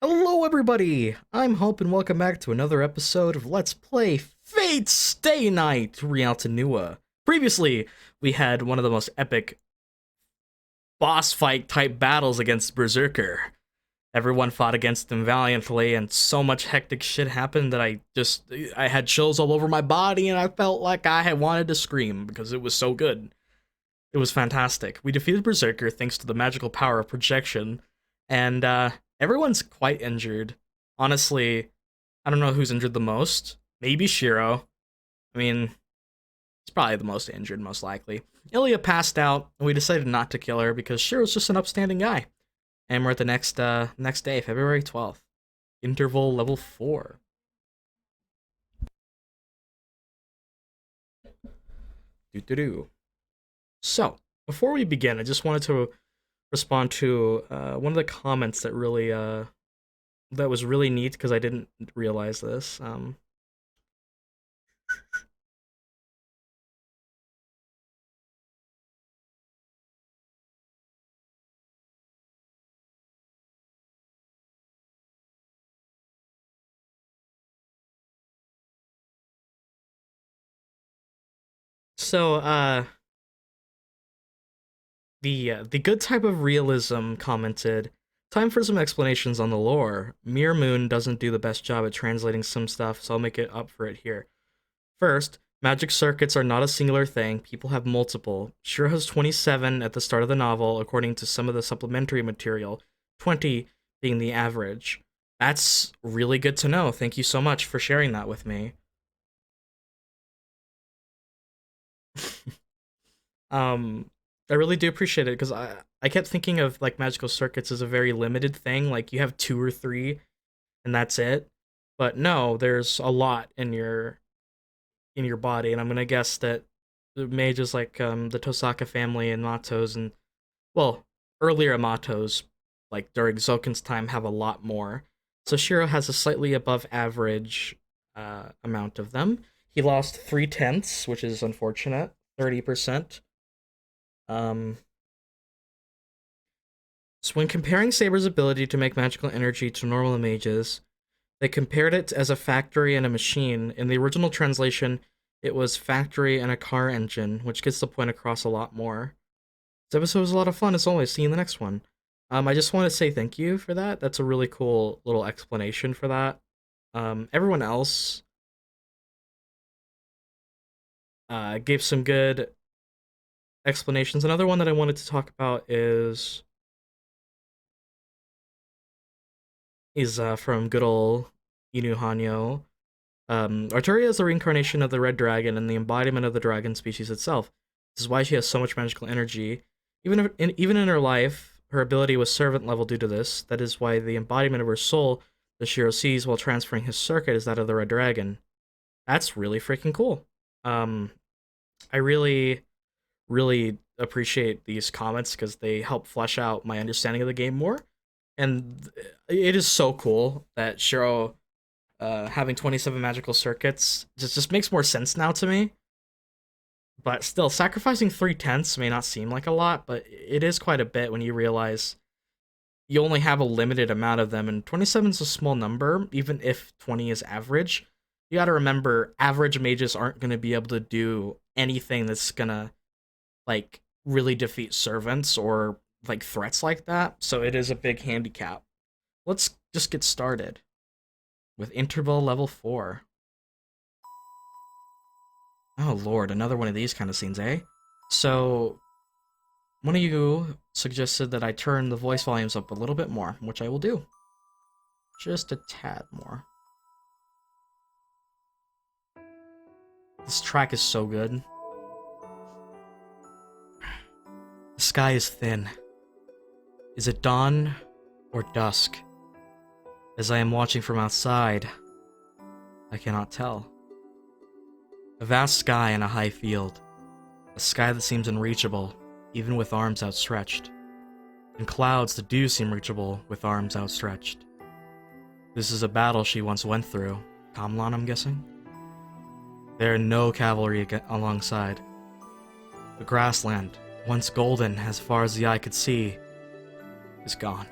Hello, everybody! I'm Hope, and welcome back to another episode of Let's Play Fate Stay Night Realtanua. Previously, we had one of the most epic boss fight type battles against Berserker. Everyone fought against him valiantly, and so much hectic shit happened that I had chills all over my body, and I felt like I had wanted to scream because it was so good. It was fantastic. We defeated Berserker thanks to the magical power of projection, and everyone's quite injured. Honestly, I don't know who's injured the most. Maybe Shiro. I mean, he's probably the most injured, most likely. Ilya passed out, and we decided not to kill her because Shiro's just an upstanding guy. And we're at the next day, February 12th. Interval level 4. Doo-doo-doo. So, before we begin, I just wanted to respond to one of the comments that was really neat because I didn't realize this. So, the good type of realism commented, time for some explanations on the lore. Mere Moon doesn't do the best job at translating some stuff, so I'll make it up for it here. First, magic circuits are not a singular thing. People have multiple. Shiro has 27 at the start of the novel, according to some of the supplementary material, 20 being the average. That's really good to know. Thank you so much for sharing that with me. um, I really do appreciate it because I kept thinking of like magical circuits as a very limited thing. Like you have two or three, and that's it. But no, there's a lot in your body, and I'm gonna guess that the mages like the Tosaka family and Matos and well earlier Matos like during Zoken's time have a lot more. So Shiro has a slightly above average amount of them. He lost 3/10, which is unfortunate. 30%. Um, so when comparing Saber's ability to make magical energy to normal mages, they compared it as a factory and a machine. In the original translation, it was factory and a car engine, which gets the point across a lot more. This episode was a lot of fun, as always. See you in the next one. I just want to say thank you for that. That's a really cool little explanation for that. Everyone else gave some good explanations. Another one that I wanted to talk about is from good old Inu Hanyo. Arturia is the reincarnation of the red dragon and the embodiment of the dragon species itself. This is why she has so much magical energy. Even in her life, her ability was servant level due to this. That is why the embodiment of her soul that Shiro sees while transferring his circuit is that of the red dragon. That's really freaking cool. Um, I really appreciate these comments because they help flesh out my understanding of the game more. And it is so cool that Shiro having 27 magical circuits just makes more sense now to me. But still, sacrificing 3/10 may not seem like a lot, but it is quite a bit when you realize you only have a limited amount of them, and 27 is a small number, even if 20 is average. You gotta remember, average mages aren't gonna be able to do anything that's gonna, like, really defeat servants or, like, threats like that, so it is a big handicap. Let's just get started with interval level 4. Oh lord, another one of these kind of scenes, eh? So, one of you suggested that I turn the voice volumes up a little bit more, which I will do. Just a tad more. This track is so good. The sky is thin. Is it dawn or dusk? As I am watching from outside, I cannot tell. A vast sky and a high field. A sky that seems unreachable, even with arms outstretched. And clouds that do seem reachable with arms outstretched. This is a battle she once went through. Kamlan, I'm guessing? There are no cavalry alongside. The grassland, once golden as far as the eye could see, is gone.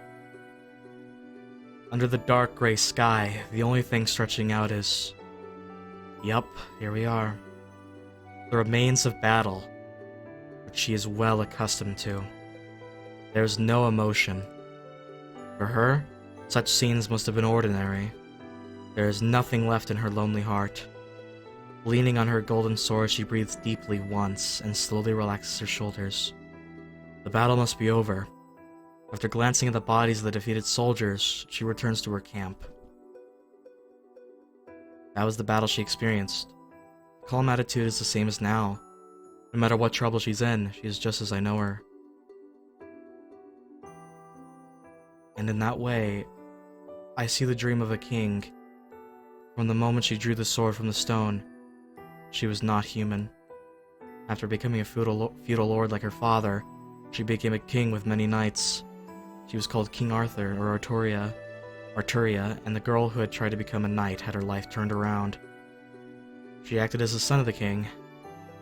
Under the dark gray sky, the only thing stretching out is... Yup, here we are. The remains of battle, which she is well accustomed to. There's no emotion. For her, such scenes must have been ordinary. There is nothing left in her lonely heart. Leaning on her golden sword, she breathes deeply once and slowly relaxes her shoulders. The battle must be over. After glancing at the bodies of the defeated soldiers, she returns to her camp. That was the battle she experienced. Her calm attitude is the same as now. No matter what trouble she's in, she is just as I know her. And in that way, I see the dream of a king. From the moment she drew the sword from the stone, she was not human. After becoming a feudal lord like her father, she became a king with many knights. She was called King Arthur, or Arturia, and the girl who had tried to become a knight had her life turned around. She acted as the son of the king.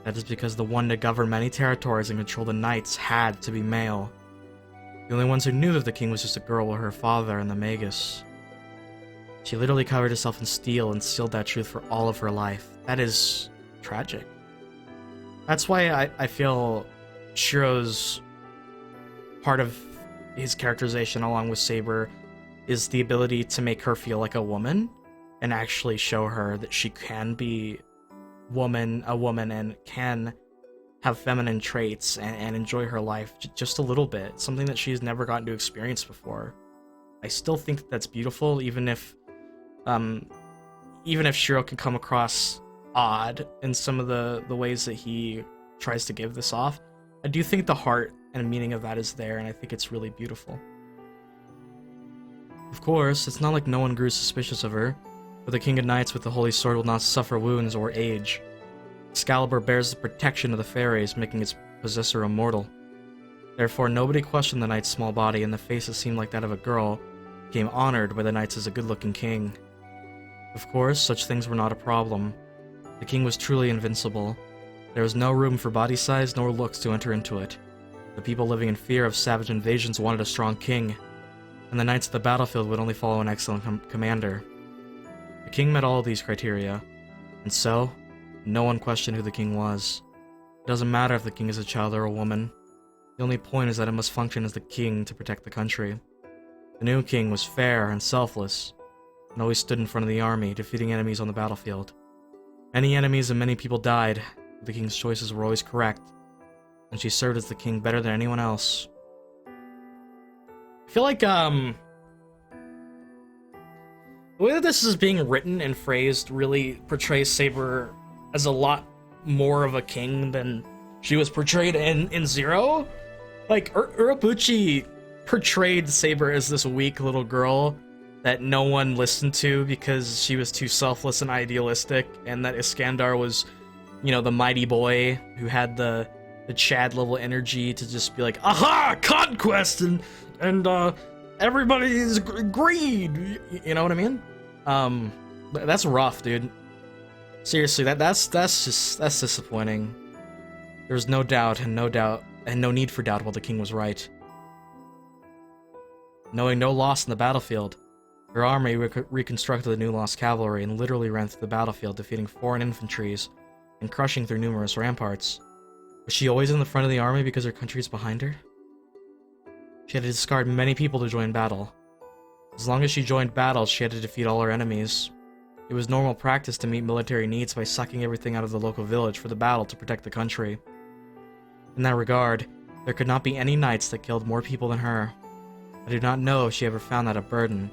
That is because the one to govern many territories and control the knights had to be male. The only ones who knew that the king was just a girl were her father and the magus. She literally covered herself in steel and sealed that truth for all of her life. That is tragic. That's why I feel Shiro's part of his characterization, along with Saber, is the ability to make her feel like a woman and actually show her that she can be a woman and can have feminine traits and enjoy her life just a little bit, something that she's never gotten to experience before. I still think that that's beautiful, even if Shiro can come across odd in some of the ways that he tries to give this off. I do think the heart and meaning of that is there, and I think it's really beautiful. Of course, it's not like no one grew suspicious of her, but the King of Knights with the Holy Sword will not suffer wounds or age. Excalibur bears the protection of the fairies, making its possessor immortal. Therefore, nobody questioned the knight's small body, and the face that seemed like that of a girl became honored by the knights as a good-looking king. Of course, such things were not a problem. The king was truly invincible. There was no room for body size nor looks to enter into it. The people living in fear of savage invasions wanted a strong king, and the knights of the battlefield would only follow an excellent commander. The king met all of these criteria, and so, no one questioned who the king was. It doesn't matter if the king is a child or a woman. The only point is that it must function as the king to protect the country. The new king was fair and selfless, and always stood in front of the army, defeating enemies on the battlefield. Many enemies and many people died, but the king's choices were always correct, and she served as the king better than anyone else. I feel like, the way that this is being written and phrased really portrays Saber as a lot more of a king than she was portrayed in Zero. Like, Urabuchi portrayed Saber as this weak little girl that no one listened to because she was too selfless and idealistic, and that Iskandar was, you know, the mighty boy who had the Chad level energy to just be like, aha, conquest, and everybody is greed, you know what I mean? That's rough, dude. Seriously, that's disappointing. There was no doubt and no need for doubt while the king was right. Knowing no loss in the battlefield, her army reconstructed the new lost cavalry and literally ran through the battlefield, defeating foreign infantries and crushing through numerous ramparts. Was she always in the front of the army because her country is behind her? She had to discard many people to join battle. As long as she joined battles, she had to defeat all her enemies. It was normal practice to meet military needs by sucking everything out of the local village for the battle to protect the country. In that regard, there could not be any knights that killed more people than her. I do not know if she ever found that a burden.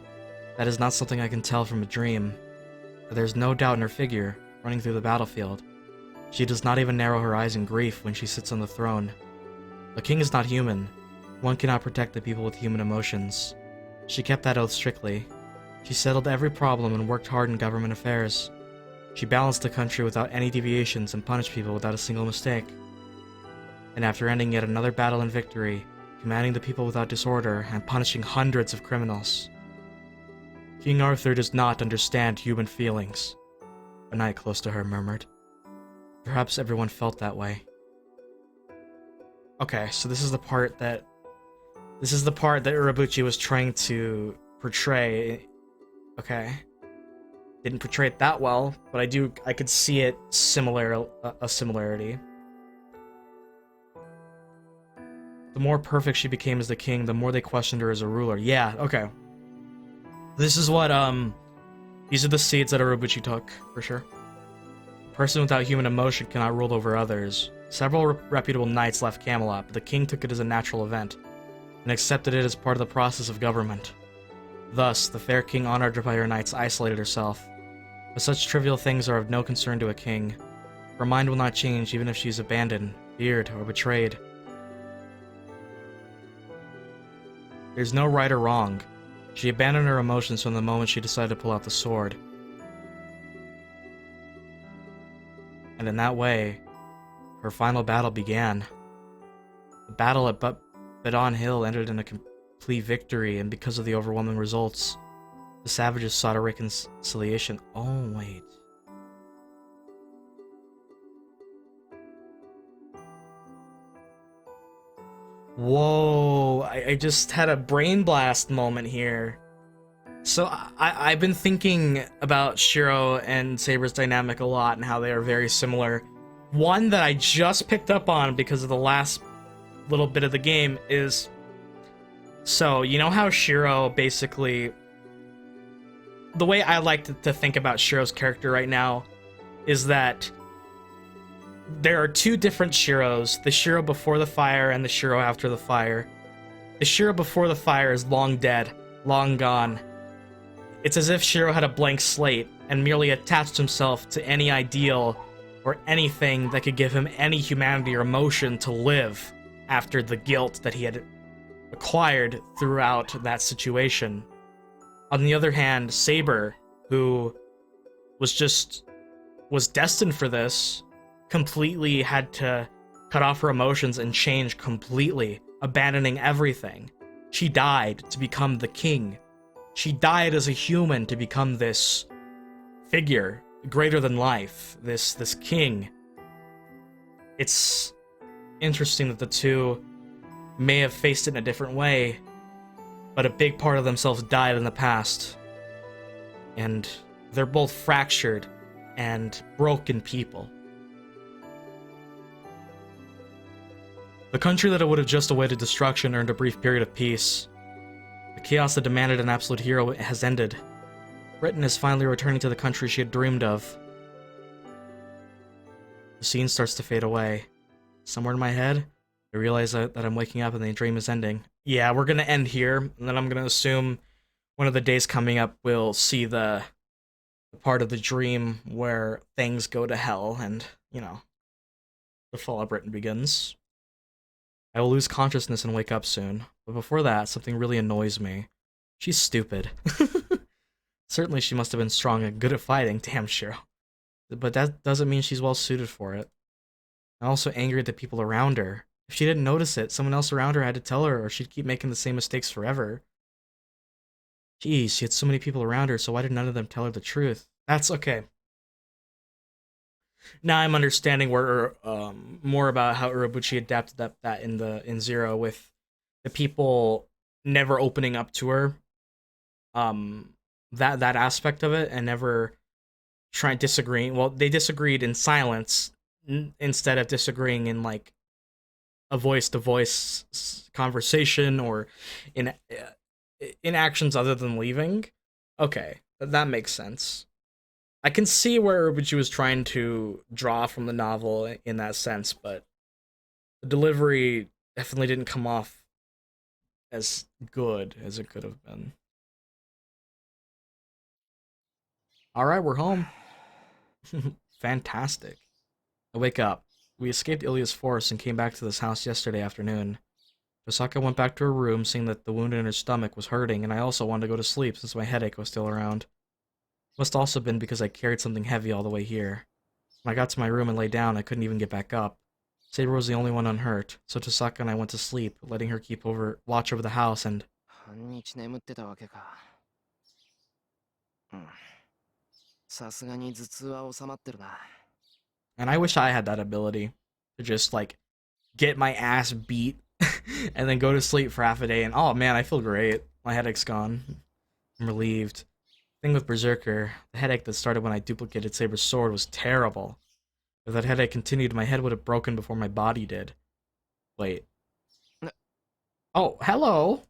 That is not something I can tell from a dream. But there is no doubt in her figure, running through the battlefield. She does not even narrow her eyes in grief when she sits on the throne. A king is not human. One cannot protect the people with human emotions. She kept that oath strictly. She settled every problem and worked hard in government affairs. She balanced the country without any deviations and punished people without a single mistake. And after ending yet another battle in victory, commanding the people without disorder and punishing hundreds of criminals. King Arthur does not understand human feelings, a knight close to her murmured. Perhaps everyone felt that way. Okay, so this is the part that Urabuchi was trying to portray. Okay. Didn't portray it that well, but I could see it a similarity. The more perfect she became as the king, the more they questioned her as a ruler. Yeah, okay. This is what, these are the seeds that Urobuchi took, for sure. A person without human emotion cannot rule over others. Several reputable knights left Camelot, but the king took it as a natural event, and accepted it as part of the process of government. Thus, the fair king honored by her knights isolated herself. But such trivial things are of no concern to a king. Her mind will not change even if she is abandoned, feared, or betrayed. There's no right or wrong. She abandoned her emotions from the moment she decided to pull out the sword. And in that way, her final battle began. The battle at Badon Hill ended in a complete victory, and because of the overwhelming results, the savages sought a reconciliation. Oh, wait. Whoa, I just had a brain blast moment here. So I've been thinking about Shiro and Saber's dynamic a lot and how they are very similar. One that I just picked up on because of the last little bit of the game is... So, you know how Shiro basically... The way I like to think about Shiro's character right now is that there are two different Shiros, the Shiro before the fire and the Shiro after the fire. The Shiro before the fire is long dead, long gone. It's as if Shiro had a blank slate and merely attached himself to any ideal or anything that could give him any humanity or emotion to live after the guilt that he had acquired throughout that situation. On the other hand, Saber, who was destined for this, completely had to cut off her emotions and change completely, abandoning everything. She died to become the king. She died as a human to become this figure, greater than life, this king. It's interesting that the two may have faced it in a different way, but a big part of themselves died in the past. And they're both fractured and broken people. The country that would have just awaited destruction earned a brief period of peace. The chaos that demanded an absolute hero has ended. Britain is finally returning to the country she had dreamed of. The scene starts to fade away. Somewhere in my head, I realize that I'm waking up and the dream is ending. Yeah, we're gonna end here, and then I'm gonna assume one of the days coming up we'll see the part of the dream where things go to hell and, you know, the fall of Britain begins. I will lose consciousness and wake up soon, but before that, something really annoys me. She's stupid. Certainly she must have been strong and good at fighting, damn Shiro. But that doesn't mean she's well suited for it. I'm also angry at the people around her. If she didn't notice it, someone else around her had to tell her, or she'd keep making the same mistakes forever. Jeez, she had so many people around her, so why did none of them tell her the truth? That's okay. Now I'm understanding where more about how Urobuchi adapted that in Zero, with the people never opening up to her. That aspect of it, and never trying disagreeing. Well, they disagreed in silence instead of disagreeing in like a voice-to-voice conversation or in actions other than leaving. Okay, that makes sense. I can see where Urobuchi was trying to draw from the novel in that sense, but the delivery definitely didn't come off as good as it could have been. Alright, we're home. Fantastic. I wake up. We escaped Ilya's force and came back to this house yesterday afternoon. Osaka went back to her room, seeing that the wound in her stomach was hurting, and I also wanted to go to sleep since my headache was still around. Must also have been because I carried something heavy all the way here. When I got to my room and lay down, I couldn't even get back up. Saber was the only one unhurt, so Tosaka and I went to sleep, letting her watch over the house and... And I wish I had that ability to just, like, get my ass beat and then go to sleep for half a day and, oh man, I feel great. My headache's gone. I'm relieved. Thing with Berserker, the headache that started when I duplicated Saber's sword was terrible. If that headache continued, my head would have broken before my body did. Wait. Oh, hello!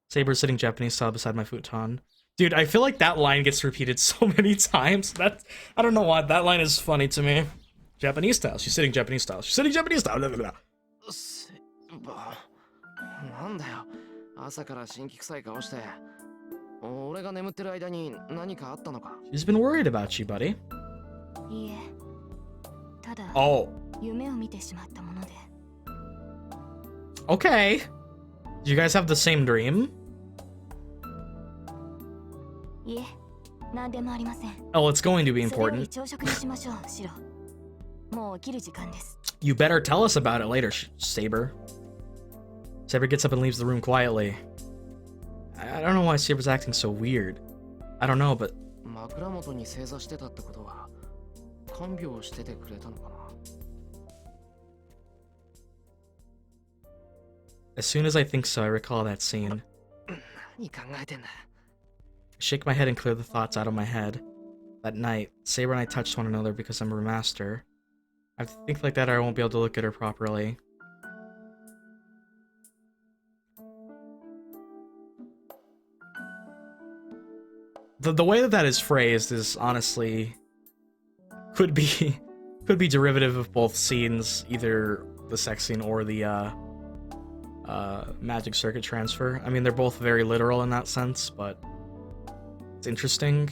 Saber's sitting Japanese style beside my futon. Dude, I feel like that line gets repeated so many times. I don't know why, that line is funny to me. Japanese style. She's sitting Japanese style. She's sitting Japanese style. Blah, blah, blah. She's been worried about you, buddy. Oh. Okay. Do you guys have the same dream? Oh, it's going to be important. You better tell us about it later, Saber. Saber gets up and leaves the room quietly. I don't know why Saber's acting so weird. I don't know, but... As soon as I think so, I recall that scene. I shake my head and clear the thoughts out of my head. That night, Saber and I touched one another because I'm her master. I have to think like that or I won't be able to look at her properly. The way that is phrased is honestly could be derivative of both scenes, either the sex scene or the magic circuit transfer. I mean, they're both very literal in that sense, but it's interesting.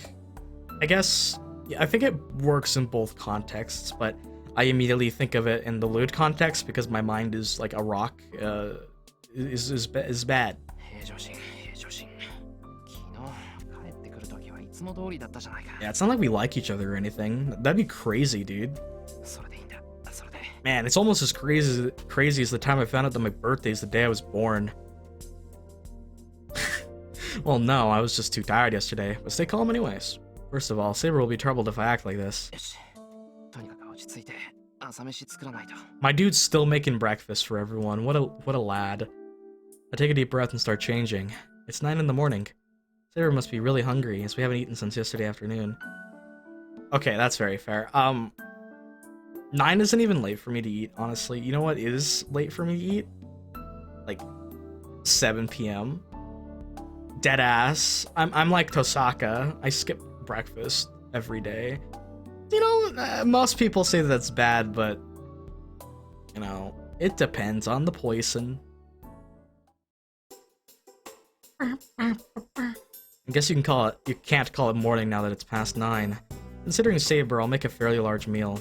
I guess, yeah, I think it works in both contexts, but I immediately think of it in the lewd context because my mind is like a rock, is bad. Yeah, it's not like we like each other or anything. That'd be crazy, dude. Man, it's almost as crazy as the time I found out that my birthday is the day I was born. Well, no, I was just too tired yesterday, but stay calm anyways. First of all, Saber will be troubled if I act like this. My dude's still making breakfast for everyone. What a lad. I take a deep breath and start changing. It's 9 in the morning. Saber must be really hungry, as we haven't eaten since yesterday afternoon. Okay, that's very fair. 9 isn't even late for me to eat, honestly. You know what is late for me to eat? Like, 7 p.m. Deadass. I'm like Tosaka. I skip breakfast every day. You know, most people say that's bad, but, you know, it depends on the poison. I guess you can't call it morning now that it's past 9. Considering Saber, I'll make a fairly large meal.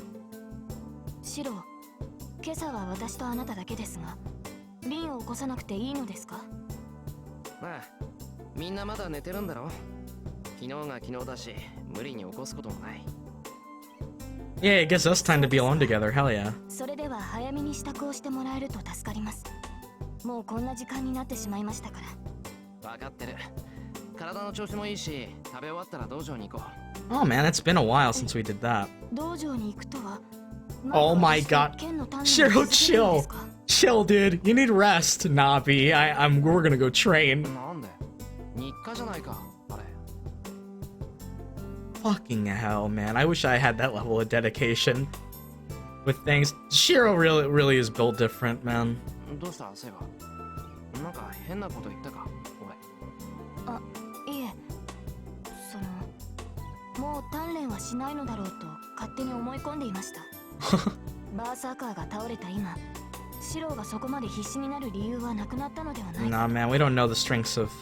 Yeah, it gives us time to be alone together, hell yeah. Oh man, it's been a while since we did that. Oh my god. Shiro, chill. Chill, dude. You need rest, Nabi. We're gonna go train. Fucking hell, man. I wish I had that level of dedication. With things. Shiro really is built different, man. Nah, man, we don't know the strengths of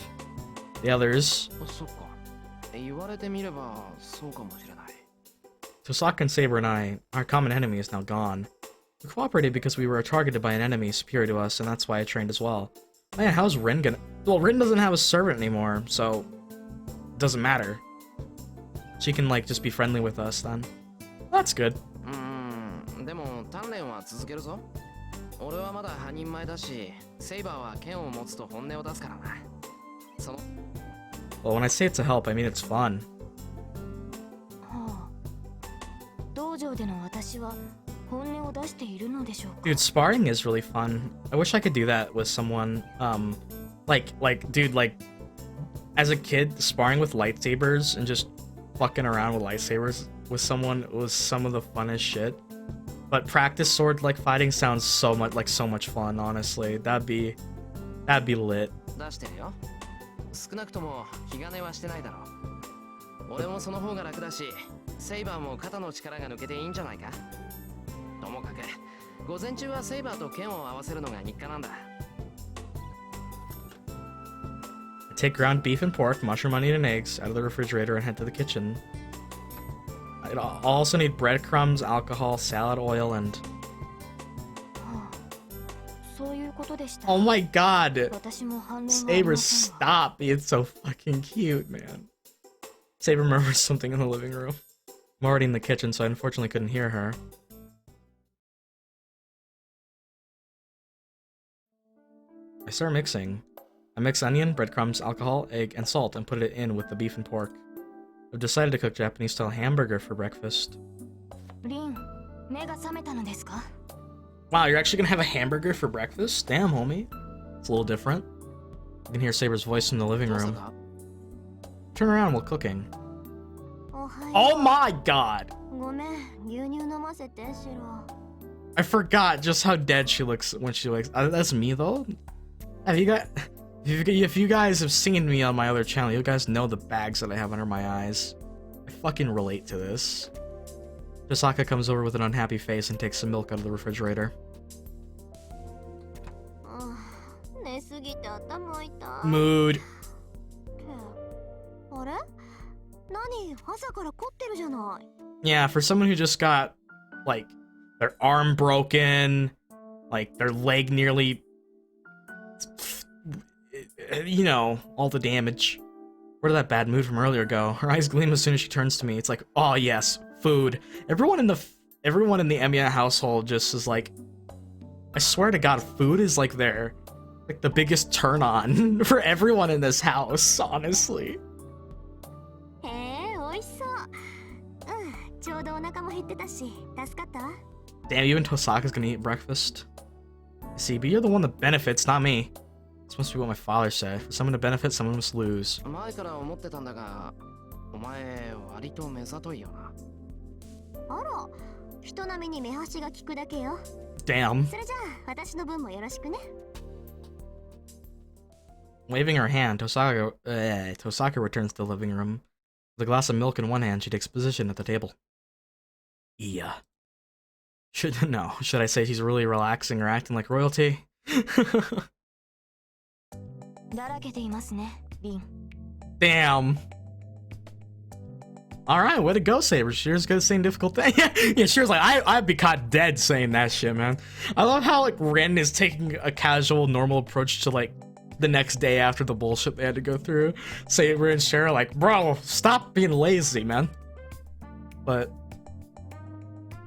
the others. Tosaka and Saber and I, our common enemy is now gone. We cooperated because we were targeted by an enemy superior to us, and that's why I trained as well. Man, how's Rin gonna... Well, Rin doesn't have a servant anymore, so... It doesn't matter. She can, like, just be friendly with us, then. That's good. Well, when I say it's a help, I mean it's fun. Dude, sparring is really fun. I wish I could do that with someone, dude, like, as a kid, sparring with lightsabers and just fucking around with lightsabers with someone was some of the funnest shit. But practice sword like fighting sounds so much fun, honestly. That'd be lit. 少なくとも気兼ねはしてないだろう。俺もその方が楽だし、セイバーも肩の力が抜けていいんじゃないか。ともかく午前中はセイバーと剣を合わせるのが日課なんだ。Take ground beef and pork, mushroom, onion, and eggs out of the refrigerator and head to the kitchen. I'll also need breadcrumbs, alcohol, salad oil, and... Oh my god! Saber, stop! It's so fucking cute, man. Saber remembers something in the living room. I'm already in the kitchen, so I unfortunately couldn't hear her. I start mixing. I mix onion, breadcrumbs, alcohol, egg, and salt and put it in with the beef and pork. I've decided to cook Japanese-style hamburger for breakfast. Wow, you're actually gonna have a hamburger for breakfast? Damn, homie. It's a little different. You can hear Saber's voice in the living room. Turn around while cooking. Oh my god! I forgot just how dead she looks when she wakes. That's me though? If you guys have seen me on my other channel, you guys know the bags that I have under my eyes. I fucking relate to this. Tosaka comes over with an unhappy face and takes some milk out of the refrigerator. Mood. Yeah, for someone who just got, like, their arm broken, like, their leg nearly... You know, all the damage. Where did that bad mood from earlier go? Her eyes gleam as soon as she turns to me. It's like, oh yes, food. Everyone in the Emiya household just is like, I swear to God, food is like the biggest turn on for everyone in this house, honestly. Damn, even Tosaka's gonna eat breakfast. See, but you're the one that benefits, not me. This must be what my father said. For someone to benefit, someone must lose. Damn. Waving her hand, Tosaka returns to the living room. With a glass of milk in one hand, she takes position at the table. Ilya. Should I say she's really relaxing or acting like royalty? Damn. Alright, way to go, Saber. She's good at saying difficult things. Yeah, she was like, I'd be caught dead saying that shit, man. I love how, like, Ren is taking a casual, normal approach to, like, the next day after the bullshit they had to go through. Saber and Cher are like, bro, stop being lazy, man. But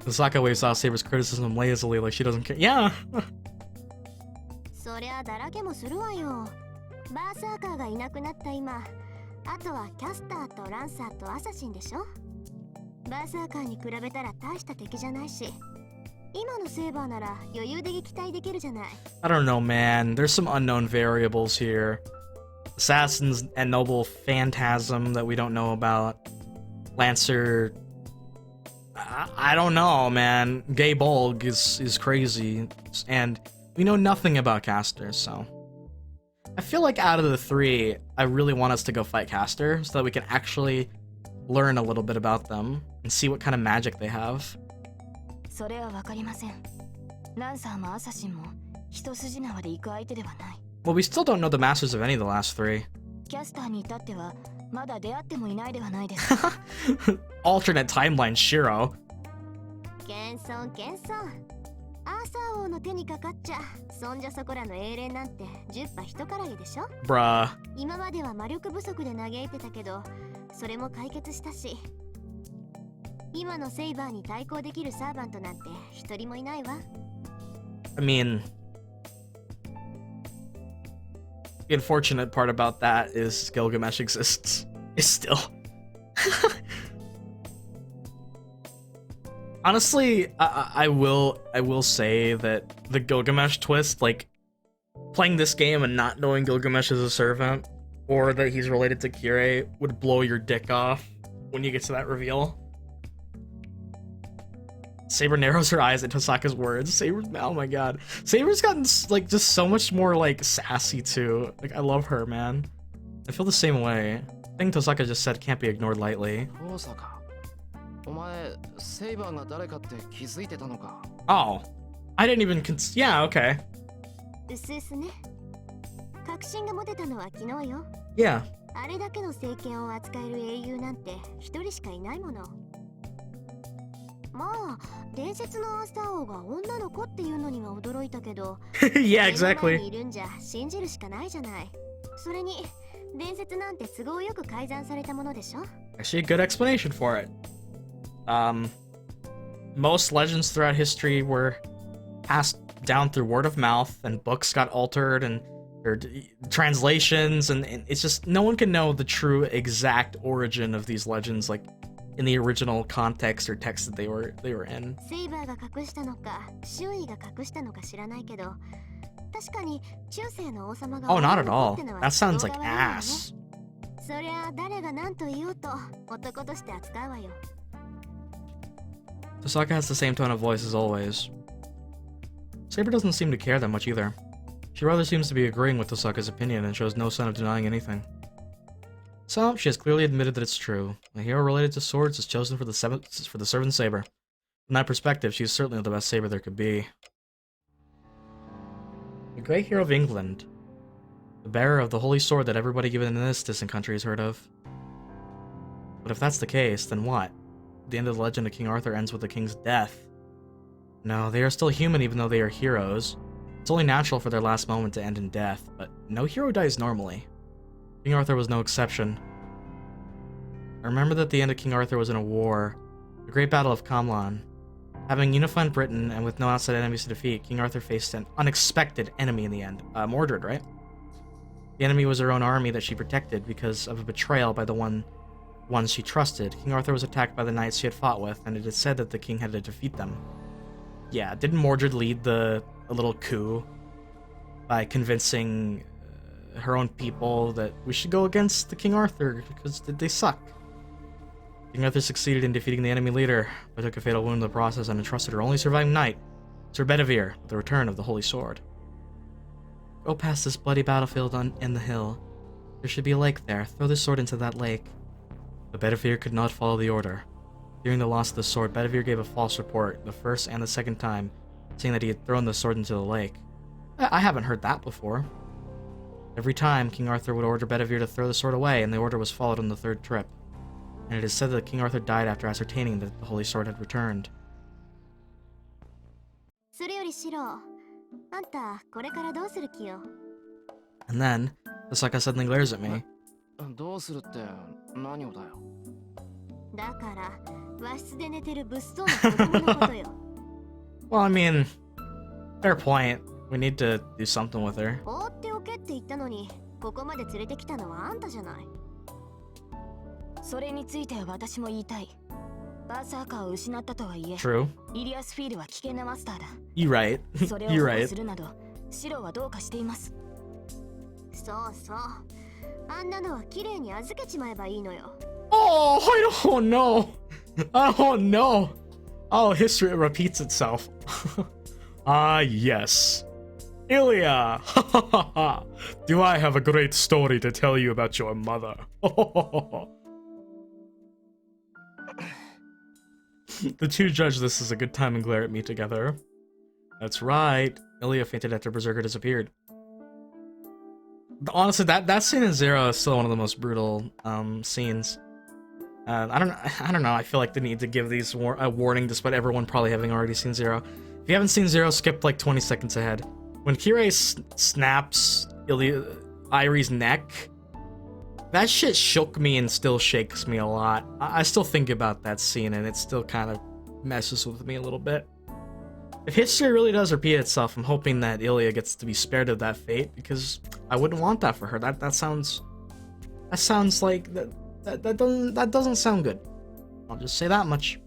Tosaka waves off Saber's criticism lazily, like she doesn't care. Yeah. I don't know, man. There's some unknown variables here. Assassin's and Noble Phantasm that we don't know about. Lancer... I don't know, man. Gay Bolg is crazy. And we know nothing about Caster, so... I feel like out of the three, I really want us to go fight Caster so that we can actually learn a little bit about them and see what kind of magic they have. Well, we still don't know the masters of any of the last three. Alternate timeline Shiro. Bruh. I mean, the unfortunate part about that is Gilgamesh exists. Is still. Honestly, I will say that the Gilgamesh twist, like, playing this game and not knowing Gilgamesh is a servant, or that he's related to Kirei would blow your dick off when you get to that reveal. Saber narrows her eyes at Tosaka's words. Saber, oh my god. Saber's gotten, like, just so much more, like, sassy, too. Like, I love her, man. I feel the same way. The thing Tosaka just said can't be ignored lightly. Oh. I didn't even yeah, okay. Yeah. あれだけの政権を扱える英雄なんて一人しかいないもの。まあ、伝説のアーサー王が女の子っていうのには驚いたけど、yeah, exactly. いるんじゃ信じるしかないじゃない。それに伝説なんて都合よく改ざんされたものでしょ。Actually, a good explanation for it. Most legends throughout history were passed down through word of mouth, and books got altered and or translations, and it's just no one can know the true exact origin of these legends, like in the original context or text that they were in. セイバーが隠したのか、周囲が隠したのか知らないけど、確かに中世の王様が Oh, not at all. That sounds like ass. そりゃ誰が何と言おうと男として扱うわよ。Tosaka has the same tone of voice as always. Saber doesn't seem to care that much either. She rather seems to be agreeing with Tosaka's opinion and shows no sign of denying anything. So, she has clearly admitted that it's true. A hero related to swords is chosen for the Servant Saber. From that perspective, she is certainly the best saber there could be. The great hero of England. The bearer of the holy sword that everybody even in this distant country has heard of. But if that's the case, then what? The end of the legend of King Arthur ends with the king's death. No, they are still human even though they are heroes. It's only natural for their last moment to end in death, but no hero dies normally. King Arthur was no exception. I remember that the end of King Arthur was in a war, the Great Battle of Camlan. Having unified Britain and with no outside enemies to defeat, King Arthur faced an unexpected enemy in the end. Mordred, right? The enemy was her own army that she protected because of a betrayal by the ones she trusted. King Arthur was attacked by the knights she had fought with, and it is said that the king had to defeat them. Yeah, didn't Mordred lead a little coup by convincing her own people that we should go against the King Arthur because they suck? King Arthur succeeded in defeating the enemy leader, but took a fatal wound in the process and entrusted her only surviving knight, Sir Bedivere, with the return of the Holy Sword. Go past this bloody battlefield in the hill. There should be a lake there. Throw the sword into that lake. But Bedivere could not follow the order. Fearing the loss of the sword, Bedivere gave a false report, the first and the second time, saying that he had thrown the sword into the lake. I haven't heard that before. Every time, King Arthur would order Bedivere to throw the sword away, and the order was followed on the third trip. And it is said that King Arthur died after ascertaining that the Holy Sword had returned. それよりシロ、あんたこれからどうする気よ? And then, Tosaka suddenly glares at me. どうするって何をだよ。だから和室で寝てる物騒な子供のことよ。Well, I mean, fair point. We need to do something with her. 放っておけって言ったのに、ここまで連れてきたのはあんたじゃない。それについては私も言いたい。バーサーカーを失ったとはいえ、True. イリアスフィールは危険なマスターだ。You right. それを You 保護 right. するなど、シロはどうかしています。そうそう。あんなのは綺麗に預けちまえばいいのよ。Oh, I don't know. Oh no. Oh, history repeats itself. Ah, yes. Ilya! Do I have a great story to tell you about your mother? The two judge this as a good time and glare at me together. That's right. Ilya fainted after Berserker disappeared. Honestly, that scene in Zero is still one of the most brutal scenes. I don't know. I feel like they need to give these a warning, despite everyone probably having already seen Zero. If you haven't seen Zero, skip like 20 seconds ahead. When Kirei snaps Irie's neck, that shit shook me and still shakes me a lot. I still think about that scene, and it still kind of messes with me a little bit. If history really does repeat itself, I'm hoping that Ilya gets to be spared of that fate, because I wouldn't want that for her. That sounds like that doesn't sound good. I'll just say that much.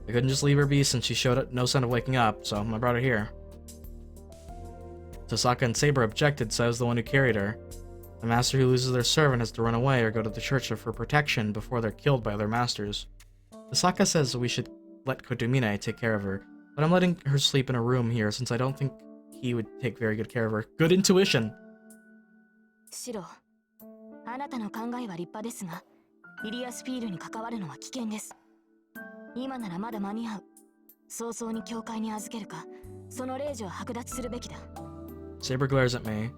I couldn't just leave her be since she showed no sign of waking up, so I brought her here. Tosaka and Saber objected, so I was the one who carried her. The master who loses their servant has to run away or go to the church for protection before they're killed by their masters. Asaka says we should let Kotomine take care of her, but I'm letting her sleep in a room here since I don't think he would take very good care of her. Good intuition! シロ、あなたの考えは立派ですが、イリアスフィールに関わるのは危険です。今ならまだ間に合う。早々に教会に預けるか、その令状を剥奪するべきだ。Saber glares at me.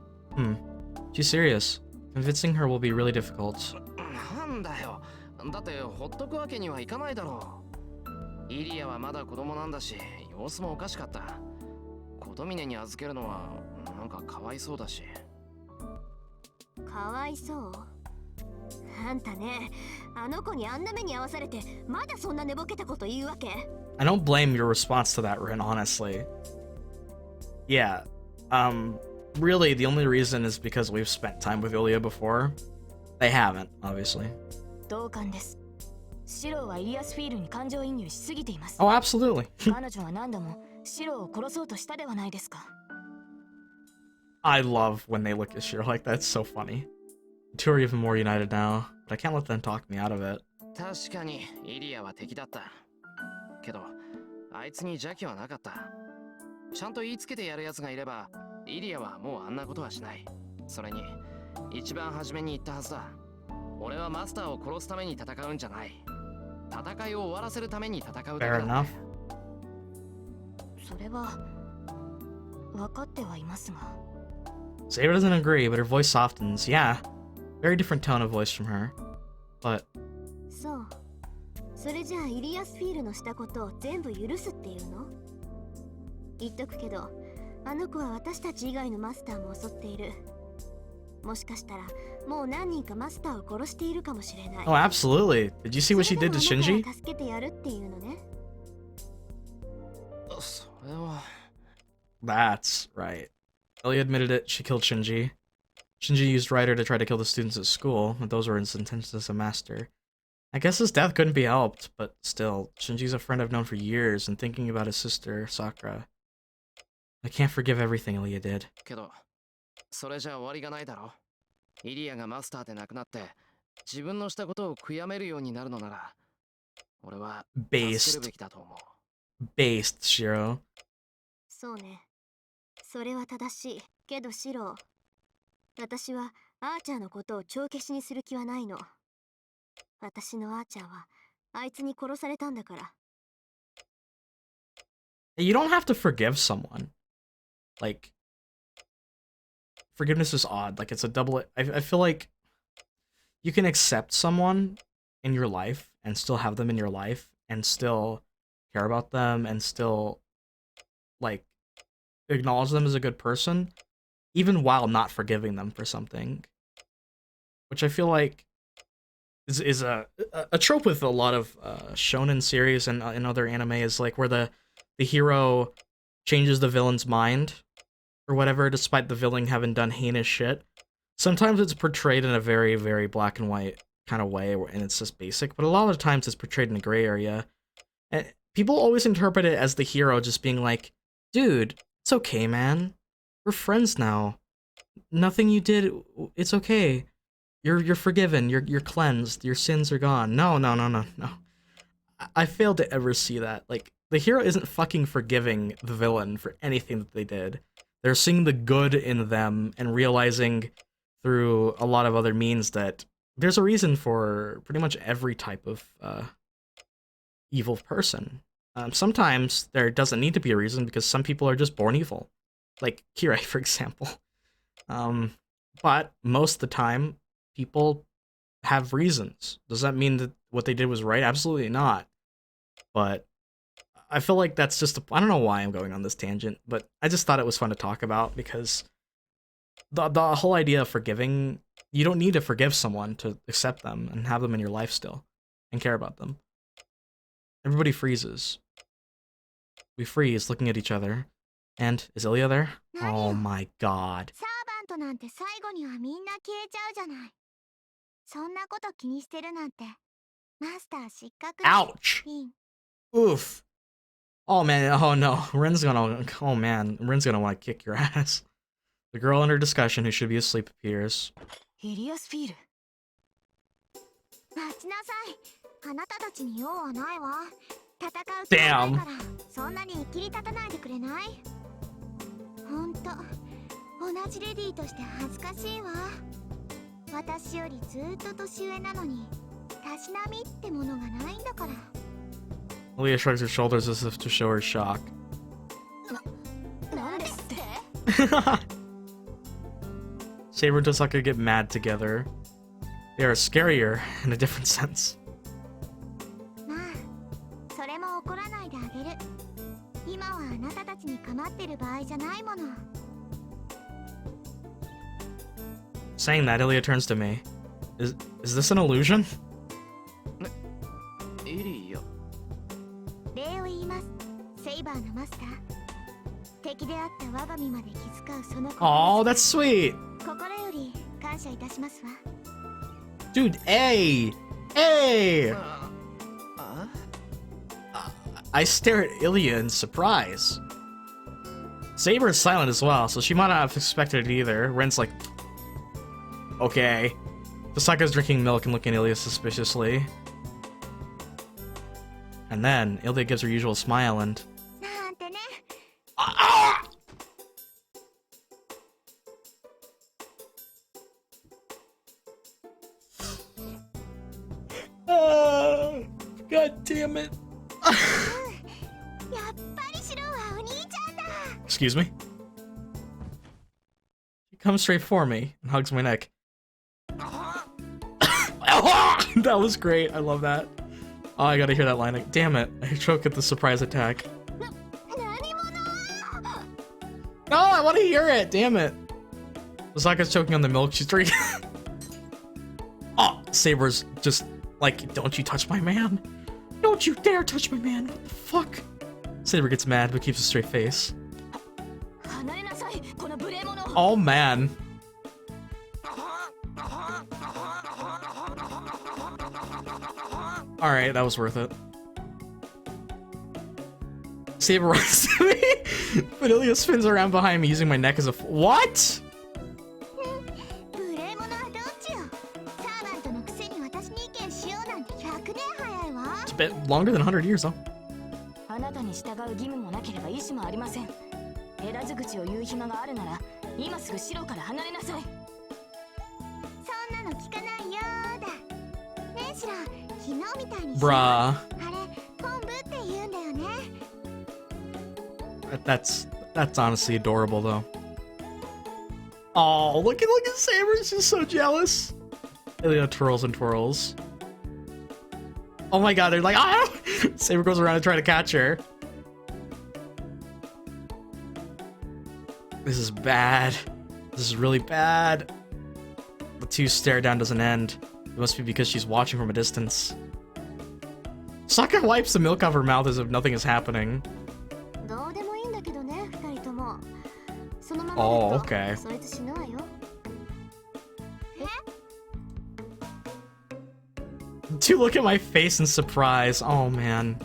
She's serious. Convincing her will be really difficult. なんだよ。だってほっとくわけにはいかないだろう。イリアはまだ子供なんだし、様子もおかしかった。琴峰に預けるのはなんかかわいそうだし。かわいそう。あんたね、あの子にあんな目に遭わされて、まだそんな寝ぼけたこと言うわけ？ I don't blame your response to that, Rin, honestly. Yeah. Really, the only reason is because we've spent time with Ilya before. They haven't, obviously. 同感です。シロはイリアスフィールに感情移入しすぎています。Oh, absolutely. 彼女は何度もシロを殺そうとしたではないですか。I love when they look at Shiro like that. It's so funny. The two are even more united now, but I can't let them talk me out of it. 確かにイリアは敵だった。けど、あいつに邪気はなかった。ちゃんと言いつけてやるやつがいれば、イリアはもうあんなことはしない。それに、一番初めに言ったはずだ。俺はマスターを殺すために戦うんじゃない。戦いを終わらせるために戦うだけだ。Fair enough. それは分かってはいますが。Saber doesn't agree, but her voice softens. Yeah, very different tone of voice from her. But そう。それじゃあイリアスフィールのしたことを全部許すっていうの？言っとくけど、あの子は私たち以外のマスターも襲っている。もしかしたらもう何人かマスターを殺しているかもしれない。oh, absolutely. Did you see what she did to Shinji? 助けてやるっていうのね。それは。That's right. Ilya admitted it. She killed Shinji. Shinji used Ryder to try to kill the students at school, but those were his intentions as a master. I guess his death couldn't be helped, but still, Shinji's a friend I've known for years, and thinking about his sister, Sakura. I can't forgive everything Ilya did. けど、それじゃ終わりがないだろ。イリアがマスターで亡くなって、自分のしたことを悔やめるようになるのなら、俺は助ける Based. べきだと思う。Based, Shiro. そうね。それは正しい。けどシロ、私はアーチャーのことを帳消しにする気はないの。私のアーチャーはあいつに殺されたんだから。You don't have to forgive someone. Like, forgiveness is odd. Like, it's a double... I feel like you can accept someone in your life and still have them in your life and still care about them and still, like, acknowledge them as a good person, even while not forgiving them for something. Which I feel like is a trope with a lot of shonen series and in other anime, is like where the hero changes the villain's mind or whatever, despite the villain having done heinous shit. Sometimes it's portrayed in a very, very black and white kind of way, and it's just basic, but a lot of times it's portrayed in a gray area. And people always interpret it as the hero just being like, dude, it's okay, man. We're friends now. Nothing you did, it's okay. You're forgiven. You're cleansed. Your sins are gone. No. I fail to ever see that. Like, the hero isn't fucking forgiving the villain for anything that they did. They're seeing the good in them and realizing through a lot of other means that there's a reason for pretty much every type of evil person. Sometimes there doesn't need to be a reason because some people are just born evil. Like Kirei, for example. But most of the time, people have reasons. Does that mean that what they did was right? Absolutely not. But I feel like that's just I don't know why I'm going on this tangent, but I just thought it was fun to talk about because the whole idea of forgiving, you don't need to forgive someone to accept them and have them in your life still and care about them. Everybody freezes. We freeze looking at each other. And is Ilya there? Oh my god. サーバントなんて最後にはみんな消えちゃうじゃない。そんなこと気にしてるなんて。マスター失格。Ouch! Oof. Oh man, oh no. Ren's gonna want to kick your ass. The girl in her discussion who should be asleep appears. イリアスフィール。待ちなさい。あなたたちに用はないわ。戦う気がないからそんなに生きり立たないでくれない？ほんと同じレディーとして恥ずかしいわ。私よりずっと年上なのにたしなみってものがないんだから。 Ilya shrugs her shoulders as if to show her shock. なんですって？ Saber and Tosaka get mad together. They are scarier in a different sense. まあそれも怒らないであげる。今はあなたたちに構ってる場合じゃないもの。 Saying that, Ilya turns to me. Is this an illusion? エリア。礼を言います。セイバーのマスター。敵であった我が身まで気遣うその Oh, that's sweet. 心より感謝いたしますわ。 Dude, hey! Hey! I stare at Ilya in surprise. Saber is silent as well, so she might not have expected it either. Ren's like, okay. Tosaka's drinking milk and looking at Ilya suspiciously. And then, Ilya gives her usual smile and... なんてね。 God damn it. やっぱりシロはお兄ちゃんだ。 Excuse me? She comes straight for me and hugs my neck. That was great. I love that. Oh, I gotta hear that line. Damn it. I choke at the surprise attack. 何者？ No, I want to hear it. Damn it. Osaka's choking on the milk she's drinking. Oh, Saber's just like, don't you touch my man. Don't you dare touch my man. What the fuck? Saber gets mad but keeps a straight face. 離れなさい、この無礼者。 Oh, man. Alright, that was worth it. Saber runs to me, but Ilya spins around behind me using my neck as a what? 無礼者はどっちよ。サーバントのくせに私に意見しようなんて100年早いわ。 It's been longer than 100 years, though. あなたに従う義務もなければ意思もありません。枝づ口を言う暇があるなら今すぐ城から離れなさい。そんなの聞かないよーだ。ねえシロ、昨日みたいに。 Bruh. あれ、昆布って言うんだよね。 That's honestly adorable, though. Oh, look at Saber. She's so jealous. Ilya twirls and twirls. Oh my god, they're like, ah! Saber goes around and tries to catch her. This is bad. This is really bad. The two stare down doesn't end. It must be because she's watching from a distance. Saka wipes the milk off her mouth as if nothing is happening. どうでもいいんだけどね、二人とも。そのままだ Oh, と okay. そいつ死ぬわよ。Dude, look at my face in surprise. Oh, man.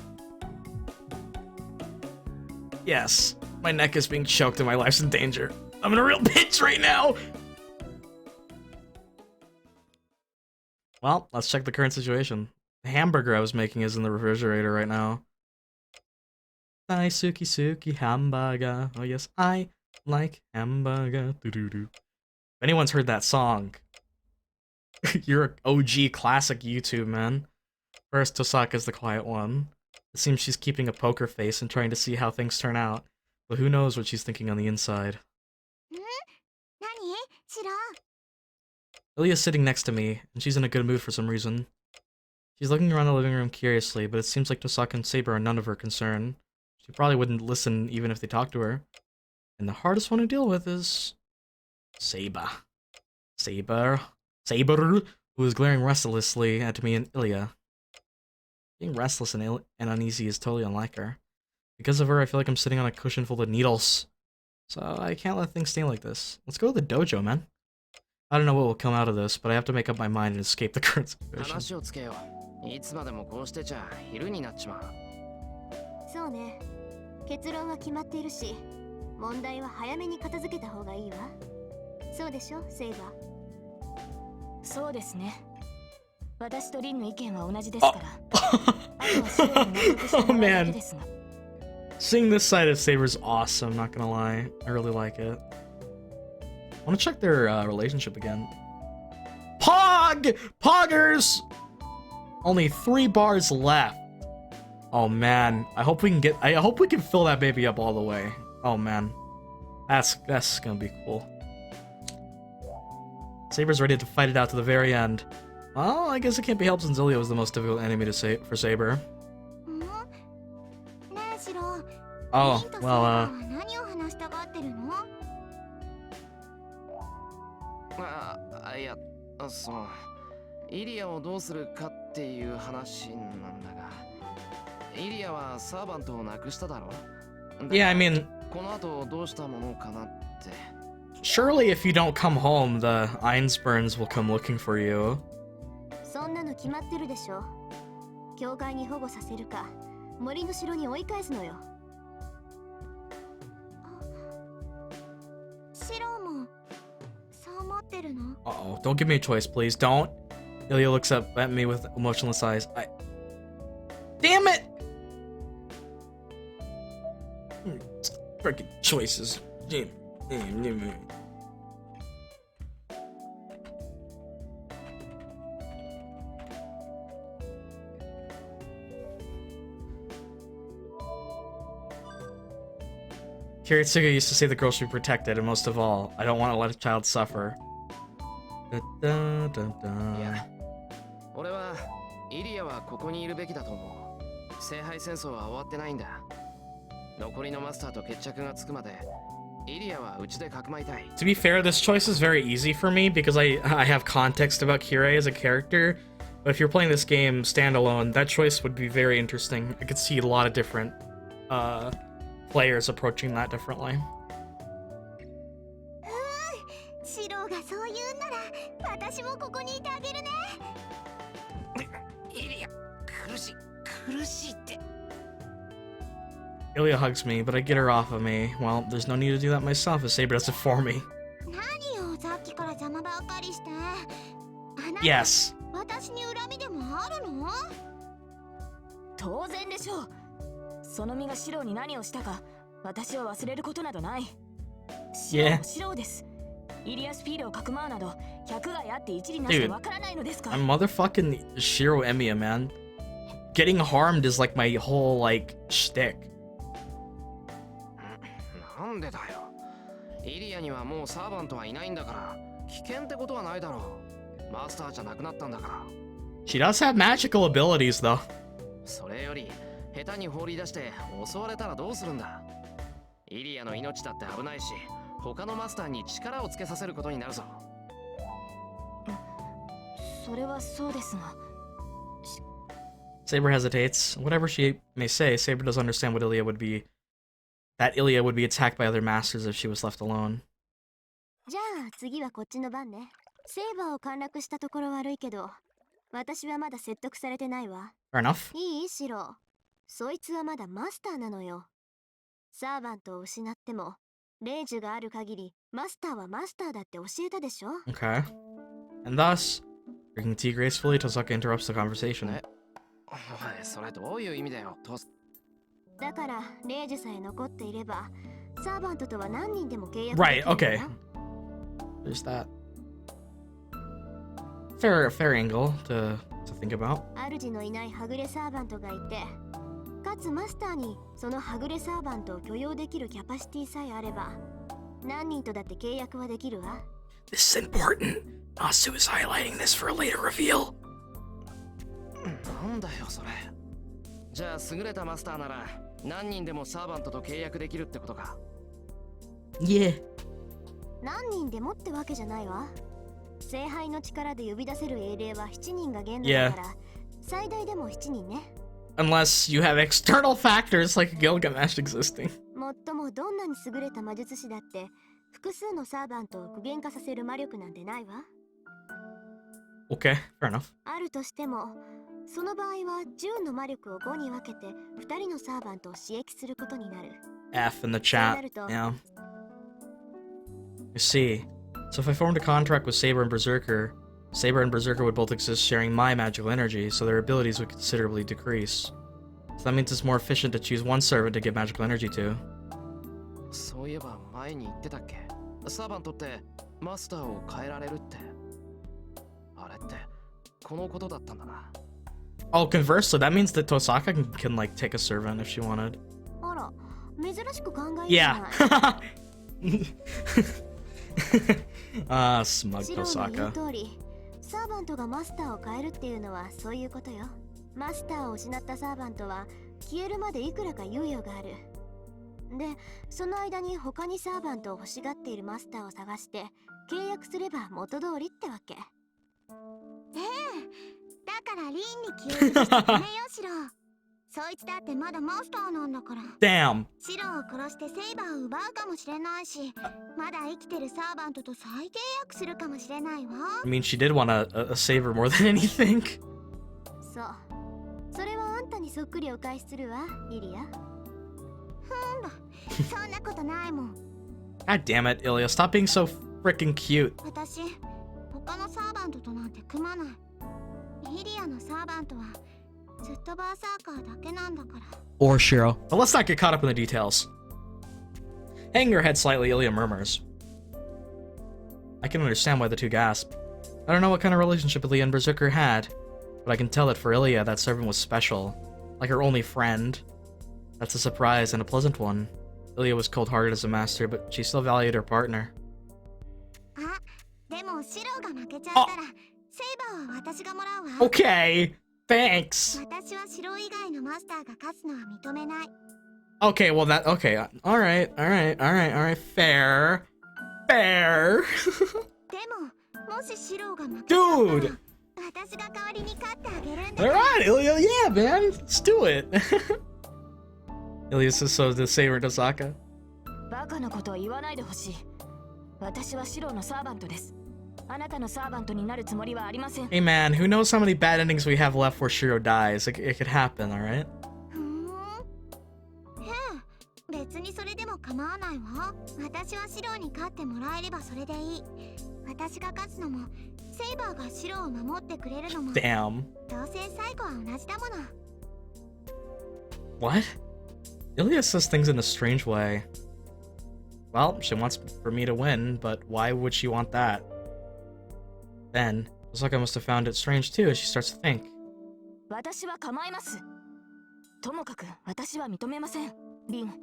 Yes, my neck is being choked and my life's in danger. I'm in a real pinch right now. Well, let's check the current situation. The hamburger I was making is in the refrigerator right now. Daisuki suki hamburger. Oh yes, I like hamburger. Doo-doo-doo. If anyone's heard that song, you're an OG classic YouTube, man. First, Tosaka's the quiet one. It seems she's keeping a poker face and trying to see how things turn out. But who knows what she's thinking on the inside. 何シロ。 Ilya's sitting next to me, and she's in a good mood for some reason. She's looking around the living room curiously, but it seems like Tosaka and Saber are none of her concern. She probably wouldn't listen even if they talked to her. And the hardest one to deal with is... Saber, who is glaring restlessly at me and Ilya. Being restless and uneasy is totally unlike her. Because of her, I feel like I'm sitting on a cushion full of needles. So I can't let things stay like this. Let's go to the dojo, man. I don't know what will come out of this, but I have to make up my mind and escape the current situation. 話をつけよう。いつまでもこうしてちゃ昼になっちまう。そうね。結論は決まっているし、問題は早めに片付けた方がいいわ。そうでしょ、セイバー。そうですね。私とリンの意見は同じですから。あとはシロに納得してもらうだけですが。Seeing this side of Saber is awesome, not gonna lie. I really like it. I wanna check their relationship again. Pog! Poggers! Only 3 bars left. Oh man, I hope we can fill that baby up all the way. Oh man. That's gonna be cool. Saber's ready to fight it out to the very end. Well, I guess it can't be helped since Ilya was the most difficult enemy to say for Saber. Oh, well, 何を話したがってるの？いや、イリアをどうするかっていう話なんだが、イリアはサーバントを亡くしただろ。Yeah, I mean, この後どうしたものかなって。surely if you don't come home, the Einsburns will come looking for you. そんなの決まってるでしょ。教会に保護させるか、森の城に追い返すのよ。シロもそう思ってるの？ Uh-oh, don't give me a choice, please. Don't. Ilya looks up at me with emotionless eyes. Damn it! Freaking choices. Kiritsuga used to say the girl should be protected, and most of all, I don't want to let a child suffer. Da-da-da-da. いや、俺はイリアはここにいるべきだと思う。聖杯戦争は終わってないんだ。残りのマスターと決着がつくまで、イリアはうちでかくまいたい。To be fair, this choice is very easy for me because I have context about Kirei as a character. But if you're playing this game standalone, that choice would be very interesting. I could see a lot of different players approaching that differently. シロがそう言うんなら、私もここにいてあげるね。イリア、苦しいって。Ilya hugs me, but I get her off of me. Well, there's no need to do that myself, as Saber does it for me. 何よ、さっきから邪魔ばっかりして。Yes. 私に恨みでもあるの？当然でしょう。その身がシロに何をしたか、私は忘れることなどない。シロもシロです。イリアスピードをかくまうなど、百害あって一理なしでわからないのですか。I'm motherfucking Shiro Emiya, man. Getting harmed is like my whole, like, shtick. なんでだよ。イリアにはもうサーバントはいないんだから、危険ってことはないだろう。マスターじゃなくなったんだから。She does have magical abilities, though. それより、下手に放り出して襲われたらどうするんだ。イリアの命だって危ないし、他のマスターに力をつけさせることになるぞ。それはそうですが。Saber hesitates. Whatever she may say, Saber doesn't understand what Ilya would be. That Ilya would be attacked by other masters if she was left alone. じゃあ次はこっちの番ね。セイバーを陥落したところ悪いけど、私はまだ説得されてないわ。Fair enough. いいシロ。そいつはまだマスターなのよ。サーバントを失っても、霊樹がある限り、マスターはマスターだって教えたでしょ？ Okay. And thus, drinking tea gracefully, Tosaka interrupts the conversation. おい、それどういう意味だよ。だから、霊樹さえ残っていれば、サーバントとは何人でも契約できるん Right, だよ。 okay. There's that. Fair angle to think about. 主のいないはぐれサーバントがいて、かつマスターにそのはぐれサーバントを許容できるキャパシティさえあれば、何人とだって契約はできるわ。This is important. Nasu is highlighting this for a later reveal. なんだよそれ。じゃあ優れたマスターなら何人でもサーバントと契約できるってことか。Yeah. 何人でもってわけじゃないわ。聖杯の力で呼び出せる英霊は7人が限度だから、最大でも7人ね。Unless you have external factors like Gilgamesh existing. もっともどんなに優れた魔術師だって複数のサーバントを具現化させる魔力なんてないわ。Okay, fair enough. あるとしても、その場合は10の魔力を5に分けて2人のサーバントを刺激することになる。F in the chat. Yeah. You see. So if I formed a contract with Saber and Berserker, Saber and Berserker would both exist sharing my magical energy, so their abilities would considerably decrease. So that means it's more efficient to choose one servant to give magical energy to. そういえば前に言ってたっけ、サーバントってマスターを変えられるって。あれってこのことだったんだな。Oh, conversely, that means that Tosaka can like take a servant if she wanted. あら、珍しく考えじゃない。Smug シロの言う Tosaka. 通り、サーバントがマスターを変えるっていうのはそういうことよ。マスターを失ったサーバントは消えるまでいくらか猶予がある。で、その間に他にサーバントを欲しがっているマスターを探して契約すれば元通りってわけ。だからリンに気を許してダメよシロ。そいつだってまだマスターなんだから。Damn. シロを殺してセイバーを奪うかもしれないし、まだ生きてるサーバントと再契約するかもしれないわ。I mean, she did want a saver more than anything. そう。それはあんたにそっくりお返しするわ、イリア。そんなことないもん。God damn it, Ilya. Stop being so freaking cute. 私、他のサーバントとなんて組まない。イリアのサーバントはずっとバーサーカーだけなんだから。Or Shiro. But let's not get caught up in the details. Hanging her head slightly, Ilya murmurs. I can understand why the two gasp. I don't know what kind of relationship Ilya and Berserker had, but I can tell that for Ilya, that servant was special. Like her only friend. That's a surprise and a pleasant one. Ilya was cold-hearted as a master, but she still valued her partner. あ、でもシロが負けちゃったら、セイバーは私がもらうわ。Okay, thanks. 私はシロ以外のマスターが勝つのは認めない。Okay, well okay. Alright. Fair. でも、もしシロが負けちゃったら、Dude! 私が代わりに勝ってあげるんだ。Alright, Ilya, yeah, man. Let's do it. Ilya says so to Saber and Tosaka. バカなことを言わないでほしい。私はシロのサーバントです。あなたのサーバントになるつもりはありません。Hey man, who knows how many bad endings we have left where Shiro dies? It could happen, alright? 別にそれでも構わないわ。私はシロに勝ってもらえればそれでいい。私が勝つのも、セイバーがシロを守ってくれるのも、 Damn. どうせ最後は同じだもの。What? Ilya says things in a strange way. Well, she wants for me to win, but why would she want that? Then, Osaka must have found it strange too as she starts to think. 私は構います。ともかく私は認めません。リン、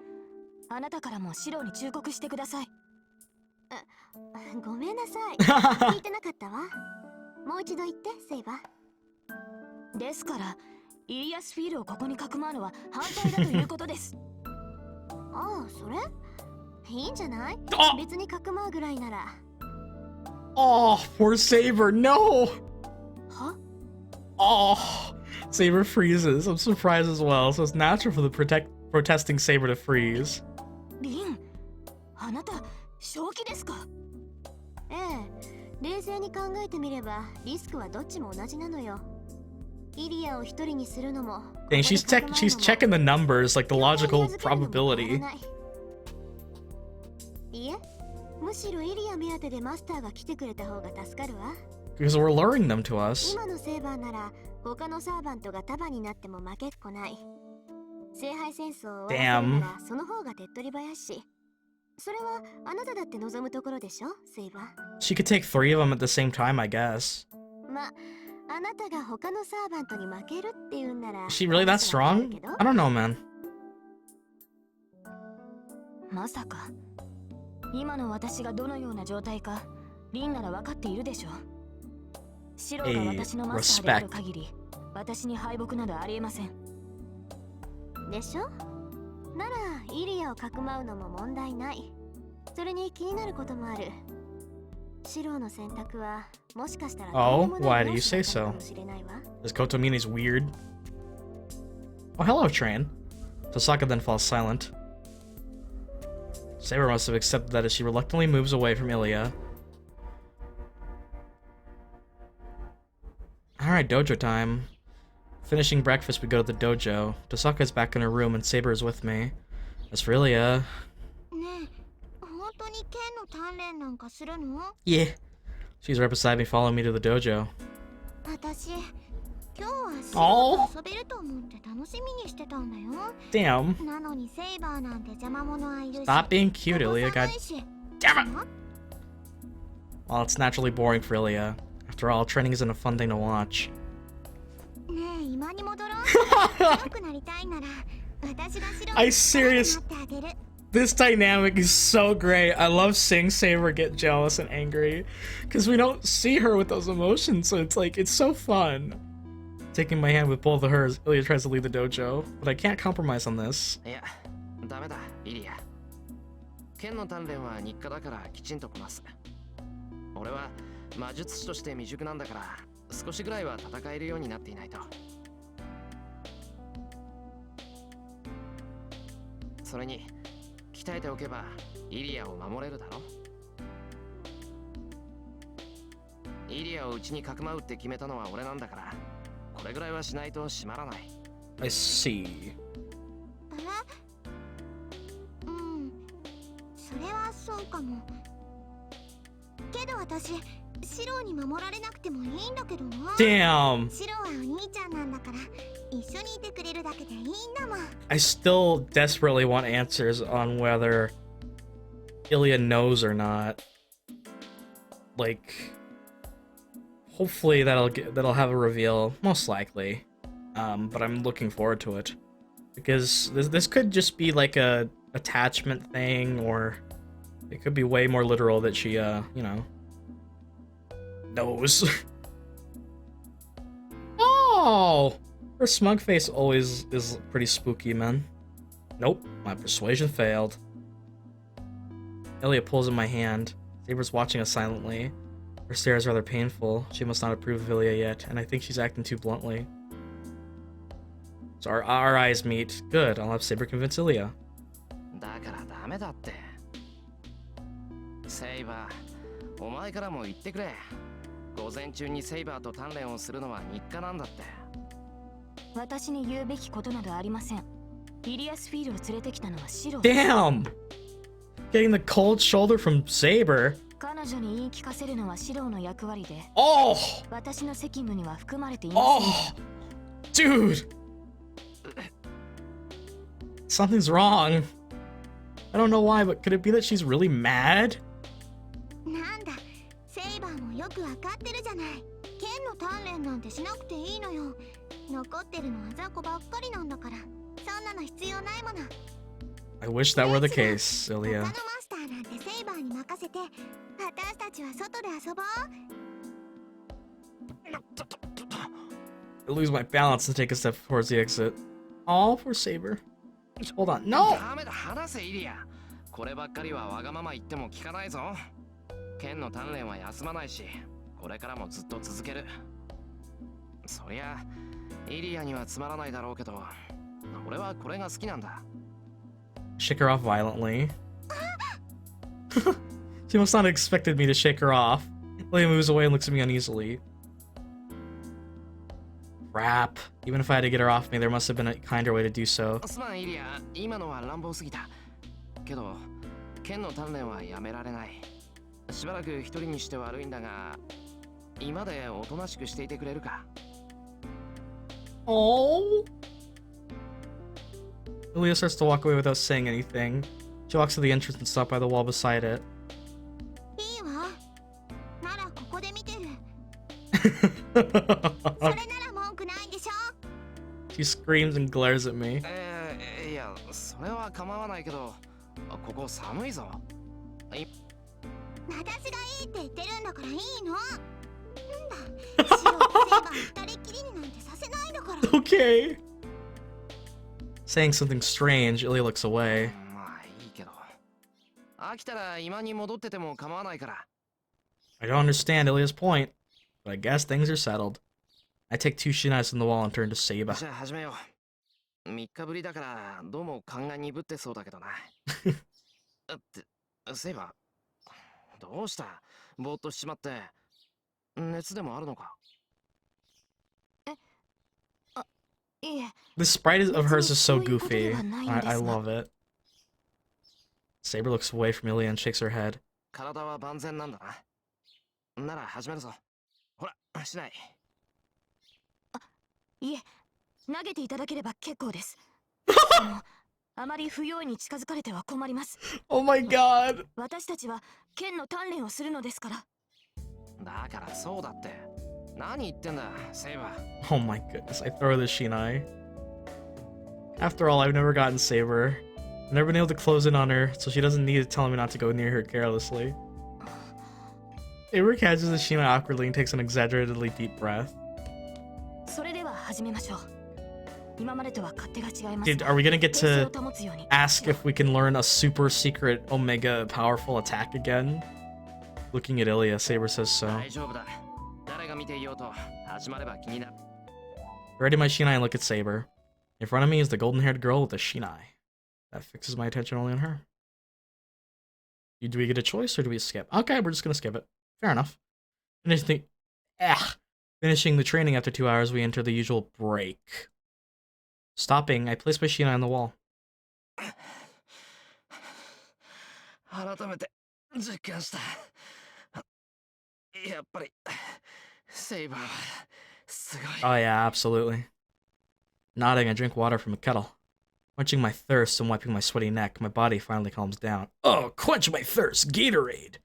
あなたからもシロに忠告してください。ごめんなさい。聞いてなかったわ。もう一度言って、セイバー。ですから、イリアスフィールをここにかくまうのは反対だということです。ああ、それいいんじゃない？別にかくまうぐらいなら。Oh, poor Saber, no! は？ Oh, Saber freezes. I'm surprised as well, so it's natural for the protesting Saber to freeze. リン、あなた、正気ですか？ええ、冷静に考えてみればリスクはどっちも同じなのよ。イリアを一人にするのも。Dang, she's checking the numbers, like the logical probability. いえ、むしろイリア目当てでマスターが来てくれた方が助かるわ。Because we're luring them to us. 今のセーバーなら他のサーバントが束になっても負けっこない。聖杯戦争を終わらせるならその方が手っ取り早いし。それはあなただって望むところでしょ、セイバー。She could take 3 of them at the same time, I guess. ま、あなたが他のサーバントに負けるって言うんなら。Is she really that strong? I don't know, man. まさか今の私がどのような状態かリンなら分かっているでしょう。シロが私のマスターである限り私に敗北などありえません。でしょ？ならイリアをかくまうのも問題ない。それに気になることもある。シロの選択はもしかしたら Oh, why do you say so? This Kotomine is weird. Oh, hello, train. Tosaka then falls silent. Saber must have accepted that as she reluctantly moves away from Ilya. Alright, dojo time. Finishing breakfast, we go to the dojo. Tosaka is back in her room and Saber is with me. As for Ilya...ねえ、本当に剣の鍛錬なんかするの？ Yeah. She's right beside me, following me to the dojo. 私今日はシおーロと遊べると思って楽しみにしてたんだよ。 Damn. なのにセイバーなんて邪魔者はいるし Stop being cute, Ilya. ここ God 寒いし damn it. Well, it's naturally boring for Ilya. After all, training isn't a fun thing to watch. ねえ今に戻ろう。強くなりたいなら私がシロ I に serious- 力になってあげる。 This dynamic is so great. I love seeing Saber get jealous and angry because we don't see her with those emotions, so it's like it's so fun. Taking my hand with both of hers, Ilya tries to leave the dojo, but I can't compromise on this. いやダメだイリア。剣の鍛錬は日課だからきちんとこなす。俺は魔術師として未熟なんだから少しぐらいは戦えるようになっていないと。それに鍛えておけばイリアを守れるだろ。イリアをうちにかくまうって決めたのは俺なんだからこれぐらいはしないと閉まらない。 I see. うん、それはそうかも。けど私シロに守られなくてもいいんだけどな。 Damn. シロはお兄ちゃんなんだから一緒にいてくれるだけでいいんだもん。 I still desperately want answers on whether Ilya knows or not. Like, hopefully that'll have a reveal, most likely. But I'm looking forward to it because this could just be like a attachment thing, or it could be way more literal that she knows. Oh, her smug face always is pretty spooky, man. Nope, my persuasion failed. Ilya pulls in my hand. Saber's watching us silently. Her stare is rather painful. She must not approve of Ilya yet, and I think she's acting too bluntly. So our eyes meet. Good, I'll have Saber convince Ilya. だからダメだって。セイバー、お前からも言ってくれ。午前中にセイバーと鍛錬をするのは日課なんだって。私に言うべきことなどありません。イリアスフィールを連れてきたのはシロ。 Damn! Getting the cold shoulder from Saber. 彼女に言い聞かせるのはシロの役割で、 Oh! 私の責務には含まれていません。 Oh! Dude! Something's wrong. I don't know why, but could it be that she's really mad? なんだセイバーもよくわかってるじゃない。剣の鍛錬なんてしなくていいのよ。残ってるのは雑魚ばっかりなんだからそんなの必要ないもの。 I wish that were the case, 他の Ilya. マスターなんてセイバーに任せて私たちは外で遊ぼう。 I lose my balance and take a step towards the exit. All for Saber. Hold on. No! ダメだ話せイリア。こればっかりはわがまま言っても聞かないぞ。剣の鍛錬は休まないし、これからもずっと続ける。そりゃイリアにはつまらないだろうけど、俺はこれが好きなんだ。 Shake her off violently. She must not have expected me to shake her off. Ilya moves away and looks at me uneasily. Crap. Even if I had to get her off me, there must have been a kinder way to do so. すまんイリア、今のは乱暴すぎた。けど、剣の鍛錬はやめられない。しばらく一人にして悪いんだが、今でおとなしくしていてくれるか。 Oh. Ilya starts to walk away without saying anything. She walks to the entrance and stops by the wall beside it. いいわ。ならここで見てる。それなら文句ないでしょ。 She screams and glares at me. いや、それは構わないけど、ここ寒いぞ。私がいいって言ってるんだからいいの。なんだ、シロとセイバー二人きりになんてさせないだから。 Okay. Saying something strange, Ilya looks away. まあいいけど。飽きたら今に戻ってても構わないから。I don't understand Ilya's point, but I guess things are settled. I take two shinais from the wall and turn to Saber. じゃあ始めよう。3日ぶりだからどうも勘が鈍ってそうだけどな。セイバー、どうしたぼーっとしちまって。熱でもあるのか。いえ、 The sprite of hers is so goofy. I love it. Saber looks away from Ilya and shakes her head. 体は万全なんだな。なら始めるぞ。ほら、しない。いえ、投げていただければ結構です。あまり不用意に近づかれては困ります。Oh my god! 私たちは剣の鍛錬をするのですから。だからそうだって。何言ってんだ、セイバー。Oh my goodness, I throw the Shinai. After all, I've never gotten Saber. I've never been able to close in on her, so she doesn't need to tell me not to go near her carelessly. Saber catches the Shinai awkwardly and takes an exaggeratedly deep breath. それでは始めましょう。今までとは勝手が違います。 Dude, are we gonna get 冷静 to を保つように。 ask if we can learn a super secret Omega powerful attack again? Looking at Ilya, Saber says so. 大丈夫だ。誰が見ていようと始まれば気になる。 Ready my Shinai and look at Saber. In front of me is the golden-haired girl with the Shinai. That fixes my attention only on her. Do we get a choice or do we skip? Okay, we're just gonna skip it. Fair enough. Finishing the training after 2 hours, we enter the usual break. Stopping, I place my Shinai on the wall. 改めて実感した。やっぱりセイバーはすごい。 Oh yeah, absolutely. Nodding, I drink water from a kettle. Quenching my thirst and wiping my sweaty neck, my body finally calms down. Oh, quench my thirst, Gatorade!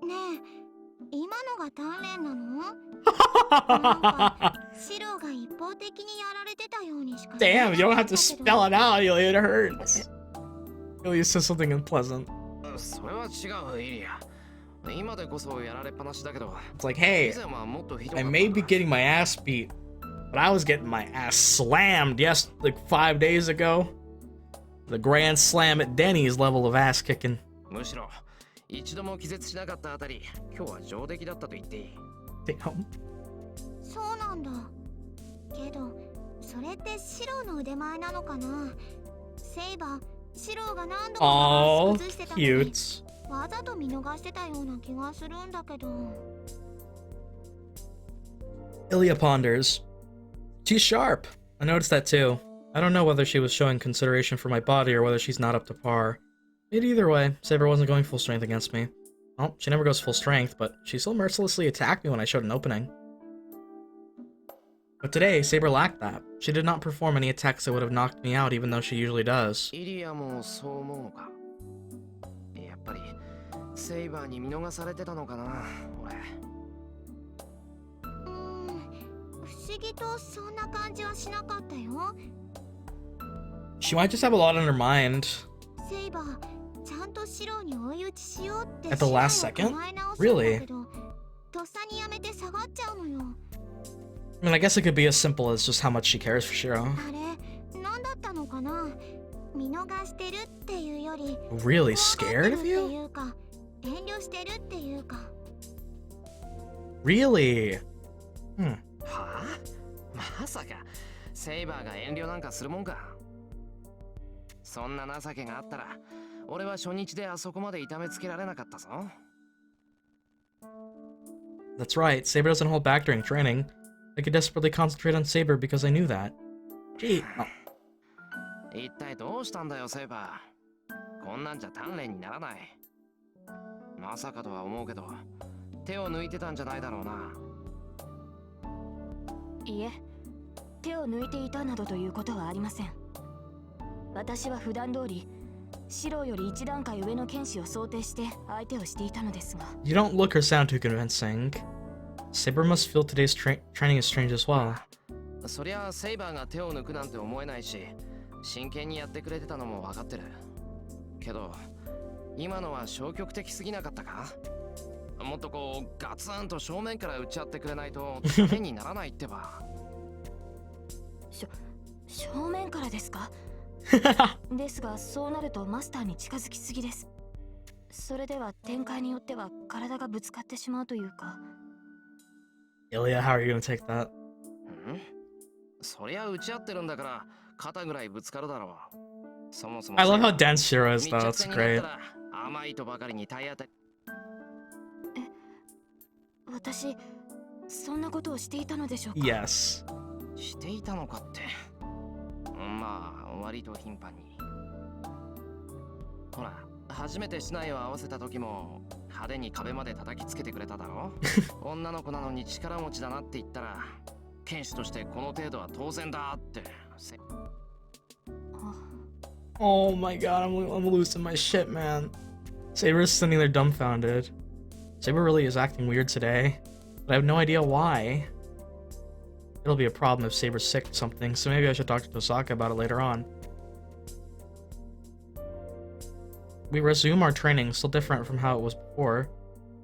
ねえ、今のが鍛錬なの？なんかシロが一方的にやられてたようにしか。 Damn, you don't have to spell it out, Ilya, it hurts. Ilya says something unpleasant. それは違う、イリア。今でこそやられっぱなしだけど。 It's like, hey, 以前はもっとひどか I った。 may be getting my ass beat, but I was getting my ass slammed, yes, like 5 days ago. The grand slam at Denny's level of ass kicking. むしろ一度も気絶しなかったあたり、今日は上出来だったと言っていい。 Damn. そうなんだ。けどそれってシロの腕前なのかな。セイバー、シロが何度も Oh, 崩してたのに cute. わざと見逃してたような気がするんだけど。 Ilya ponders. She's sharp. I noticed that too. I don't know whether she was showing consideration for my body or whether she's not up to par. But either way, Saber wasn't going full strength against me. Well, she never goes full strength, but she still mercilessly attacked me when I showed an opening. But today, Saber lacked that. She did not perform any attacks that would have knocked me out even though she usually does. イリアもそう思うのか。やっぱりセイバーに見逃されてたのかな、俺。不思議とそんな感じはしなかったよ。 She might just have a lot on her mind. セイバー、ちゃんとシロに追い打ちしようって At the last second? Really? とっさにやめて下がっちゃうのよ。 I mean, I guess it could be as simple as just how much she cares for Shiro. あれ、何だったのかな。見逃してるっていうより、 Really scared of って you? いうか、遠慮してるっていうか。 Really? はあ？まさかセイバーが遠慮なんかするもんか。そんな情けがあったら、俺は初日であそこまで痛めつけられなかったぞ。 That's right, Saber doesn't hold back during training. I could desperately concentrate on Saber because I knew that. Gee, oh, 一体どうしたんだよ、セイバー。こんなんじゃ鍛錬にならない。まさかとは思うけど、手を抜いてたんじゃないだろうな。いえ、手を抜いていたなどということはありません。私は普段通りシロより一段階上の剣士を想定して相手をしていたのですが。 you don't look or sound too convincing. Saber must feel today's training is strange as well. そりゃセイバーが手を抜くなんて思えないし、真剣にやってくれてたのも分かってる。けど今のは消極的すぎなかったか？もっとこうガツンと正面から打ち合ってくれないとダメにならないってば。正面からですか？ですがそうなるとマスターに近づきすぎです。それでは展開によっては体がぶつかってしまうというか。 Ilya, how are you gonna take that? そりゃ打ち合ってるんだから肩ぐらいぶつかるだろう。そもそも I love how dense Shiro is, 密 though. 着 It's 戦になっ great. たら甘いとばかりに体当たり。私そんなことをしていたのでしょうか？ Yes. していたのかって。まあ割と頻繁に。ほら初めて竹刀を合わせた時も派手に壁まで叩きつけてくれただろ女の子なのに力持ちだなって言ったら剣士としてこの程度は当然だって。 Oh my god, I'm losing my shit, man. Saber's sitting there dumbfounded. Saber really is acting weird today, but I have no idea why. It'll be a problem if Saber's sick or something, so maybe I should talk to Tosaka about it later on. We resume our training, still different from how it was before.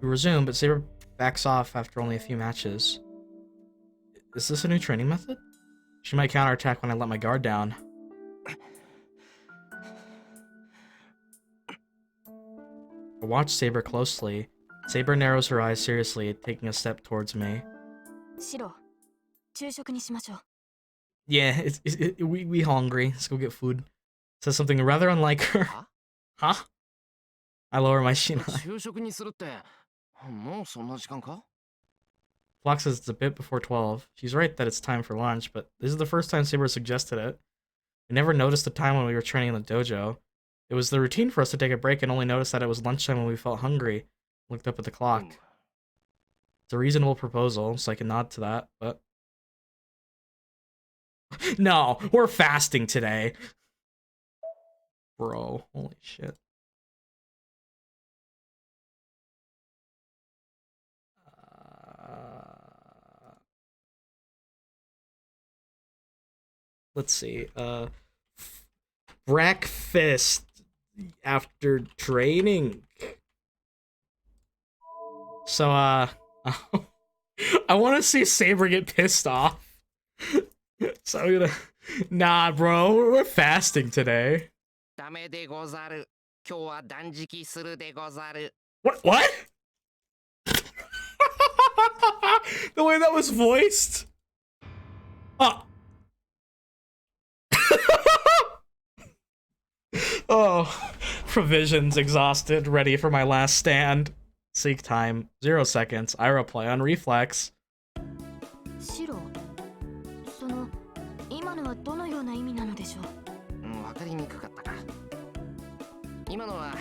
We resume, but Saber backs off after only a few matches. Is this a new training method? She might counterattack when I let my guard down. I watch Saber closely. Saber narrows her eyes seriously, taking a step towards me. Yeah, we hungry. Let's go get food. Says something rather unlike her. Huh? I lower my shinai. Flock says it's a bit before 12. She's right that it's time for lunch, but this is the first time Saber suggested it. We never noticed the time when we were training in the dojo. It was the routine for us to take a break and only notice that it was lunchtime when we felt hungry. Looked up at the clock. It's a reasonable proposal, so I can nod to that, but... No, we're fasting today. Bro, holy shit. Let's see. Breakfast after training. So, I want to see Saber get pissed off. So I'm gonna... Nah, bro, we're fasting today. What? The way that was voiced? Oh. Oh. Provisions exhausted, ready for my last stand. Seek time, 0 seconds. I reply on reflex. 今のは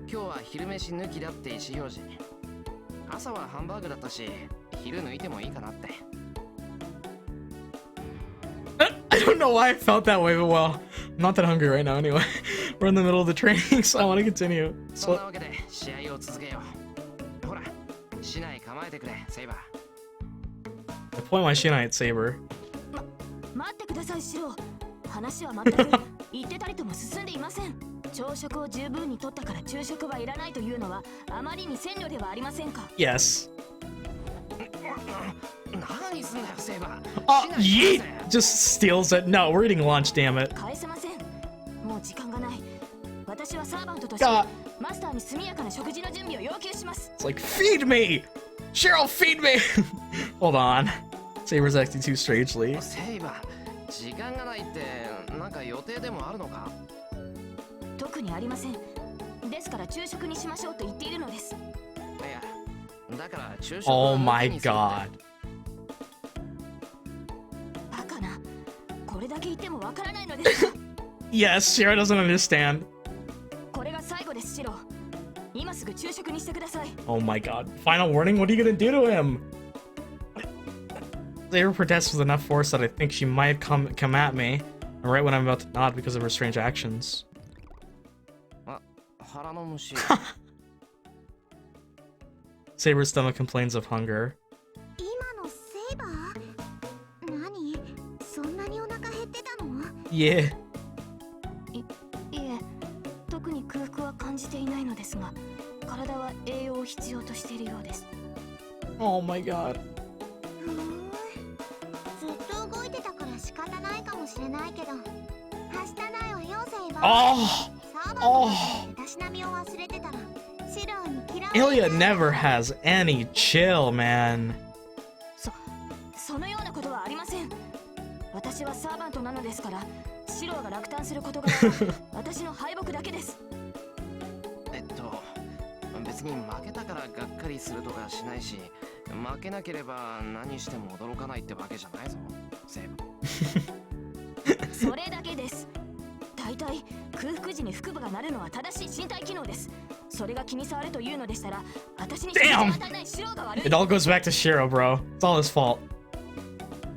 今日は昼飯抜きだって意思表示。朝はハンバーグだったし、昼抜いてもいいかなって。I don't know why I felt that way, but well, I'm not that hungry right now anyway. We're in the middle of the training, so I want to continue. そんなわけで試合を続けよう。ほら、市内構えてくれ、セイバー。I point my shinai at Saber. 待ってください、シロ。話は全く言ってたりとも進んでいません。朝食を十分に取ったから昼食はいらないというのはあまりに鮮慮ではありませんか。Yes. 何すんだよ、セイバー。Oh, yeet! Just steals it. No, we're eating lunch, damn it. 返せません。もう時間がない。私はサーバントとしてマスターに速やかな食事の準備を要求します。It's like, feed me! Cheryl, feed me! Hold on. Saber's acting too strangely. セイバー、時間がないってなんか予定でもあるのか？特にありません。ですから昼食にしましょうと言っているのです。いや、だから昼食。Oh my god. バカな。これだけ言ってもわからないのですか？ Yes, Shira doesn't understand. これが最後です、シロ。今すぐ昼食にしてください。Oh my god. Final warning? What are you gonna do to him? Saber protests with enough force that I think she might come at me, and right when I'm about to nod because of her strange actions. Saber's stomach complains of hunger. Yeah. いえ、特に空腹は感じていないのですが、体は栄養を必要としているようです。Oh my god. ずっと動いてたから仕方ないかもしれないけど、はしたないわよ、セイバー。Oh! Ilya never has any chill, man. そのようなことはありません。私はサーバントなのですから、シロが落胆する事柄は私の敗北だけです。別に負けたからがっかりするとかしないし、負けなければ何しても驚かないってわけじゃないぞ、セイバー。それだけです。大大体空腹時に腹部が鳴るのは正しい身体機能です。それが気に障るというのでしたら、私に Damn! 与えないシロが悪い。 It all goes back to Shiro, bro. It's all his fault.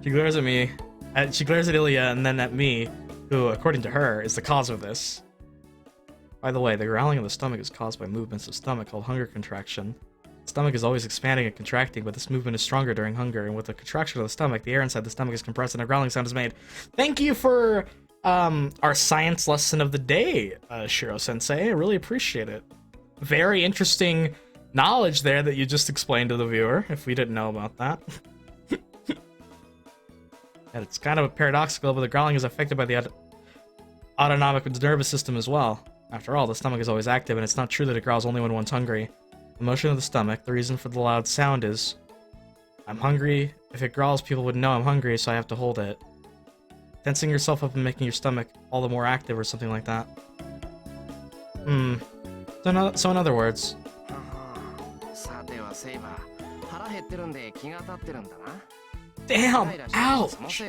She glares at me. She glares at Ilya and then at me, who, according to her, is the cause of this. By the way, the growling of the stomach is caused by movements of stomach called hunger contraction. The stomach is always expanding and contracting, but this movement is stronger during hunger, and with the contraction of the stomach, the air inside the stomach is compressed and a growling sound is made. Thank you for our science lesson of the day, Shiro-sensei. I really appreciate it. Very interesting knowledge there that you just explained to the viewer, if we didn't know about that. And it's kind of paradoxical, but the growling is affected by the autonomic nervous system as well. After all, the stomach is always active, and it's not true that it growls only when one's hungry. The motion of the stomach, the reason for the loud sound is, I'm hungry. If it growls, people would know I'm hungry, so I have to hold it. Tensing yourself up and making your stomach all the more active or something like that. So in other words... Damn! Ouch!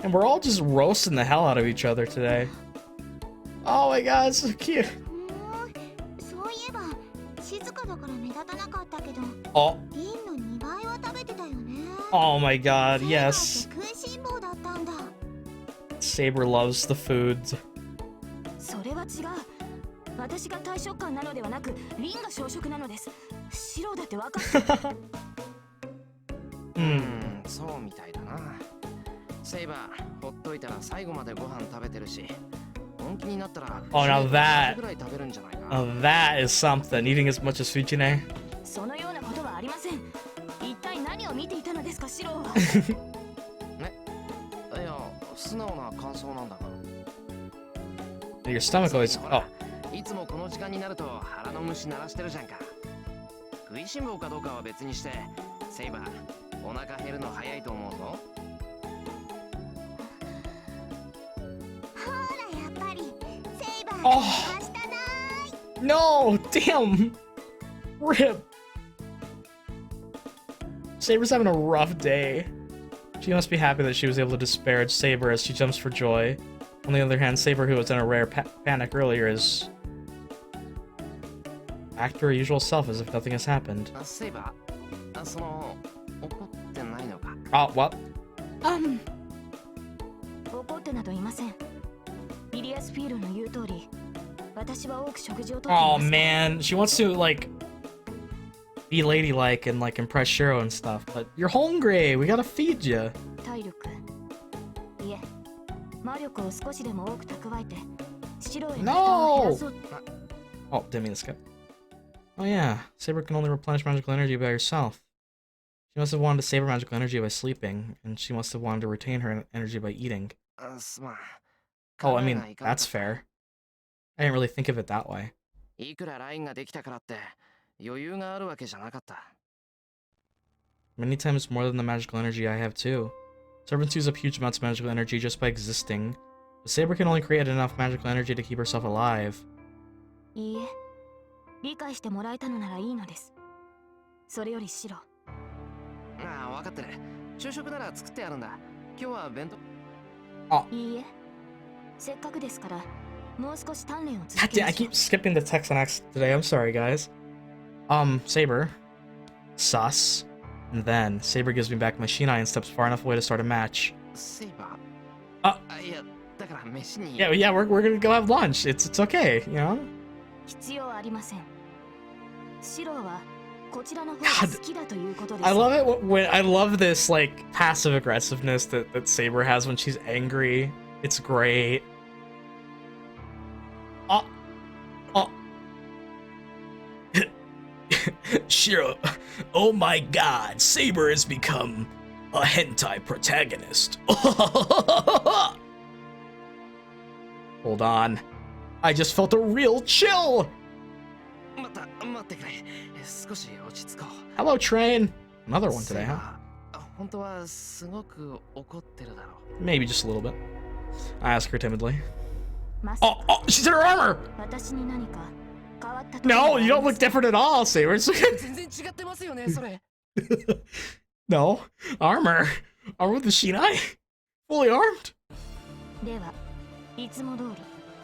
And we're all just roasting the hell out of each other today. Oh my god, it's so cute. Oh. Oh my god, yes. Saber loves the food. それは違う。私が大食漢なのではなく、リンが小食なのです。シロだって分かって。そうみたいだな。セイバー、ほっといたら最後までご飯食べてるし、本気になったら Oh, now that. ぐらい食べるんじゃないか。Oh, that is something. Eating as much as Fuchine. そのようなことはありません。一体何を見ていたのですか、シロは。ね、いや、素直な感想なんだが。Your stomach always. Oh. いつもこの時間になると腹の虫鳴らしてるじゃんか。食いしん坊かどうかは別にして、セイバー、お腹減るの早いと思うぞ。ほらやっぱりセイバー Oh. 明日ない。 No! Damn! Rip! Saber's having a rough day. She must be happy that she was able to disparage Saber as she jumps for joy. On the other hand, Saber, who was in a rare panic earlier, is back to her usual self as if nothing has happened. Oh, what? 怒ってなどいません。イリアスフィールの言う通り、私は多く食事をとってい Oh ます。 man, she wants to like be ladylike and like impress Shiro and stuff, but you're hungry. We gotta feed you. 体力、いえ、魔力を少しでも多く蓄えて、シロへの負担を減らそう。 Oh, didn't mean to skip. Oh yeah, Saber can only replenish magical energy by herself. She must have wanted to save her magical energy by sleeping, and she must have wanted to retain her energy by eating. Oh, I mean, that's fair. I didn't really think of it that way. いくらラインができたからって余裕があるわけじゃなかった。 Many times more than the magical energy I have too. Servants use up huge amounts of magical energy just by existing, but Saber can only create enough magical energy to keep herself alive. いいえ、理解してもらえたのならいいのです。それよりシロ。ああ、分かってる。昼食なら作ってあるんだ。今日は弁当。あ、いいえ、せっかくですから、もう少し鍛錬を続 God け damn, ま I しょう。 keep skipping the text on accident today. I'm sorry, guys. Saber. Sus. And then, Saber gives me back my Shinai and steps far enough away to start a match. セイバー。あ、いや、だから飯に。Yeah, we're gonna go have lunch. It's okay, you know? 必要ありません。シロはこちらの方が好きだということです。 I love it when I love this like passive aggressiveness that Saber has when she's angry. It's great. Shiro, oh my god, Saber has become a hentai protagonist. Hold on. I just felt a real chill. 待ってくれ。少し落ち着こう。 Hello, Train. Another one today, huh? 本当はすごく怒ってるだろう。 Maybe just a little bit. I ask her timidly. まさ Oh, she's in her armor! 私に何か変わったと No, you don't look different at all, Saber. 全然違ってますよね、それ。 No, armor. Armed with the Shinai? Fully armed? ではいつも通り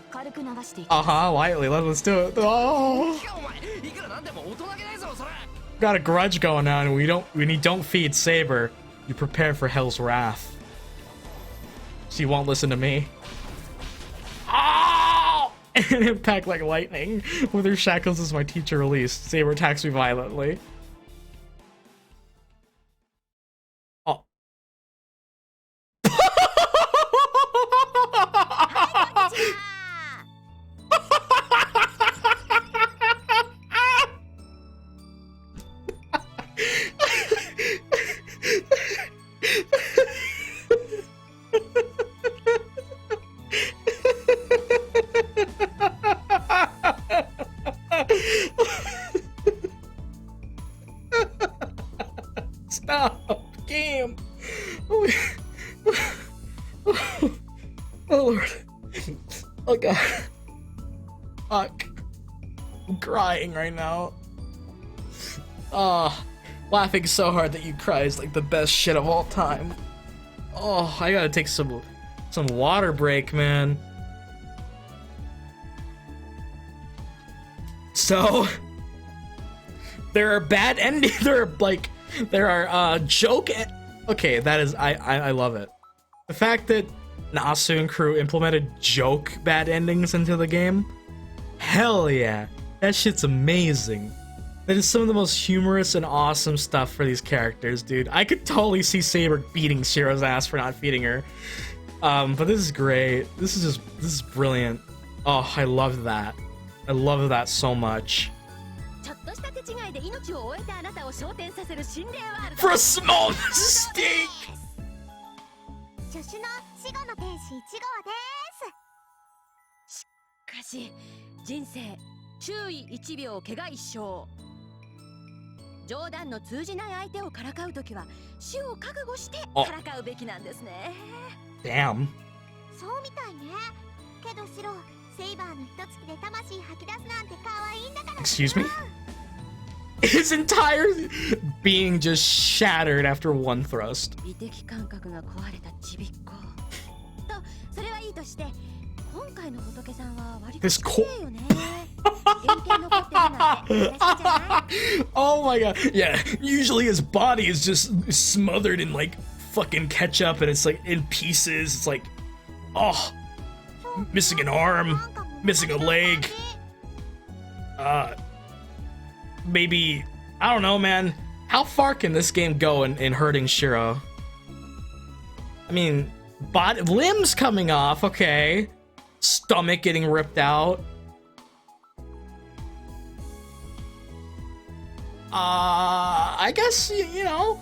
軽く流していき Uh-huh, lightly, let's do it. Oh, お前いくらなんでも大人げないぞそれ got a grudge going on. When you don't feed Saber, you prepare for Hell's wrath. She won't listen to me. Oh! And impact like lightning. With her shackles as my teacher released, Saber attacks me violently. Oh. Stop, game. Oh, oh Lord. Oh God. Fuck. I'm crying right now. Oh, laughing so hard that you cry is like the best shit of all time. Oh, I gotta take some water break, man. So there are bad endings. There are joke. Okay, that is I love it. The fact that Nasu and crew implemented joke bad endings into the game. Hell yeah, that shit's amazing. That is some of the most humorous and awesome stuff for these characters, dude. I could totally see Saber beating Shiro's ass for not feeding her. But this is great. This is brilliant. Oh, I love that. I love that so much. ちょっとした手違いで命を終えたあなたを昇天させる心霊ワールド For a small mistake! 助手の死後の天使1号ですしかし人生注意1秒怪我1生冗談の通じない相手をからかうときは死を覚悟してからかうべきなんですね Damn. そうみたいねけどシロセイバーの一突きで魂吐き出すなんて可愛いんだから Excuse me? His entire being just shattered after one thrust. 美的感覚が壊れたちびっ子とそれはいいとして今回の仏さんは割と This 綺麗よね原型残ってるなんて嬉しいじゃない Oh my god. Yeah, usually his body is just smothered in like fucking ketchup and it's like in pieces. It's like, oh, missing an arm, missing a leg. Maybe, I don't know, man. How far can this game go in hurting Shiro? I mean, limbs coming off, okay. Stomach getting ripped out. I guess, you know,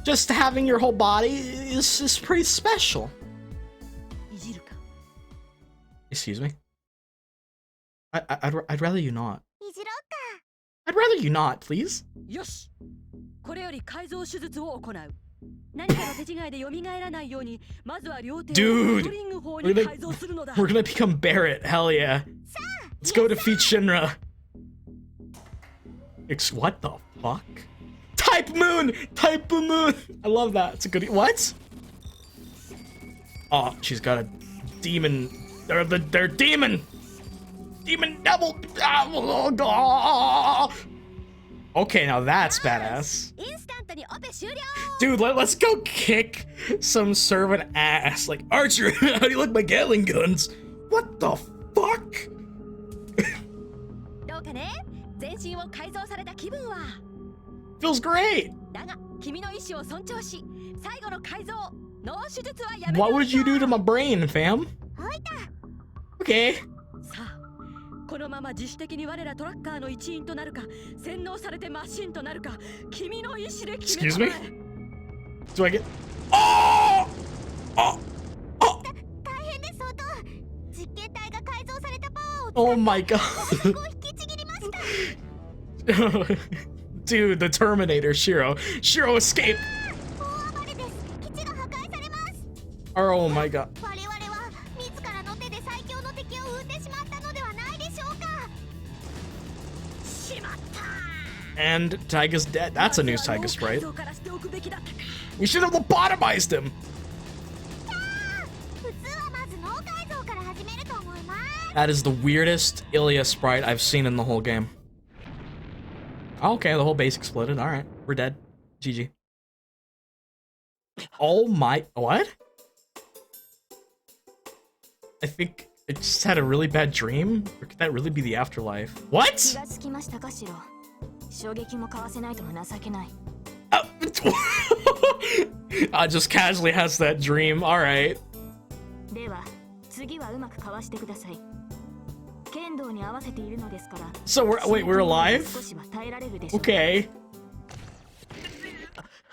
just having your whole body is pretty special. いじるか Excuse me? I'd rather you not. いじろうか I'd rather you not, please. よしこれより改造手術を行う何かの手違いで蘇らないようにまずは両手を Dude, ストリング砲に改造するのだ We're gonna become Barrett, hell yeah. Let's go defeat Shinra. What the fuck? Type Moon! Type Moon! I love that. It's a good. What? Oh, she's got a demon. They're demon! Demon devil! Okay, now that's badass. インスタントにオペ終了 Dude, let's go kick some servant ass. Like, Archer, how do you like my Gatling guns? What the fuck? どうかね全身を改造された気分は Feels great. だが君の意志を尊重し最後の改造脳手術はやめて What would you do to my brain, fam? ほいた Okay. さあこのまま自主的に我らトラッカーの一員となるか洗脳されてマシンとなるか君の意志で決め Excuse た me? Do I get... Oh! Oh! Oh! 大変です音実験体が改造されたパワーを Oh my god. 使って引きちぎりました Dude, the Terminator, Shiro. Shiro escaped! 大暴れです基地が破壊されます Oh my god. 我々は自らの手で最強の敵を生んでしまったのではないでしょうかしまった And Taiga's dead. That's a new Taiga sprite. 改造からしておくべきだったか We should have lobotomized him. 普通はまず脳改造から始めると思います。 That is the weirdest Ilya sprite I've seen in the whole game. Okay, the whole base exploded. Alright, we're dead. GG. Oh my... What? I think I just had a really bad dream? Or could that really be the afterlife? What? 気がつきましたかしろ。衝撃もかわせないとも情けない。Just casually has that dream. Alright. では、次はうまくかわしてください。剣道に合わせているのですから。 So wait, we're alive? 少しは耐えられるでしょう。 Okay.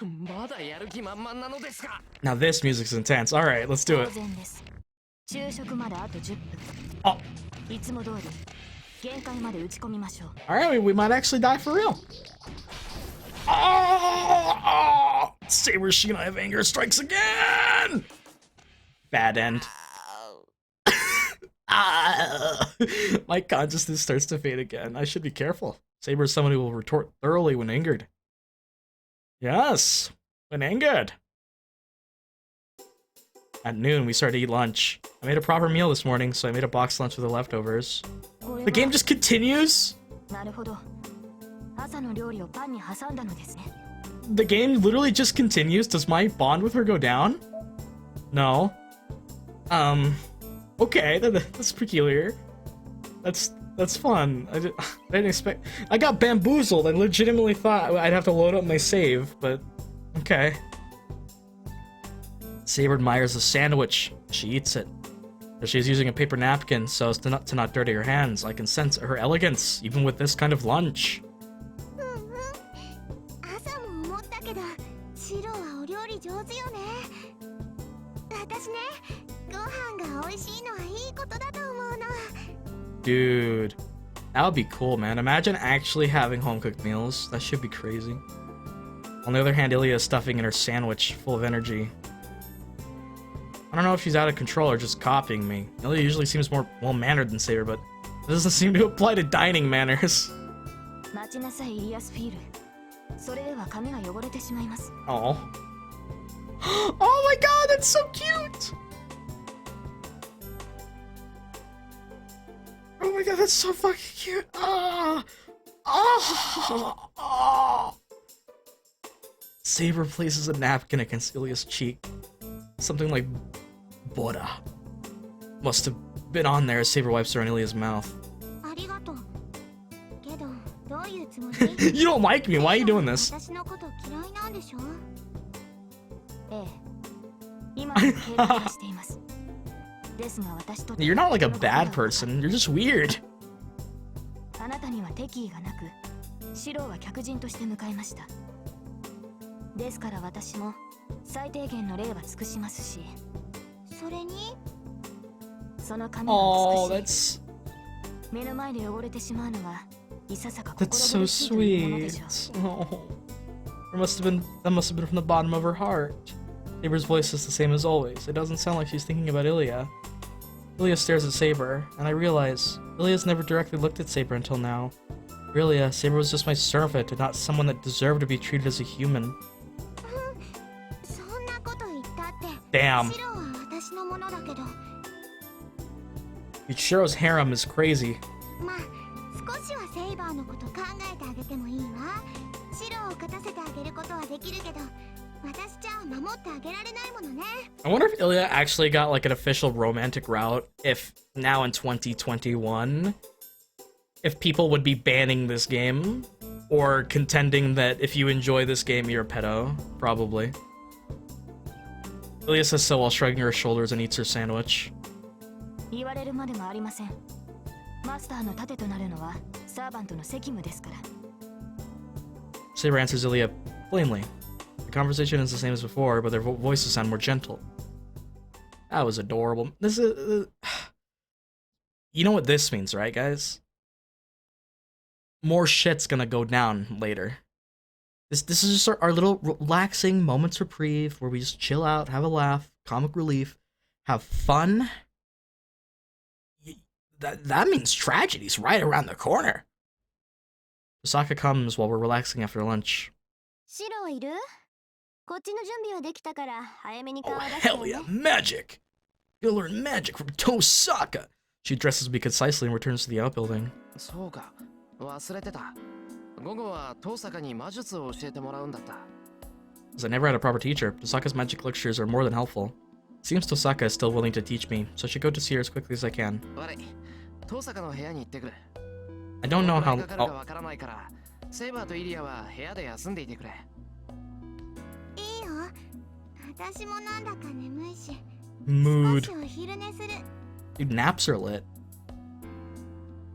まだやる気満々なのですか。 Now this music's intense. Alright, let's do 当 it. 然です。昼食まであと10分。 Oh. いつも通り限界まで打ち込みましょう。 Alright, we might actually die for real. Oh! Saber Sheena of anger strikes again! Bad end. My consciousness starts to fade again. I should be careful. Saber is someone who will retort thoroughly when angered. Yes, when angered. At noon, we started to eat lunch. I made a proper meal this morning, so I made a box lunch with the leftovers. The game just continues? なるほど。朝の料理をパンに挟んだのですね。 The game literally just continues? Does my bond with her go down? No. Okay, that's peculiar. That's fun. I didn't expect... I got bamboozled. I legitimately thought I'd have to load up my save, but... Okay. Saber admires the sandwich. She eats it. She's using a paper napkin so as to not dirty her hands. I can sense her elegance, even with this kind of lunch. 朝も思ったけど、シロはお料理上手よね。私ね、ご飯が美味しいのはいいことだと思うの。 Dude, that would be cool, man. Imagine actually having home-cooked meals. That should be crazy. On the other hand, Ilya is stuffing in her sandwich, full of energy. I don't know if she's out of control or just copying me. Ilya usually seems more well-mannered than Saber, but it doesn't seem to apply to dining manners. 待ちなさい、イリアスフィール。それでは髪が汚れてしまいます。 Oh. Oh my god, that's so cute! Oh my god, that's so fucking cute! Ah! Oh! Oh! Saber places a napkin against Ilya's cheek. Something like Buddha must have been on there as Saber wipes her on Ilya's mouth. ありがとう。けど、どういうつもり？ You don't like me, why are you doing this? 私のこと嫌いなんでしょ？ええ。今は警戒しています。ですが私と You're not like a bad person, you're just weird. あなたには敵意がなく、シロは客人として迎えました。ですから私も最低限の礼は尽くしますし、それにその髪は Oh, 美しい。目の前で汚れてしまうのはいささか That's 心 so 苦しいというもので sweet. しょう。 Oh. That must have been from the bottom of her heart. Saber's voice is the same as always. It doesn't sound like she's thinking about Ilya. Ilya stares at Saber, and I realize Ilya's never directly looked at Saber until now. For Ilya, Saber was just my servant and not someone that deserved to be treated as a human. そんなこと言ったって。 Damn. シロは私のものだけど。 Ichiro's harem is crazy. まあ、少しはセイバーのこと考えてあげてもいいわ。シロを勝たせてあげることはできるけど、私じゃ守ってあげられないものね。 I wonder if Ilya actually got like an official romantic route if now in 2021 if people would be banning this game or contending that if you enjoy this game you're a pedo. Probably. Ilya says so while shrugging her shoulders and eats her sandwich. 言われるまでもありません。マスターの盾となるのはサーバントの責務ですから。 Saber answers Ilya plainly. The conversation is the same as before, but their voices sound more gentle. That was adorable. This is... You know what this means, right, guys? More shit's gonna go down later. This is just our little relaxing moments reprieve where we just chill out, have a laugh, comic relief, have fun. That means tragedy's right around the corner. Osaka comes while we're relaxing after lunch. シロいる？こっちの準備はできたから早めに顔 Oh, を出して hell ね yeah, magic! You'll learn magic from Tosaka! She dresses me concisely and returns to the outbuilding. そうか、忘れてた。午後は遠坂に魔術を教えてもらうんだった。As I never had a proper teacher, Tosaka's magic lectures are more than helpful. It seems Tosaka is still willing to teach me, so I should go to see her as quickly as I can. 悪い、遠坂の部屋に行ってくる。 I don't know ど how. のくらいかかるか Oh, わからないから、セイバーとイリアは部屋で休んでいてくれ。いいよ。私もなんだか眠いし。 mood. 少しお昼寝する。 Dude, naps are lit.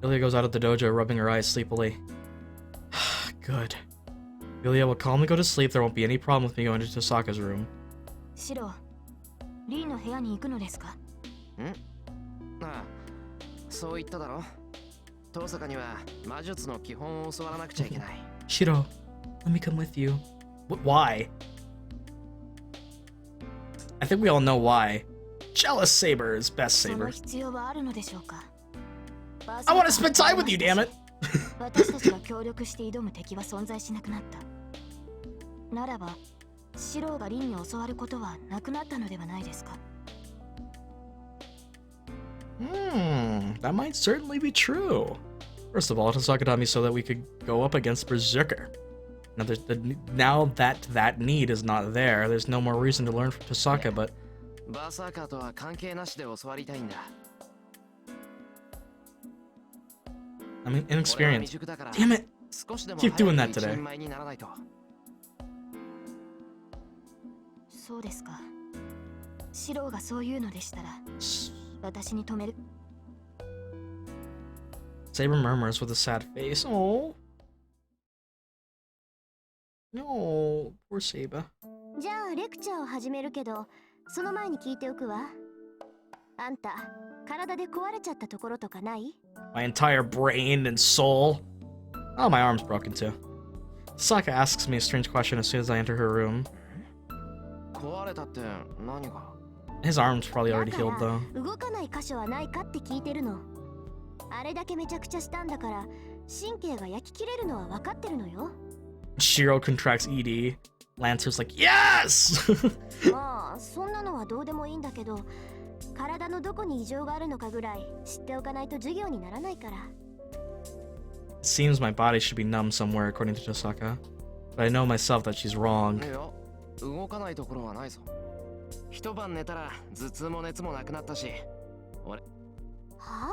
Ilya goes out of the dojo, rubbing her eyes sleepily. Good. Ilya will calmly go to sleep. There won't be any problem with me going to Tosaka's room. シロ、リーの部屋に行くのですか？ああ、そう言っただろ。遠坂には魔術の基本を教わらなくちゃいけない。Shiro, let me come with you. Why? I think we all know why. Jealous Saber is best その Saber. 必要はあるのでしょうか？ I want to spend time with you, damn it! 私たちが協力して挑む敵は存在しなくなった。ならば、シロがリンに教わることはなくなったのではないですか？ That might certainly be true. First of all, Tosaka taught me so that we could go up against Berserker. Now that need is not there, there's no more reason to learn from Tosaka, but... バーサーカーとは関係なしで教わりたいんだ。 I'm inexperienced. 俺は未熟だから、 Damn it! 少しでも Keep doing 早 that く一 today. 人前にならないと。そうですか。シロがそういうのでしたら、私に止める。 Saber murmurs with a sad face. Oh. No, poor Saber. じゃあレクチャーを始めるけどその前に聞いておくわ。あんた体で壊れちゃったところとかない？ My entire brain and soul. Oh, my arm's broken too. Tosaka asks me a strange question as soon as I enter her room. 壊れたって何が？ His arm's probably だ already か healed though. ら動かない箇所はないかって聞いてるの。あれだけめちゃくちゃしたんだから神経が焼き切れるのは分かってるのよ。 Shiro contracts ED. Lancer's like, yes! まあそんなのはどうでもいいんだけど体のどこに異常があるのかぐらい知っておかないと授業にならないから。 It seems my body should be numb somewhere according to Tosaka. But I know myself that she's wrong. いや、動かないところはないぞ。一晩寝たら頭痛も熱もなくなったし。俺、は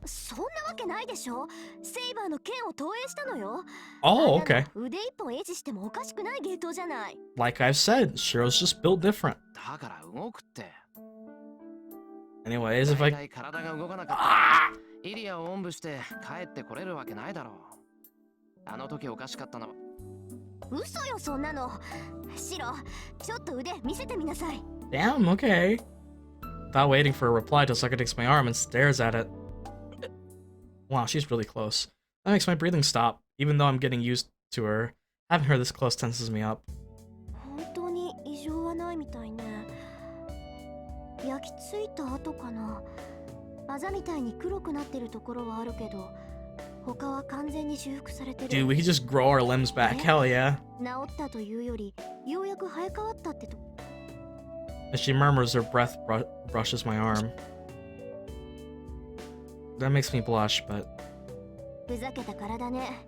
あ、そんなわけないでしょ。セイバーの剣を投影したのよ。 Oh, あんな okay. の腕一本維持してもおかしくない芸当じゃない。 Like I've said, Shiro's just built different. だから動くって。 Anyways, if 大 I... 体体が動かなかった Ah! ら、イリアをおんぶして帰ってこれるわけないだろう。あの時おかしかったのは。嘘よそんなの。シロ、ちょっと腕見せてみなさい。 Damn, okay. Without waiting for a reply, Tosaka takes my arm and stares at it. Wow, she's really close. That makes my breathing stop, even though I'm getting used to her. Having her this close tenses me up. 本当に異常はないみたいね。焼き付いた跡かな。あざみたいに黒くなってるところはあるけど、他は完全に修復されてる。 Dude, we can just grow our limbs back. Hell yeah. 治ったというより、ようやく生え変わったってと。 As she murmurs, her breath brushes my arm. That makes me blush, but... ふざけた体ね。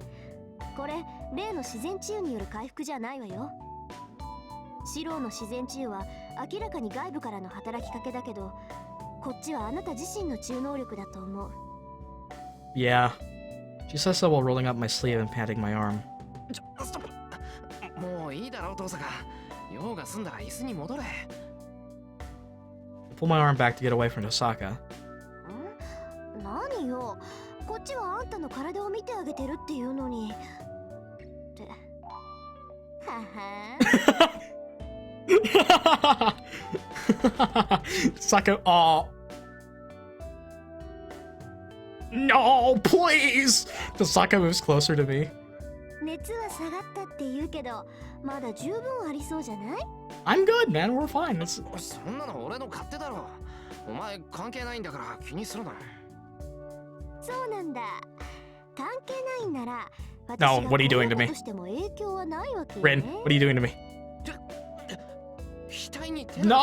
これ、例の自然治癒による回復じゃないわよ。シローの自然治癒は明らかに外部からの働きかけだけど、こっちはあなた自身の治癒能力だと思う。 Yeah. She says so while rolling up my sleeve and patting my arm. ストップ。もういいだろう、遠坂。用が済んだら椅子に戻れ。I pull my arm back to get away from Tosaka. 何よ、こっちはあんたの体を見てあげてるっていうのに。って。はは。Tosaka, oh. No, please! Tosaka moves closer to me. 熱は下がったって言うけど、まだ十分ありそうじゃない？ I'm good, man. We're fine. It's... そんなの俺の勝手だろ。お前関係ないんだから気にするな。そうなんだ。関係ないんなら、 No, what are you doing to me? としても影響はないわけよ Rin, ね。 what are you doing to me? 界に手を当てるな。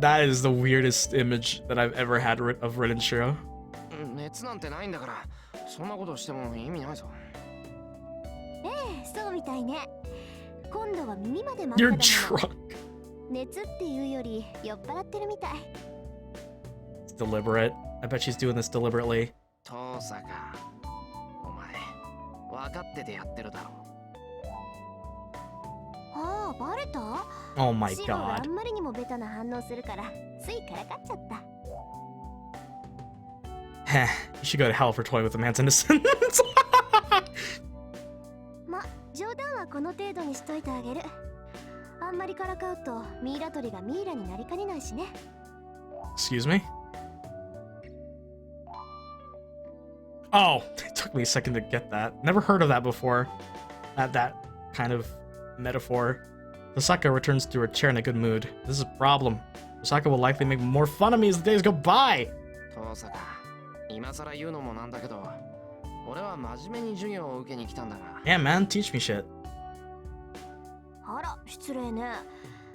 That is the weirdest image that I've ever had of Rin and Shiro. 熱なんてないんだから、そんなことしても意味ないぞ。ええ、そうみたいね。今度は耳まで真っ You're 赤だもの。 drunk. 熱っていうより酔っ払ってるみたい。 It's deliberate. I bet she's doing this deliberately. 遠坂、お前分かっててやってるだろ。ああ、バレた？ Oh my シロがあ god. んまりにもベタな反応するからついからかっちゃった。 Heh, you should go to hell for toying with a man's innocence. ま、冗談はこの程度にしといてあげる。あんまりからかうとミイラ取りがミイラになりかねないしね。 Excuse me? Oh, it took me a second to get that. Never heard of that before. That kind of metaphor. Tosaka returns to her chair in a good mood. This is a problem. Tosaka will likely make more fun of me as the days go by. 遠坂、今更言うのもなんだけど、俺は真面目に授業を受けに来たんだが。Yeah, man, teach me shit. あら、失礼ね。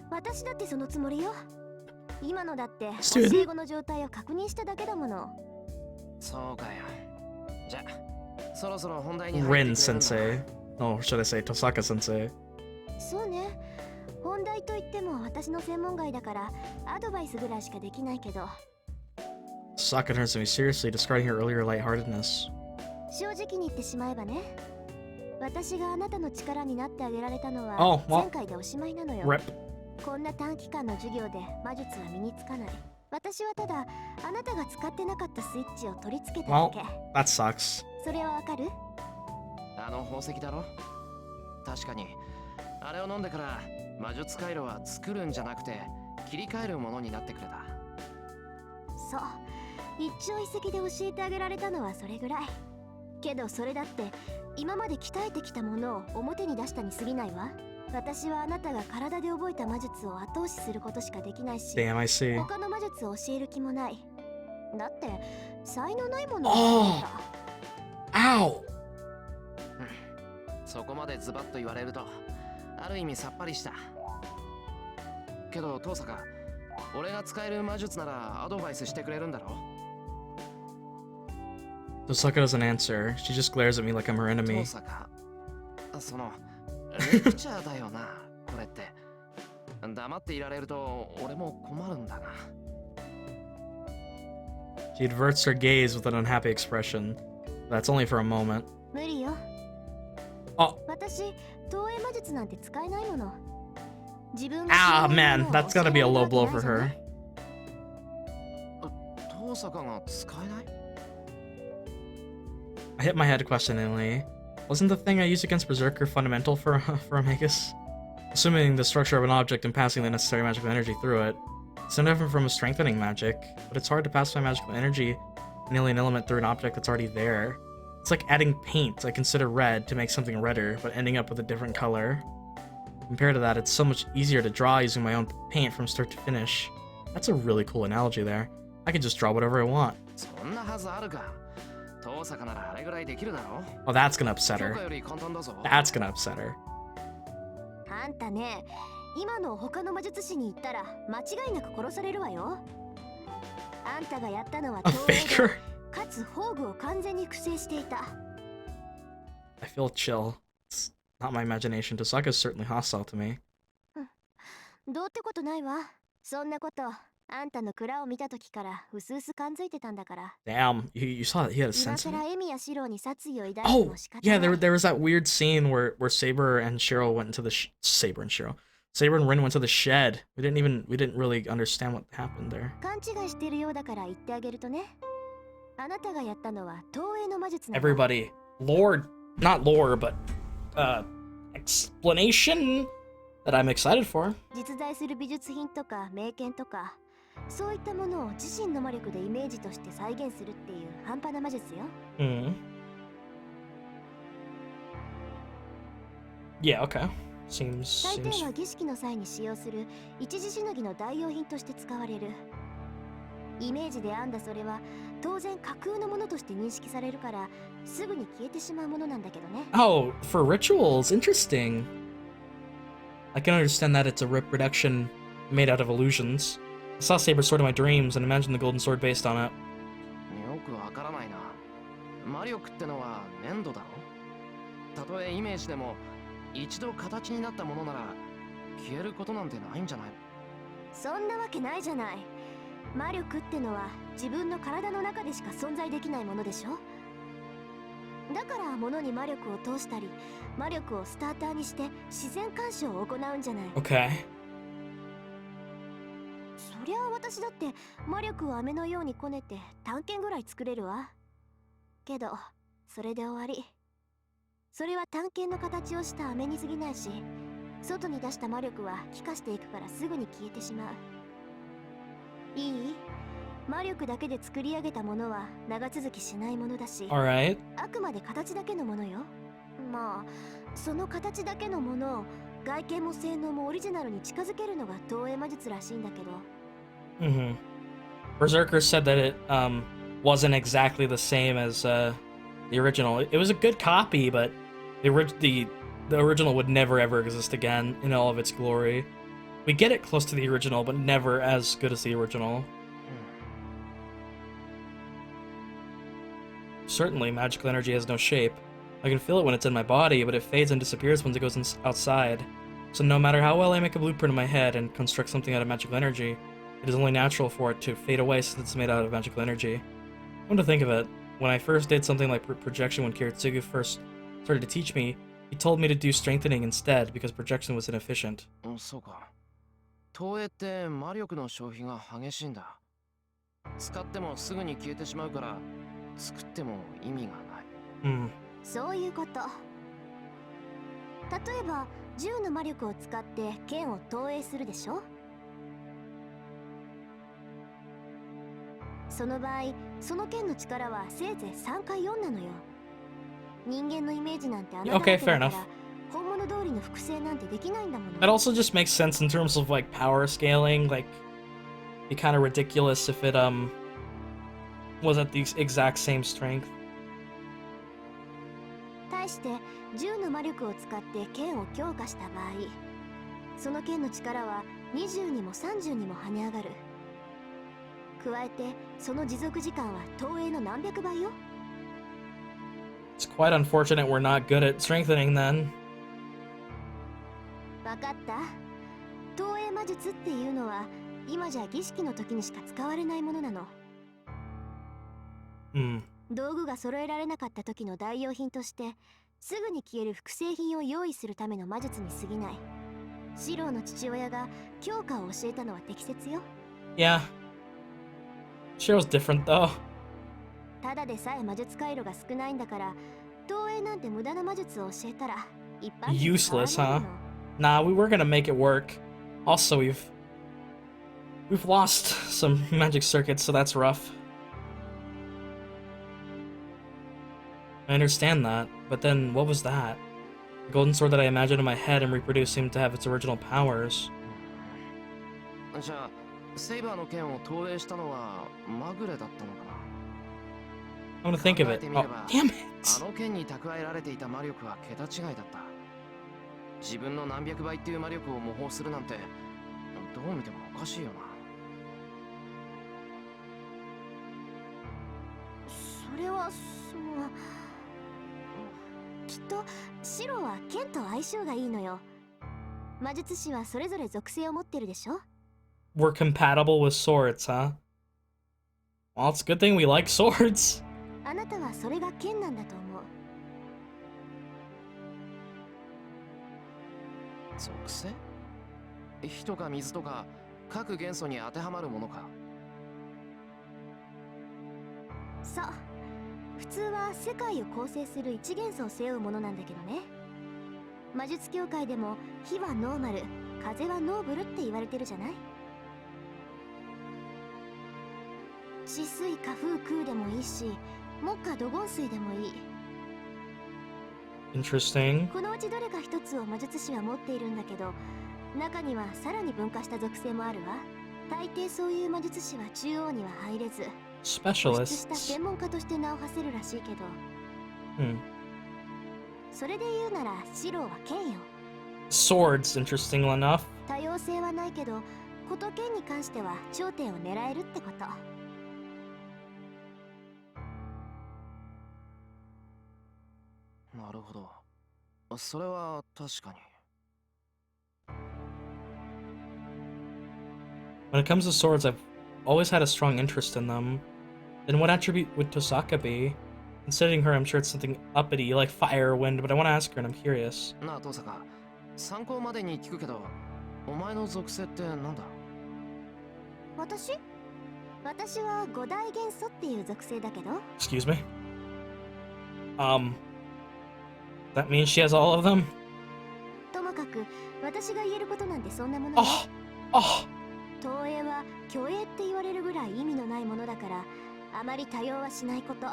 私だってそのつもりよ。今のだって教 Student? え子の状態を確認しただけだもの。そうかよ。じゃあ、そろそろ本題に入 Rin ってくれるんだ。 sensei. Oh, should I say Tosaka sensei? そうね。本題といっても私の専門外だからアドバイスぐらいしかできないけど、 Tosaka turns to me seriously, discarding her earlier lightheartedness. 正直に言ってしまえばね、私があなたの力になってあげられたの Oh, は well. 前回でおしまいなのよ。 Rip. こんな短期間の授業で魔術は身につかない。私はただあなたが使ってなかったスイッチを取り付けただ Well, け。 that sucks. それはわかる？あの宝石だろ。確かに、あれを飲んでから魔術回路は作るんじゃなくて切り替えるものになってくれた。そう、一朝一夕で教えてあげられたのはそれぐらい。けどそれだって今まで鍛えてきたものを表に出したに過ぎないわ。私はあなたが体で覚えた魔術を後押しすることしかできないし、 Damn, I see. 他の魔術を教える気もない。だって才能ないもの。 Oh. Ow. そこまでズバッと言われるとある意味さっぱりした。けど遠坂、俺が使える魔術ならアドバイスしてくれるんだろ。 Tosaka doesn't answer. She just glares at me like I'm her 遠 enemy. 坂、そのレクチャーだよなこれって。黙っていられると俺も困るんだが。 She averts her gaze with an unhappy expression. That's only for a moment. 無理よ。あ私、投影魔術なんて使えないもの。自分が Ah, 知らない man, ものを that's gotta be a 教え low られる blow わけ for ないじゃな her. い。遠坂が使えない？ I hit my head questioningly. Wasn't the thing I used against Berserker fundamental for Magus? Assuming the structure of an object and passing the necessary magical energy through it, it's no different from a strengthening magic, but it's hard to pass my magical energy, an alien element, through an object that's already there. It's like adding paint I consider red to make something redder, but ending up with a different color. Compared to that, it's so much easier to draw using my own paint from start to finish. That's a really cool analogy there. I could just draw whatever I want. そんなはずあるか。遠坂ならあれぐらいできるだろ。 Oh, that's gonna upset 教 her. 科より簡単だぞ。 That's gonna upset her. あんたね、今の他の魔術師に言ったら間違いなく殺されるわよ。あんたがやったのは A 投影 faker? で、かつ宝具を完全に複製していた。 I feel chill. It's not my imagination. Tosaka's certainly hostile to me. どうってことないわ。そんなこと、あんたの蔵を見た時からうすうす感づいてたんだから。 Damn, you saw that he had a 今 sense of 更 it? エミやシローに殺意を抱いて Oh, も仕方 yeah, ない。 there was that weird scene where Saber and Shiro went into the Saber and Rin went to the shed. We didn't really understand what happened there. 勘違いしてるようだから言ってあげるとね。あなたがやったのは投影の魔術なの。 Everybody, not lore, but explanation that I'm excited for. 実在する美術品とか名剣とか、そういったものを自身の魔力でイメージとして再現するっていう半端な魔術よ。 Hmm. Yeah, okay. 大抵 Seems は儀式の際に使用する一時しのぎの代用品として使われる。イメージで編んだそれは当然架空のものとして認識されるからすぐに消えてしまうものなんだけどね。 Oh, for rituals, interesting. I can understand that it's a reproduction made out of illusions. I saw Saber's sword in my dreams and imagined the golden sword based on it. よくわからないな。魔力ってのは粘土だろ。たとえイメージでも一度形になったものなら消えることなんてないんじゃない？そんなわけないじゃない。魔力ってのは自分の体の中でしか存在できないものでしょ。だから物に魔力を通したり魔力をスターターにして自然干渉を行うんじゃない。 Okay. そりゃあ私だって魔力を飴のようにこねて探検ぐらい作れるわ。けどそれで終わり。それは探検の形をした飴に過ぎないし、外に出した魔力は気化していくからすぐに消えてしまう。いい？魔力だけで作り上げたものは長続きしないものだし、 Alright. あくまで形だけのものよ。まあその形だけのものを外見も性能もオリジナルに近づけるのが投影魔術らしいんだけど。Mm-hmm. Berserker said that it wasn't exactly the same as the original. It was a good copy, but the original would never ever exist again in all of its glory. We get it close to the original, but never as good as the original. Certainly, magical energy has no shape. I can feel it when it's in my body, but it fades and disappears once it goes outside. So no matter how well I make a blueprint in my head and construct something out of magical energy, it is only natural for it to fade away since it's made out of magical energy. Come to think of it, when I first did something like projection when Kiritsugu first started to teach me, he told me to do strengthening instead because projection was inefficient. そうか。投影って魔力の消費が激しいんだ。使ってもすぐに消えてしまうから作っても意味がない。そういうこと。例えば銃の魔力を使って剣を投影するでしょ。その場合その剣の力はせいぜい3か4なのよ。人間のイメージなんてあなただけだから、本物通りの複製なんてできないんだもの。 That also just makes sense in terms of like power scaling. Like, it'd be kind of ridiculous if it was at the exact same strength. 対して銃の魔力を使って剣を強化した場合、その剣の力は20にも30にも跳ね上がる。加えてその持続時間は投影の何百倍よ。 It's quite unfortunate we're not good at strengthening then. わかった。投影魔術っていうのは今じゃ儀式の時にしか使われないものなの。道具が揃えられなかった時の代用品としてすぐに消える複製品を用意するための魔術に過ぎない。シローの父親が強化を教えたのは適切よ。 Yeah. Shiro's different though. ただでさえ魔術回路が少ないんだから、投影なんて無駄な魔術を教えたら一般に使われ Useless, ない huh? の。 Nah, we were gonna make it work. Also, we've lost some magic circuits, so that's rough. I understand that, but then what was that? The golden sword that I imagined in my head and reproduced seemed to have its original powers. じゃあセイバーの剣を投影したのはまぐれだったのかな。 I'm gonna think of it. Oh, damn it! あの剣に蓄えられていた魔力は桁違いだった。自分の何百倍っていう魔力を模倣するなんてどう見てもおかしいよな。それはきっとシロは剣と相性がいいのよ。魔術師はそれぞれ属性を持ってるでしょ。 We're compatible with swords, huh? Well, it's a good thing we like swords. あなたはそれが剣なんだと思う。属性？火とか水とか各元素に当てはまるものか。そう。普通は世界を構成する一元素を背負うものなんだけどね。魔術協会でも火はノーマル、風はノーブルって言われてるじゃない。治水火風空でもいいし、木火土金水でもいい。 Interesting. このうちどれか一つを魔術師は持っているんだけど、中にはさらに分化した属性もあるわ。大抵そういう魔術師は中央には入れず、突出した Specialists. 専門家として名を馳せるらしいけど、それで言うならシローは剣よ。swords, interestingly enough. 多様性はないけど、こと剣に関しては頂点を狙えるってこと。なるほど。それは確かに。When it comes to swords, I've always had a strong interest in them. Then what attribute would Tosaka be? Considering her, I'm sure it's something uppity, like fire or wind, but I want to ask her and I'm curious. なあ、トサカ。参考までに聞くけど、お前の属性ってなんだ？私は五大元素っていう属性だけど。 Excuse me? That means she has all of them? ともかく、私が言えることなんてそんなものよ。Oh! 投影は虚栄って言われるぐらい意味のないものだから、あまり多用はしないこと。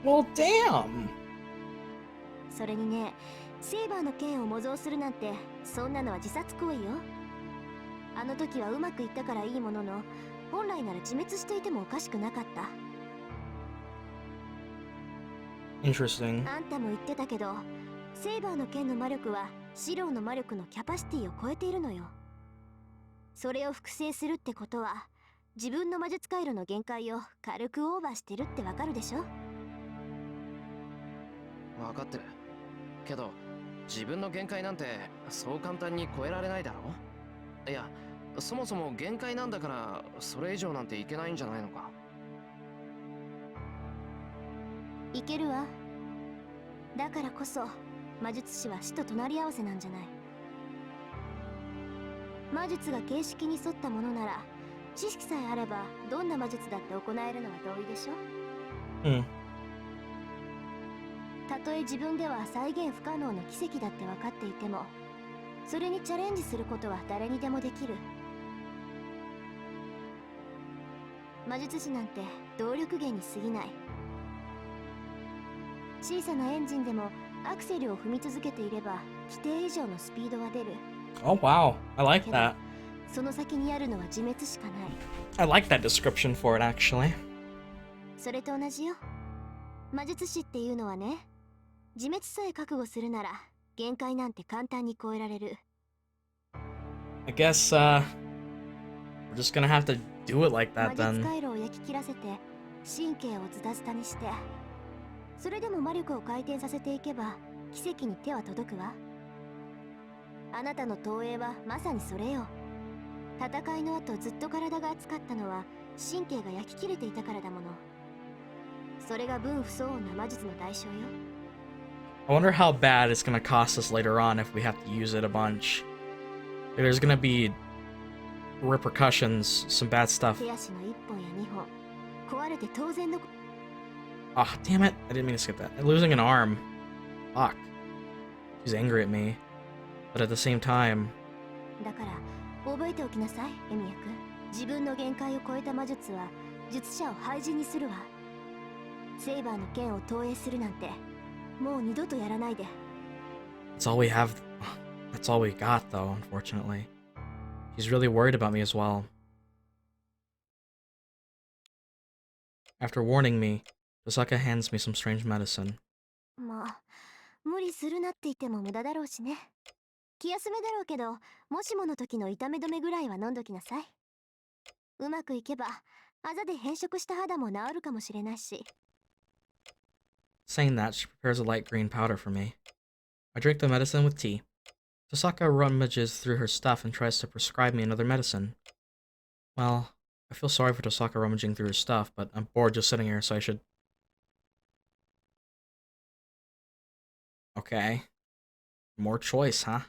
Well, damn! それにね、セイバーの剣を模造するなんて、そんなのは自殺行為よ。あの時はうまくいったからいいものの、本来なら自滅していてもおかしくなかった。Interesting. あんたも言ってたけど、セイバーの剣の魔力はシローの魔力のキャパシティを超えているのよ。それを複製するってことは、自分の魔術回路の限界を軽くオーバーしてるってわかるでしょ？分かってる。けど、自分の限界なんてそう簡単に超えられないだろ？いや、そもそも限界なんだから、それ以上なんていけないんじゃないのか？いけるわ。だからこそ魔術師は死と隣り合わせなんじゃない。魔術が形式に沿ったものなら、知識さえあればどんな魔術だって行えるのは同意でしょ。たとえ自分では再現不可能な奇跡だって分かっていても、それにチャレンジすることは誰にでもできる。魔術師なんて動力源に過ぎない。小さなエンジンでもアクセルを踏み続けていれば規定以上のスピードは出る。Oh wow, I like that. その先にあるのは自滅しかない。I like that description for it actually. それと同じよ。魔術師っていうのはね、自滅さえ覚悟するなら限界なんて簡単に超えられる。I guess we're just gonna have to do it like that 魔術 then. 回路を焼き切らせて神経をズタズタにして、それでも魔力を回転させていけば奇跡に手は届くわ。あなたの投影はまさにそれよ。戦いの後ずっと体が熱かったのは神経が焼き切れていたからだもの。それが分不相応な魔術の代償よ。I wonder how bad it's gonna cost us later on if we have to use it a bunch. There's gonna be repercussions, some bad stuff. 手足の1本や2本壊れて当然の。 Ah, damn it. I didn't mean to skip that. Losing an arm. Fuck. She's angry at me. But at the same time... だから覚えておきなさい、エミヤ君。自分の限界を超えた魔術は術者を廃人にするわ。セイバーの剣を投影するなんてもう二度とやらないで。 That's all we have. That's all we got, though, unfortunately. She's really worried about me as well. After warning me, Tosaka hands me some strange medicine. まあ無理するなって言っても無駄だろうしね。気休めだろうけど、もしもの時の痛め止めぐらいは飲んどきなさい。うまくいけばあざで変色した肌も治るかもしれないし。 Saying that, she prepares a light green powder for me. I drink the medicine with tea. Tosaka rummages through her stuff and tries to prescribe me another medicine. Well, I feel sorry for Tosaka rummaging through her stuff, but I'm bored just sitting here, so I should... Okay. More choice, huh?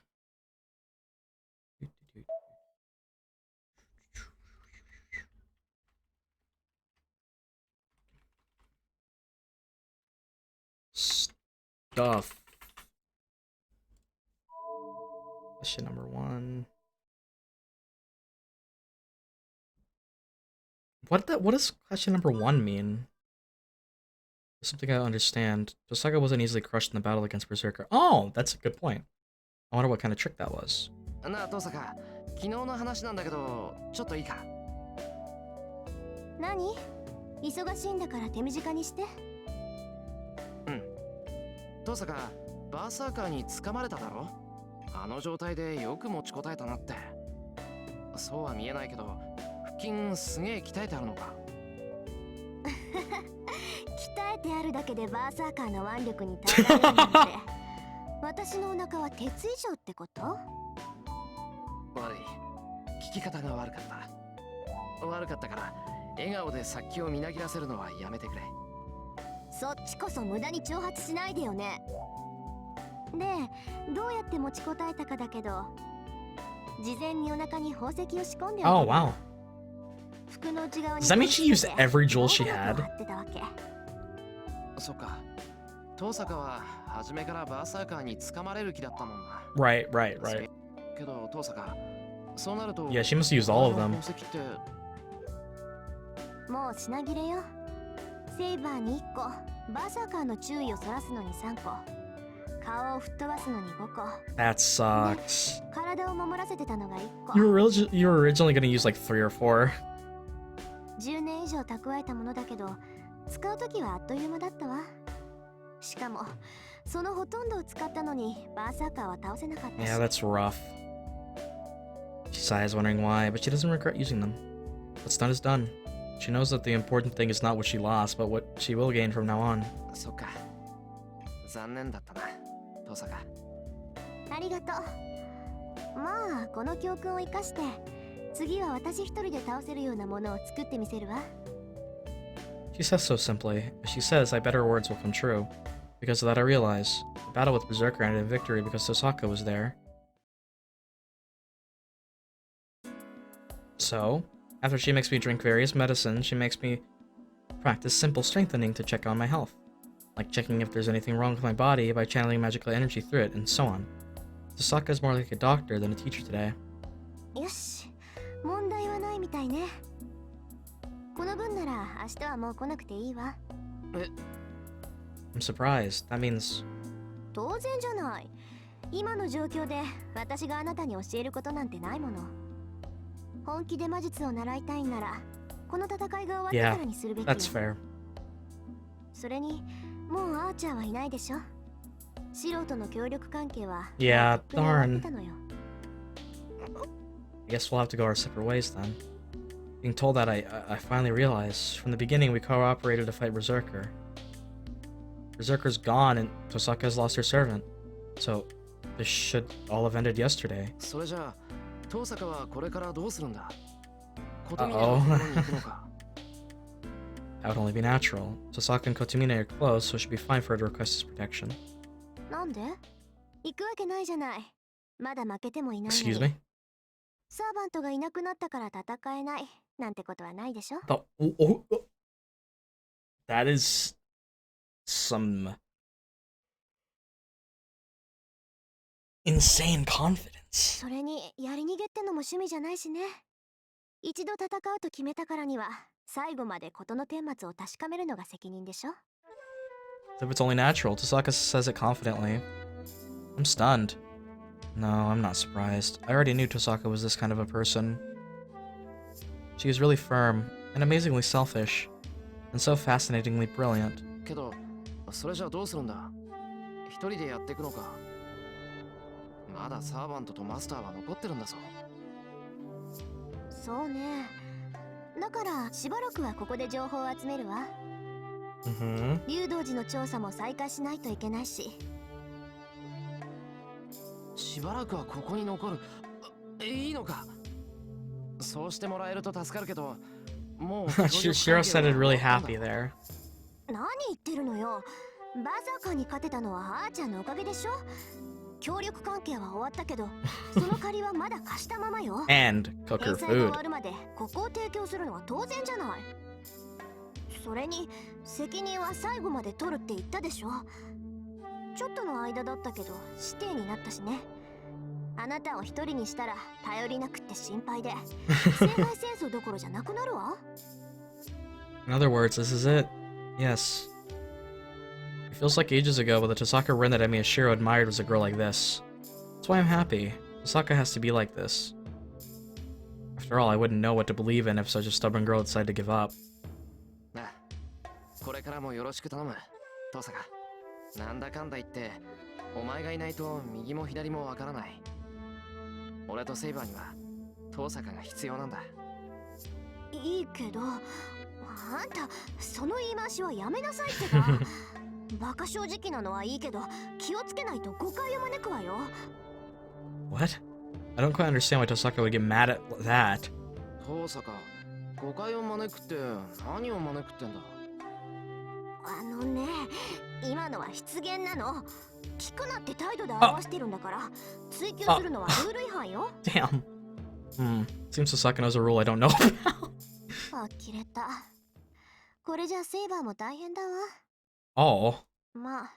Stuff. Question number 1. What does question number 1 mean? Something I don't understand. Tosaka wasn't easily crushed in the battle against Berserker. Oh, that's a good point. I wonder what kind of trick that was. なあ、トサカ。昨日の話なんだけど、ちょっといいか？何？忙しいんだから手短にして。トサカ、バーサーカーに掴まれただろ。あの状態でよく持ちこたえたなって。そうは見えないけど、腹筋すげえ鍛えてあるのか。鍛えてあるだけでバーサーカーの腕力に耐えられるなんて私のお腹は鉄以上ってこと？悪い、聞き方が悪かった。悪かったから笑顔で殺気をみなぎらせるのはやめてくれ。そっちこそ無駄に挑発しないでよね。で、どうやって持ちこたえたかだけど、事前にお腹に宝石を仕込んでおいた。 Oh, wow. 服の内側に Does that mean she used every jewel she ロー had? ドを貼ってたわけ。そっか。遠坂は初めからバーサーカーに掴まれる気だったもんな。 Right, right, right. けど遠坂、そうなると Yeah, she must use all of あ them. の宝石ってもう品切れよ。セイバーに1個、バーサーカーの注意をそらすのに3個、顔を吹っ飛ばすのに5個、 That sucks. 体を守らせてたのが1個。 You were originally gonna use like 3 or 4. 10年以上蓄えたものだけど、使うときはあっという間だったわ。しかも、そのほとんどを使ったのに、バーサーカーは倒せなかったし。 Yeah, that's rough. She sighs, wondering why, but she doesn't regret using them. What's done is done. She knows that the important thing is not what she lost, but what she will gain from now on. そっか。残念だったな、遠坂。ありがとう。まあ、この教訓を生かして、次は私一人で倒せるようなものを作ってみせるわ。 She says so simply, but she says I bet her words will come true. Because of that I realize, the battle with Berserker ended in victory because Tosaka was there. So, after she makes me drink various medicines, she makes me practice simple strengthening to check on my health. Like checking if there's anything wrong with my body by channeling magical energy through it, and so on. Tosaka is more like a doctor than a teacher today. よし、問題はないみたいね。この分なら明日はもう来なくていいわ。I'm surprised. That means... 当然じゃない。今の状況で私があなたに教えることなんてないもの。本気で魔術を習いたいんなら、この戦いが終わってからにするべきよ。 That's fair. それに、もうアーチャーはいないでしょ。素人の協力関係は Yeah, 終わって darn. たのよ。 I guess we'll have to go our separate ways then. Being told that, I finally realized. From the beginning, we cooperated to fight Berserker. Berserker's gone, and Tosaka's lost her servant. So, this should all have ended yesterday. それじゃあ、遠坂はこれからどうするんだ。琴峰 Uh-oh. のところに行くのか。That would only be natural. Tosaka and Kotomine are close, so it should be fine for her to request his protection. なんで？行くわけないじゃない。まだ負けてもいないのに。 Excuse me? サーバントがいなくなったから戦えないなんてことはないでしょ。 That is... some... insane confidence. それにやり逃げってのも趣味じゃないしね。一度戦うと決めたからには最後まで事の顛末を確かめるのが責任でしょ。 If it's only natural, Tosaka says it confidently. I'm stunned. No, I'm not surprised. I already knew Tosaka was this kind of a person. She is really firm, and amazingly selfish, and so fascinatingly brilliant. けど、それじゃあどうするんだ。一人でやっていくのか。まだサーバントとマスターは残ってるんだぞ。そうね。だからしばらくはここで情報を集めるわ。Mm-hmm. 竜道寺の調査も再開しないといけないし。しばらくはここに残る。いいのか。そうしてもらえると助かるけど、もう Shiro sounded really happy there. 何言ってるのよ。バーサーカーに勝てたのはあーちゃんのおかげでしょ。協力関係は終わったけど、その借りはまだ貸したままよ。And cook 返 her 済が終 food. わるまでここを提供するのは当然じゃない。それに責任は最後まで取るって言ったでしょ。ちょっとの間だったけど師弟になったしね。あなたを一人にしたら頼りなくって心配で聖杯戦争どころじゃなくなるわ。In other words, this is it. Yes. It feels like ages ago, but the Tosaka Rin that Emi Shiro admired was a girl like this. That's why I'm happy. Tosaka has to be like this. After all, I wouldn't know what to believe in if such a stubborn girl decided to give up. なあ、これからもよろしく頼む、遠坂。なんだかんだ言って、お前がいないと右も左もわからない。俺とセイバーには遠坂が必要なんだ。いいけど、あんたその言い回しはやめなさいってば。バカ正直なのはいいけど、気をつけないと誤解を招くわよ。 What? I don't quite understand why Tosaka would get mad at that. 遠坂、誤解を招くって何を招くってんだ。あのね、今のは失言なの。聞くなって態度で表してるんだから、追求するのはルール違反よ。Damn. Seems Tosaka knows a rule I don't know about. 呆れた。これじゃセイバーも大変だわ。Oh. まあ、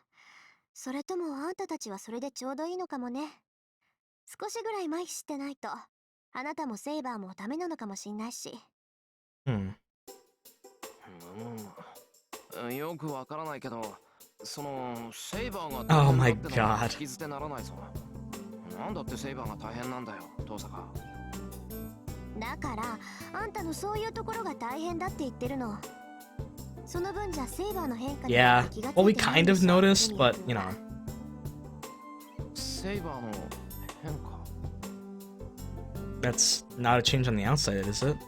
それともあんたたちはそれでちょうどいいのかもね。少しぐらい麻痺してないと、あなたもセイバーもダメなのかもしんないし。よくわからないけど、そのセイバーが Oh my 大変だってのは god. 聞き捨てならないぞ。なんだってセイバーが大変なんだよ、遠坂。だからあんたのそういうところが大変だって言ってるの。その分じゃセイバーの変化に Yeah. 気がつ Well, we いてない kind で of しょ。 noticed, but, you know. セイバーの変化。 That's not a change on the outside, is it?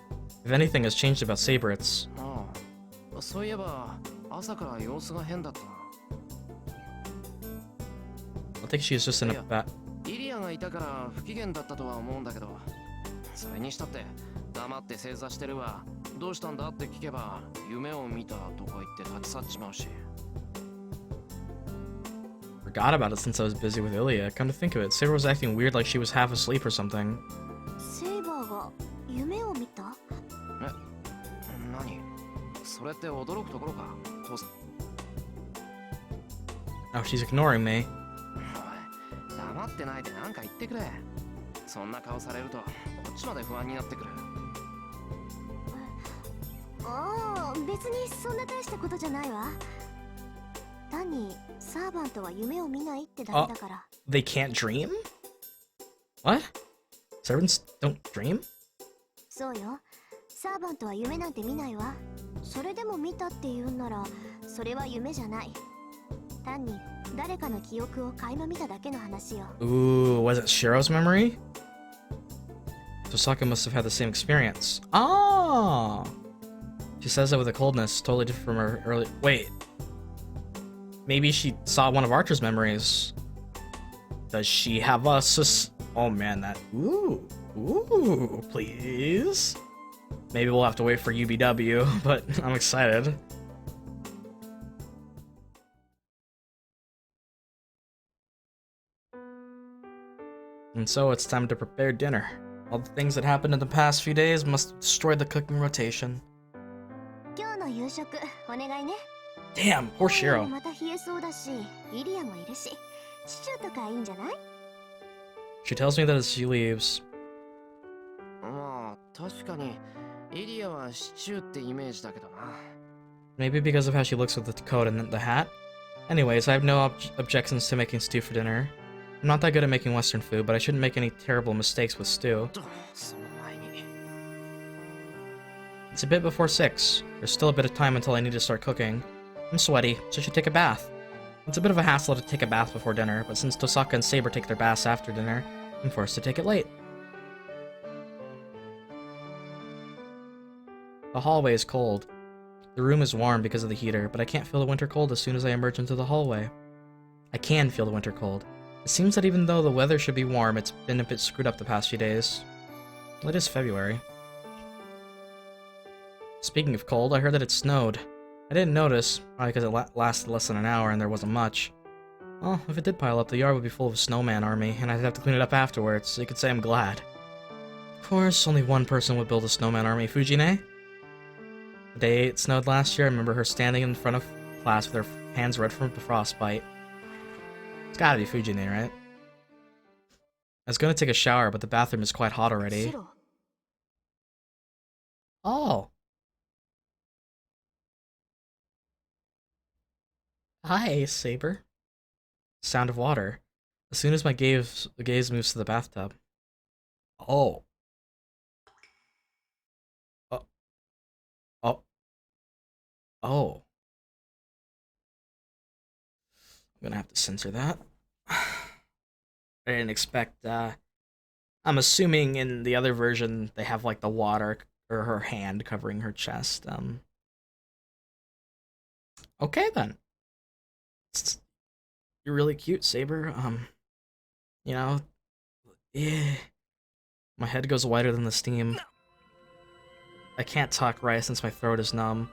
If anything has changed about Saber, it's... ああ、そういえば朝から様子が変だったな。I think she's just in a bad... イリアがいたから不機嫌だったとは思うんだけど、それにしたって黙って正座してるわ。どうしたんだって聞けば夢を見たとか言って立ち去っちまうし。 Forgot about it since I was busy with Ilya. Come to think of it, Saber was acting weird like she was half asleep or something. セイバーが夢を見た？え、何？それって驚くところか、父さん。 Oh, she's ignoring me. おい、黙ってないで何か言ってくれ。そんな顔されるとこっちまで不安になってくる。ああ、別にそんな大したことじゃないわ。単にサーバントは夢を見ないってだけだから。They can't dream? What? Servants don't dream? そうよ。サーバントは夢なんて見ないわ。それでも見たって言うんなら、それは夢じゃない。単に誰かの記憶を垣間見ただけの話よ。 Ooh, was it Shiro's memory? Tosaka must have had the same experience. Ah! She says that with a coldness, totally different from her early... Wait. Maybe she saw one of Archer's memories. Does she have a Oh man, that... Ooh. Ooh, please? Maybe we'll have to wait for UBW, but I'm excited. And so it's time to prepare dinner. All the things that happened in the past few days must destroy the cooking rotation. 今日の夕食お願いね。 Damn, poor Shiro. また冷えそうだし、イリアもいるし、シチューとかいいんじゃない？ She tells me that as she leaves. まあ確かにイリアはシチューってイメージだけどな。 Maybe because of how she looks with the coat and the hat. Anyways, I have no objections to making stew for dinner. I'm not that good at making Western food, but I shouldn't make any terrible mistakes with stew. その前に。 It's a bit before 6. There's still a bit of time until I need to start cooking. I'm sweaty, so I should take a bath. It's a bit of a hassle to take a bath before dinner, but since Tosaka and Saber take their baths after dinner, I'm forced to take it late. The hallway is cold. The room is warm because of the heater, but I can't feel the winter cold as soon as I emerge into the hallway. I can feel the winter cold. It seems that even though the weather should be warm, it's been a bit screwed up the past few days. Well, it is February. Speaking of cold, I heard that it snowed. I didn't notice, probably because it lasted less than an hour and there wasn't much. Well, if it did pile up, the yard would be full of a snowman army, and I'd have to clean it up afterwards, so you could say I'm glad. Of course, only one person would build a snowman army, Fujine. The day it snowed last year, I remember her standing in front of class with her hands red from the frostbite. It's gotta be Fujine, right? I was gonna take a shower, but the bathroom is quite hot already. Oh. Hi, Saber. Sound of water. As soon as my gaze moves to the bathtub. Oh. Oh. Oh. I'm gonna have to censor that. I didn't expect. I'm assuming in the other version they have like the water or her hand covering her chest. Okay then. You're really cute, Saber. You know, yeah. My head goes whiter than the steam. I can't talk right since my throat is numb.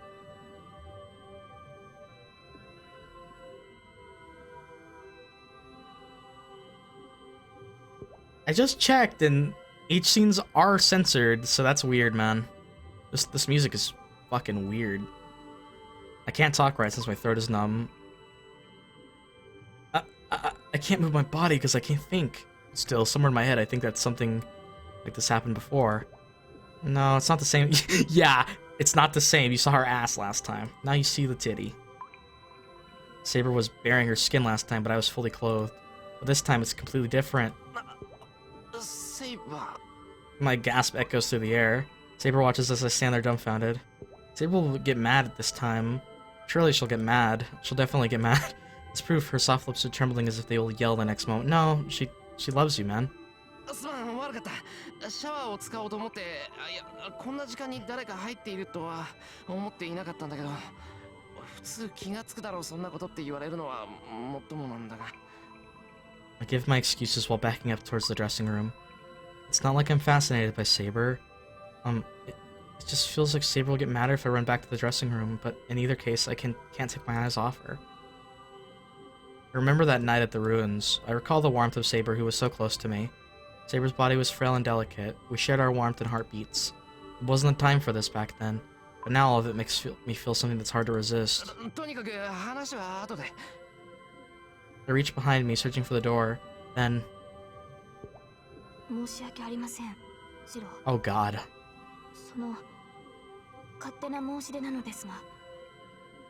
I just checked and each scenes are censored, so that's weird, man. This music is fucking weird. I can't talk right since my throat is numb. I can't move my body because I can't think. Still, somewhere in my head, I think that something like this happened before. No, it's not the same. Yeah, it's not the same. You saw her ass last time. Now you see the titty. Saber was bearing her skin last time, but I was fully clothed. But this time it's completely different. Saber. My gasp echoes through the air. Saber watches as I stand there dumbfounded. Saber will get mad at this time. Surely she'll get mad. She'll definitely get mad. It's proof her soft lips are trembling as if they will yell the next moment. No, she loves you, man. すまん、悪かった。シャワーを使おうと思って、いや、こんな時間に誰か入っているとは思っていなかったんだけど、普通気がつくだろう、そんなことって言われるのはもっともなんだが。I give my excuses while backing up towards the dressing room. It's not like I'm fascinated by Saber. It just feels like Saber will get madder if I run back to the dressing room, but in either case, I can't take my eyes off her. I remember that night at the ruins. I recall the warmth of Saber, who was so close to me. Saber's body was frail and delicate. We shared our warmth and heartbeats. It wasn't the time for this back then, but now all of it makes me feel something that's hard to resist. とにかく話は後で。I reached behind me, searching for the door. Then... 申し訳ありません、シロ。 Oh god. その勝手な申し出なのですが、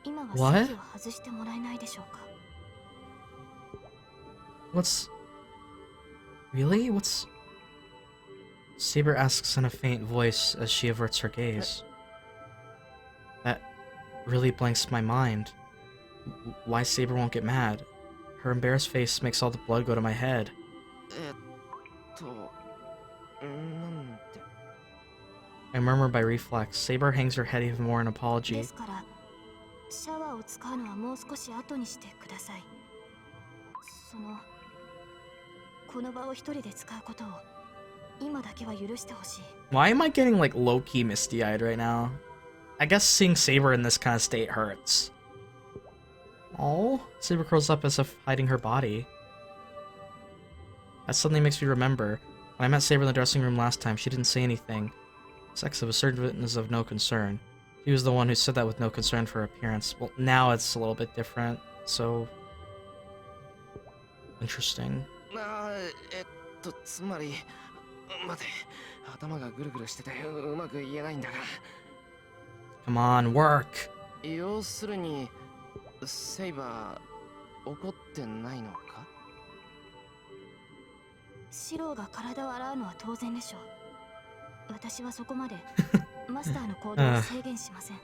今は What? 席を外してもらえないでしょうか。 What's... Really? What's... Saber asks in a faint voice as she averts her gaze. That really blanks my mind. Why Saber won't get mad? Her embarrassed face makes all the blood go to my head. なんて。 I murmur by reflex. Saber hangs her head even more in で apology. すから、シャワーを使うのはもう少し後にしてください。そのこの場を一人で使うことを今だけは許してほしい。 Why am I getting like low-key misty-eyed right now? I guess seeing Saber in this kind of state hurts. Oh, Saber curls up as if hiding her body. That suddenly makes me remember. When I met Saber in the dressing room last time, she didn't say anything. Sex of a certain is of no concern. He was the one who said that with no concern for her appearance. Well, now it's a little bit different, so... Interesting. つまり、待て、頭がぐるぐるしててうまく言えないんだが。Come on, work! 要するに、セイバー、怒ってないのか？シロが体を洗うのは当然でしょう。私はそこまでマスターの行動を制限しません。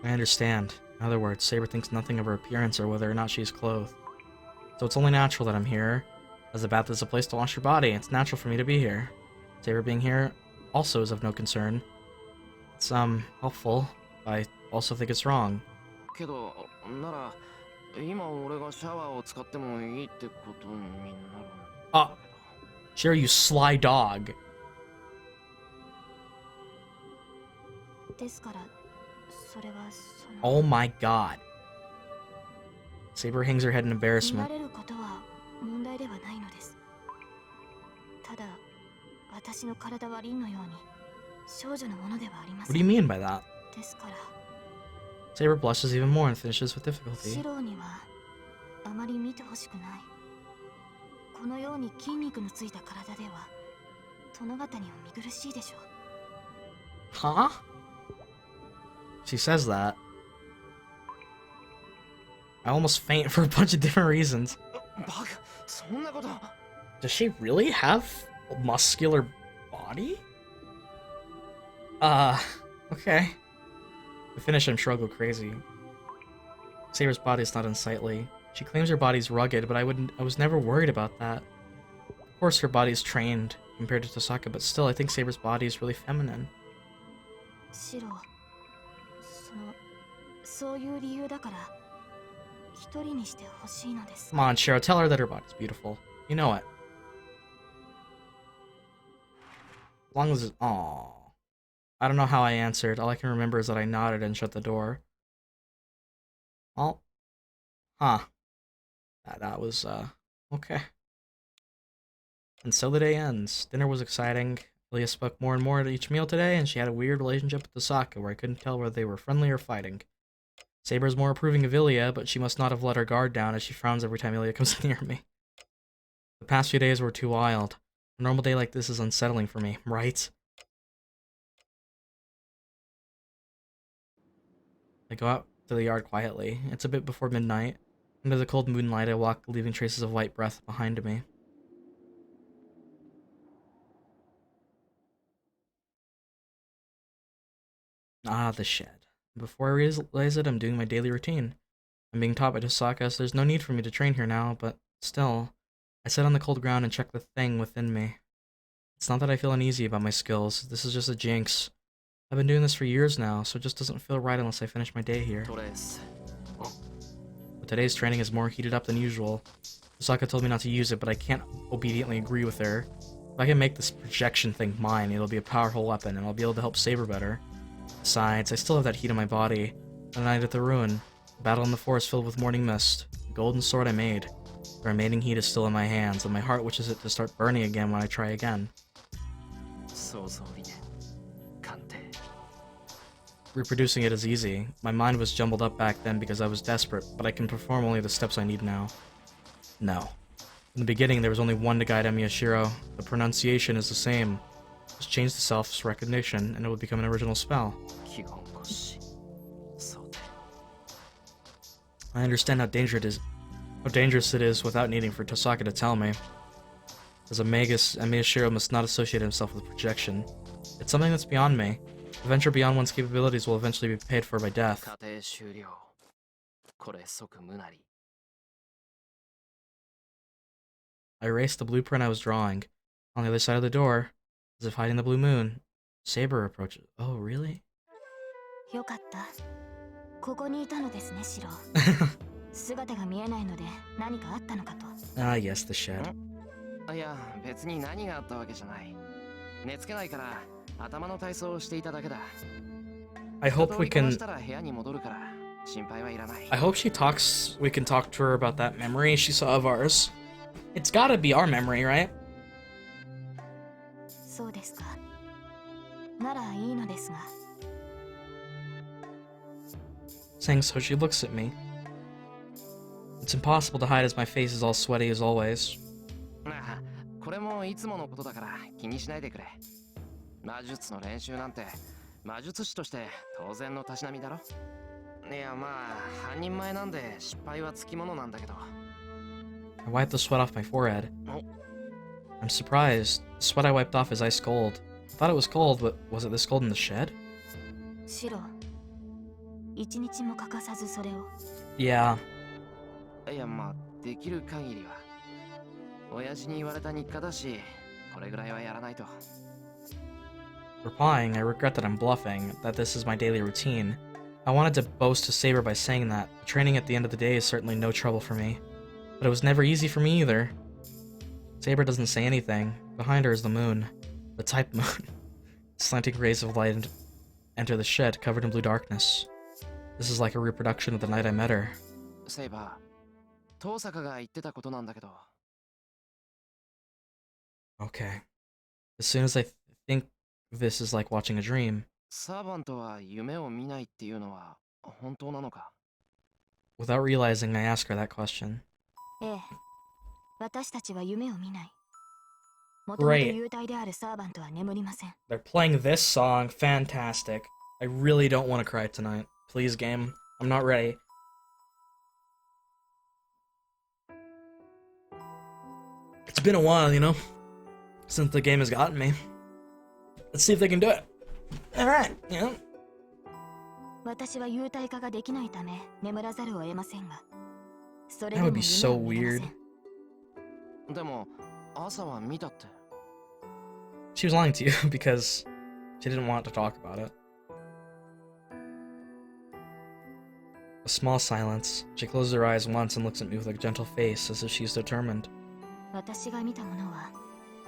I understand. In other words, Saber thinks nothing of her appearance or whether or not she's clothed. So it's only natural that I'm here. As the bath is a place to wash your body, it's natural for me to be here. Saber being here also is of no concern. It's, helpful. I also think it's wrong. けど、なら、今俺がシャワーを使ってもいいってことになるんだけど。Ah! Sure, you sly dog. ですから、それはその。 Oh my god. Saber hangs her head in 見 embarrassment. られることは問題ではないのです。ただ、私の体は凛のように少女のものではありま What せ do you ん。 mean by that? ですから、 Saber blushes even more and finishes with difficulty. シロにはあまり見てほしくない。このように筋肉のついた体では殿方には見苦しいでしょう。 Huh? She says that. I almost faint for a bunch of different reasons. バカ、そんなこと。Does she really have a muscular body? Okay. The finish I'm sure will go crazy. Saber's body is not unsightly. She claims her body's rugged, but I was never worried about that. Of course, her body's trained compared to Tosaka, but still, I think Saber's body is really feminine. シロ、そういう理由だから一人にしてほしいのです。 Come on, Shiro, tell her that her body's beautiful. You know it. As long as it's... Aww. I don't know how I answered. All I can remember is that I nodded and shut the door. Oh. Huh. That was, okay. And so the day ends. Dinner was exciting. Ilya spoke more and more at each meal today, and she had a weird relationship with Tosaka where I couldn't tell whether they were friendly or fighting. Saber's more approving of Ilya, but she must not have let her guard down as she frowns every time Ilya comes near me. The past few days were too wild. A normal day like this is unsettling for me, right? I go out to the yard quietly. It's a bit before midnight. Under the cold moonlight, I walk, leaving traces of white breath behind me. Ah, the shed. Before I realize it, I'm doing my daily routine. I'm being taught by Tosaka, so there's no need for me to train here now, but still, I sit on the cold ground and check the thing within me. It's not that I feel uneasy about my skills, this is just a jinx. I've been doing this for years now, so it just doesn't feel right unless I finish my day here. But today's training is more heated up than usual. Tosaka told me not to use it, but I can't obediently agree with her. If I can make this projection thing mine, it'll be a powerful weapon, and I'll be able to help Saber better. Besides, I still have that heat in my body. The night at the ruin. The battle in the forest filled with morning mist. The golden sword I made. The remaining heat is still in my hands, and my heart wishes it to start burning again when I try again. Reproducing it is easy. My mind was jumbled up back then because I was desperate, but I can perform only the steps I need now. No. In the beginning, there was only one to guide Miyashiro. The pronunciation is the same. Just change the self's recognition, and it will become an original spell. I understand how dangerous it is without needing for Tosaka to tell me. As a magus, Miyashiro must not associate himself with projection. It's something that's beyond me. A venture beyond one's capabilities will eventually be paid for by death. I erased the blueprint I was drawing. On the other side of the door, as if hiding the blue moon, Saber approaches. Oh, really? よかった。ここにいたのですね、シロ。姿が見えないので何かあったのかと。Ah, yes, the shed. いや、別に何があったわけじゃない。寝つけないから頭の体操をしていただけだ。I hope we can. 部屋に戻るから心配はいらない。I hope we can talk to her about that memory she saw of ours. It's gotta be our memory, right? そうですか。ならいいのですが。Saying so, she looks at me. It's impossible to hide as my face is all sweaty as always. これもいつものことだから気にしないでくれ。魔術の練習なんて魔術師として当然のたしなみだろ。いやまあ半人前なんで失敗はつきものなんだけど。I wiped the sweat off my forehead. I'm surprised. The sweat I wiped off is ice cold. I thought it was cold, but was it this cold in the shed? シロ、一日も欠かさずそれを。Yeah. いやまあできる限りは。親父に言われた日課だし、これぐらいはやらないと。Replying, I regret that I'm bluffing, that this is my daily routine. I wanted to boast to Saber by saying that. Training at the end of the day is certainly no trouble for me. But it was never easy for me either. Saber doesn't say anything. Behind her is the moon. The type moon. Slanting rays of light enter the shed, covered in blue darkness. This is like a reproduction of the night I met her. Saber, 遠坂が言ってたことなんだけど。Okay. As soon as I think this is like watching a dream. サーバントは夢を見ないっていうのは本当なのか? Without realizing, I ask her that question. ええ、私たちは夢を見ない。もともと幽体であるサーバントは眠りません。They're playing this song. Fantastic. I really don't want to cry tonight. Please, game. I'm not ready. It's been a while, you know, since the game has gotten me. Let's see if they can do it. Alright, you know. 私は幽体化ができないため眠らざるを得ませんが、それ That で would も be 夢 so を見れませ weird. ん。でも朝は見たって。 She was lying to you because she didn't want to talk about it. A small silence. She closes her eyes once and looks at me with a gentle face, as if she's determined. 私が見たものは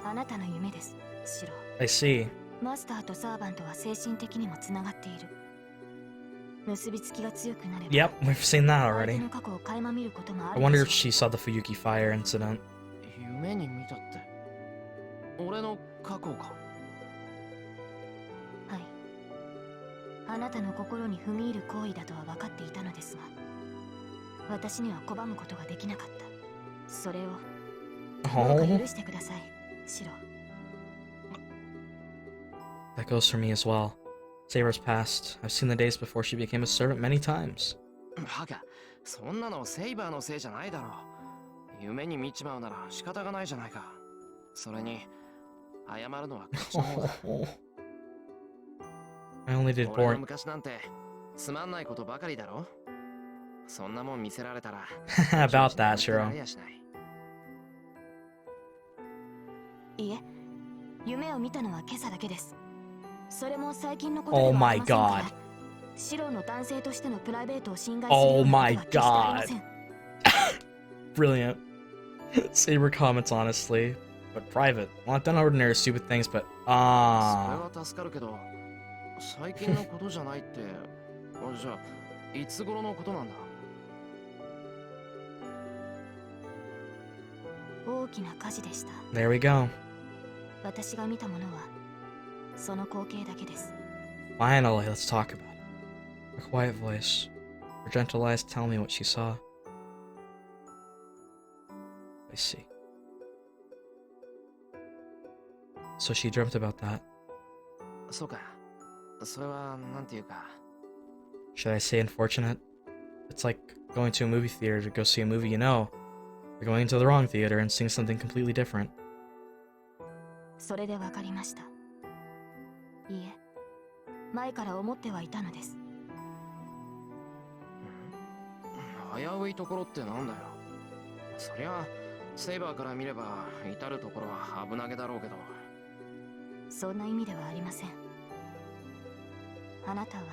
あなたの夢です、シロ。 I see. マスターとサーバントは精神的にもつながっている。結びつきが強くなれば Yep, we've seen that 相手 already. の過去を垣間見ることもあ I る wonder で if しょ she saw the Fuyuki fire incident. 夢に見たって。俺の過去か。う。はい。あなたの心に踏み入る行為だとは分かっていたのですが、私には拒むことができなかった。それをどうか Oh, 許してください、シロ。 that goes for me as well. Saber's past. I've seen the days before she became a servant many times. バカ、そんなのセイバーのせいじゃないだろう。夢に見ちまうなら仕方がないじゃないか。それに謝るのはこっちの方だ。 I only did 俺の boring. 昔なんてつまんないことばかりだろ。そんなもん見せられたら About that, 正直 Shiro. にやしない。いえ、夢を見たのは今朝だけです。それも最近のこと Oh ではあ my りませんから。 god. シロの男性としてのプライベートを侵害する Oh ようなことは my 決してありません。 Brilliant. Saber comments honestly, but private. Well, I've done ordinary stupid things, but それ ah. は助かるけど、最近のことじゃないって、じゃあいつ頃のことなんだ。大きな火事でした。 There we go. 私が見たものはその光景だけです。 Finally, let's talk about it. A quiet voice. Her gentle eyes tell me what she saw. I see. So she dreamt about that. そうか。それはなんていうか。 Should I say unfortunate? It's like going to a movie theater to go see a movie you know. You're going into the wrong theater and seeing something completely different. それで分かりました。いいえ、前から思ってはいたのです。危ういところってなんだよ。そりゃセイバーから見れば至るところは危なげだろうけど。そんな意味ではありません。あなたは、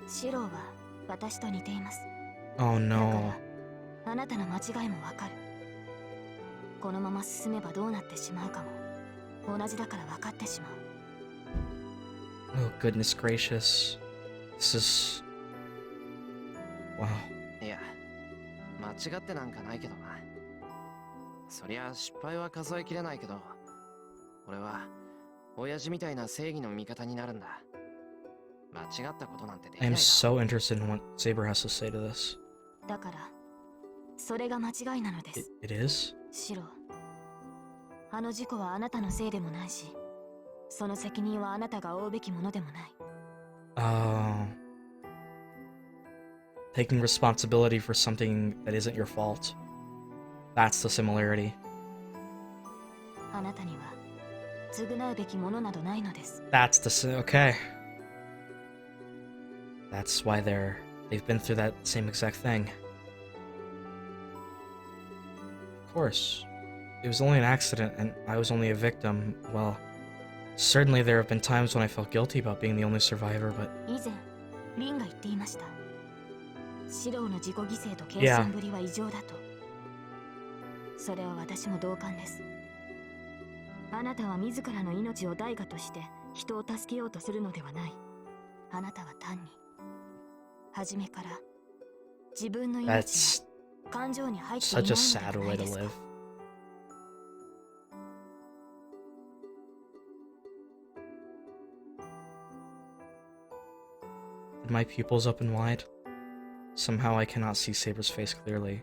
シロは私と似ています。 Oh だ no. からあなたの間違いもわかる。このまま進めばどうなってしまうかも同じだから分かってしまう。 Oh goodness gracious. This is... Wow. いや、間違ってなんかないけどな。そりゃ失敗は数えきれないけど、俺は親父みたいな正義の味方になるんだ。間違ったことなんてできな I い am だ。 so interested in what Saber has to say to this. だからそれが間違いなのです。 It is? シロ、あの事故はあなたのせいでもないし、その責任はあなたが負うべきものでもない。 Oh. Taking responsibility for something that isn't your fault. That's the similarity. あなたには償うべきものなどないのです。 That's okay. That's why they've been through that same exact thing. Of course. It was only an accident and I was only a victim. Well, certainly there have been times when I felt guilty about being the only survivor, but 以前リンが言っていました。シローの自己犠牲と献身ぶりは異常だと。それは私も同感です。あなたは自らの命を代価として人を助けようとするのではない。あなたは単に初めから自分の命 that's や感情に入っていない such a の sad ではな way い to ですか。 live. Did my pupils open wide? Somehow I cannot see Saber's face clearly.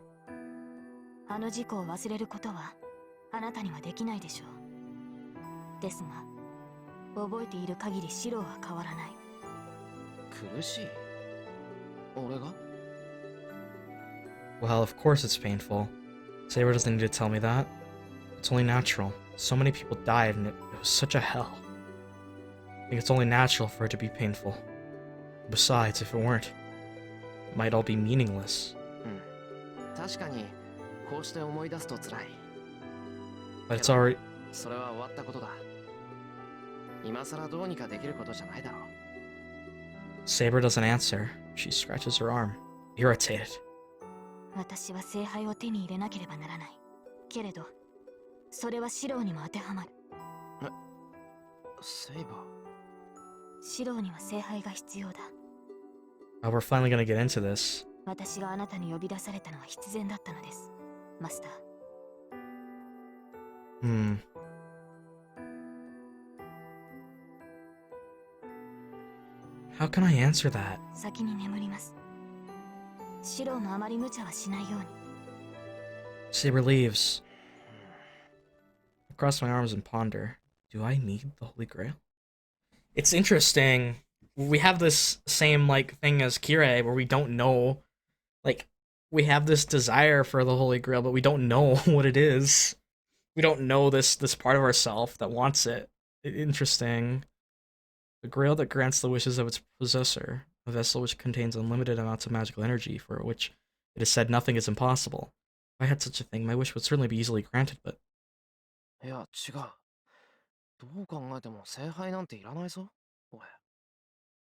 あの事故を忘れることはあなたにはできないでしょう。ですが、覚えている限りシローは変わらない。苦しい。俺が？ Well, of course it's painful. Saber doesn't need to tell me that. It's only natural. So many people died and it was such a hell. I think it's only natural for it to be painful. Besides, if it weren't, it might all be meaningless. 確かにこうして思い出すと辛い。 But it's already. それは終わったことだ。今さらどうにかできることじゃないだろう。 Saber doesn't answer. She scratches her arm, irritated. 私は聖杯を手に入れなければならない。けれど、それはシローにも当てはまる。セイバー。シローには聖杯が必要だ。Oh, we're finally gonna get into this. 私があなたに呼び出されたのは必然だったのです、マスター。How can I answer that? 先に眠ります。シローもあまり無茶はしないように。Saber leaves. I cross my arms and ponder. Do I need the Holy Grail? It's interesting. We have this same like thing as Kirei where we don't know, like, we have this desire for the Holy Grail, but we don't know what it is. We don't know this part of ourself that wants it. Interesting. The Grail that grants the wishes of its possessor, a vessel which contains unlimited amounts of magical energy, for which it is said nothing is impossible. If I had such a thing, my wish would certainly be easily granted, but... いや、違う。どう考えても聖杯なんていらないぞ、俺。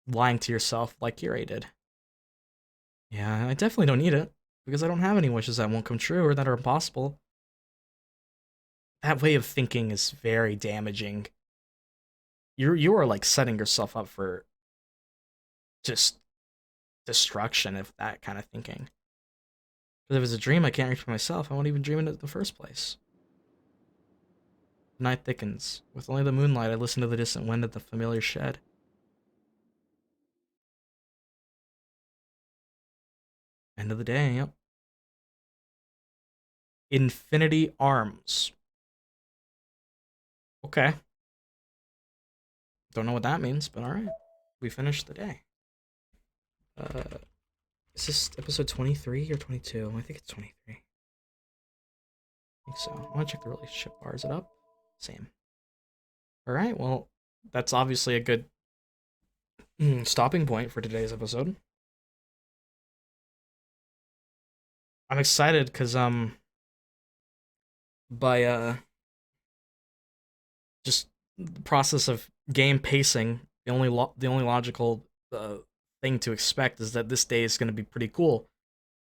Lying to yourself like Kirei did. Yeah, I definitely don't need it, because I don't have any wishes that won't come true or that are impossible. That way of thinking is very damaging. You are like setting yourself up for just destruction of that kind of thinking. Because if it's a dream I can't reach by myself, I won't even dream it in the first place. The night thickens. With only the moonlight, I listen to the distant wind at the familiar shed. End of the day, yep. Infinity Arms. Okay. Don't know what that means, but alright. We finished the day. Is this episode 23 or 22? I think it's 23. I think so. I want to check the relationship bar. Is it up? Same. Alright, well, that's obviously a good stopping point for today's episode. I'm excited because, by, just the process of game pacing, the only logical thing to expect is that this day is going to be pretty cool,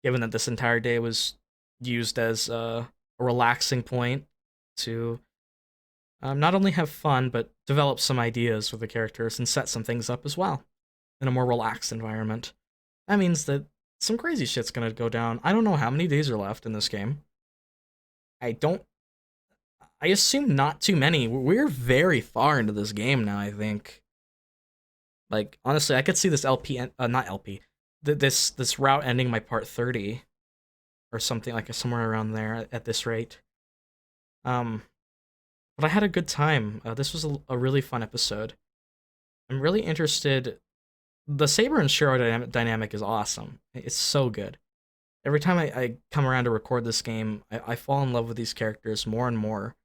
given that this entire day was used as a relaxing point to not only have fun, but develop some ideas with the characters and set some things up as well in a more relaxed environment. That means that some crazy shit's going to go down. I don't know how many days are left in this game. I assume not too many. We're very far into this game now, I think. Like, honestly, I could see this this route ending by part 30 or something, like somewhere around there at this rate. But I had a good time. This was a really fun episode. I'm really interested. The Saber and Shiro dynamic is awesome. It's so good. Every time I come around to record this game, I fall in love with these characters more and more.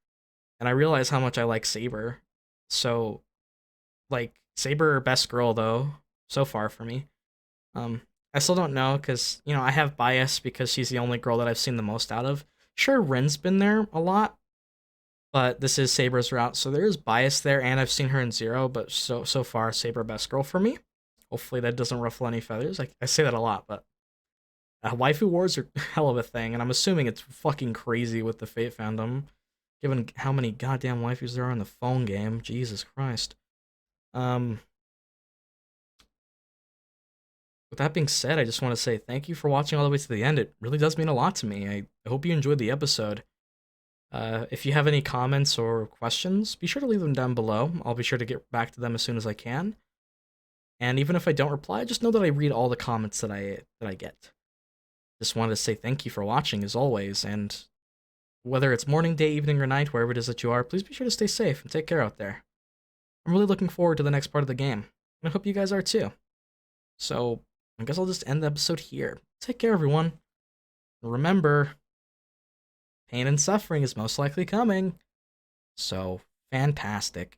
And I realize how much I like Saber. So, like, Saber best girl, though, so far for me. I still don't know, because, you know, I have bias because she's the only girl that I've seen the most out of. Sure, Rin's been there a lot, but this is Saber's route, so there is bias there, and I've seen her in Zero, but so far, Saber best girl for me. Hopefully that doesn't ruffle any feathers. I say that a lot, but waifu wars are hell of a thing, and I'm assuming it's fucking crazy with the Fate fandom, given how many goddamn waifus there are in the phone game. Jesus Christ. With that being said, I just want to say thank you for watching all the way to the end. It really does mean a lot to me. I hope you enjoyed the episode. If you have any comments or questions, be sure to leave them down below. I'll be sure to get back to them as soon as I can. And even if I don't reply, just know that I read all the comments that I get. Just wanted to say thank you for watching as always, and whether it's morning, day, evening, or night, wherever it is that you are, please be sure to stay safe and take care out there. I'm really looking forward to the next part of the game, and I hope you guys are too. So, I guess I'll just end the episode here. Take care, everyone. Remember, pain and suffering is most likely coming. So, fantastic.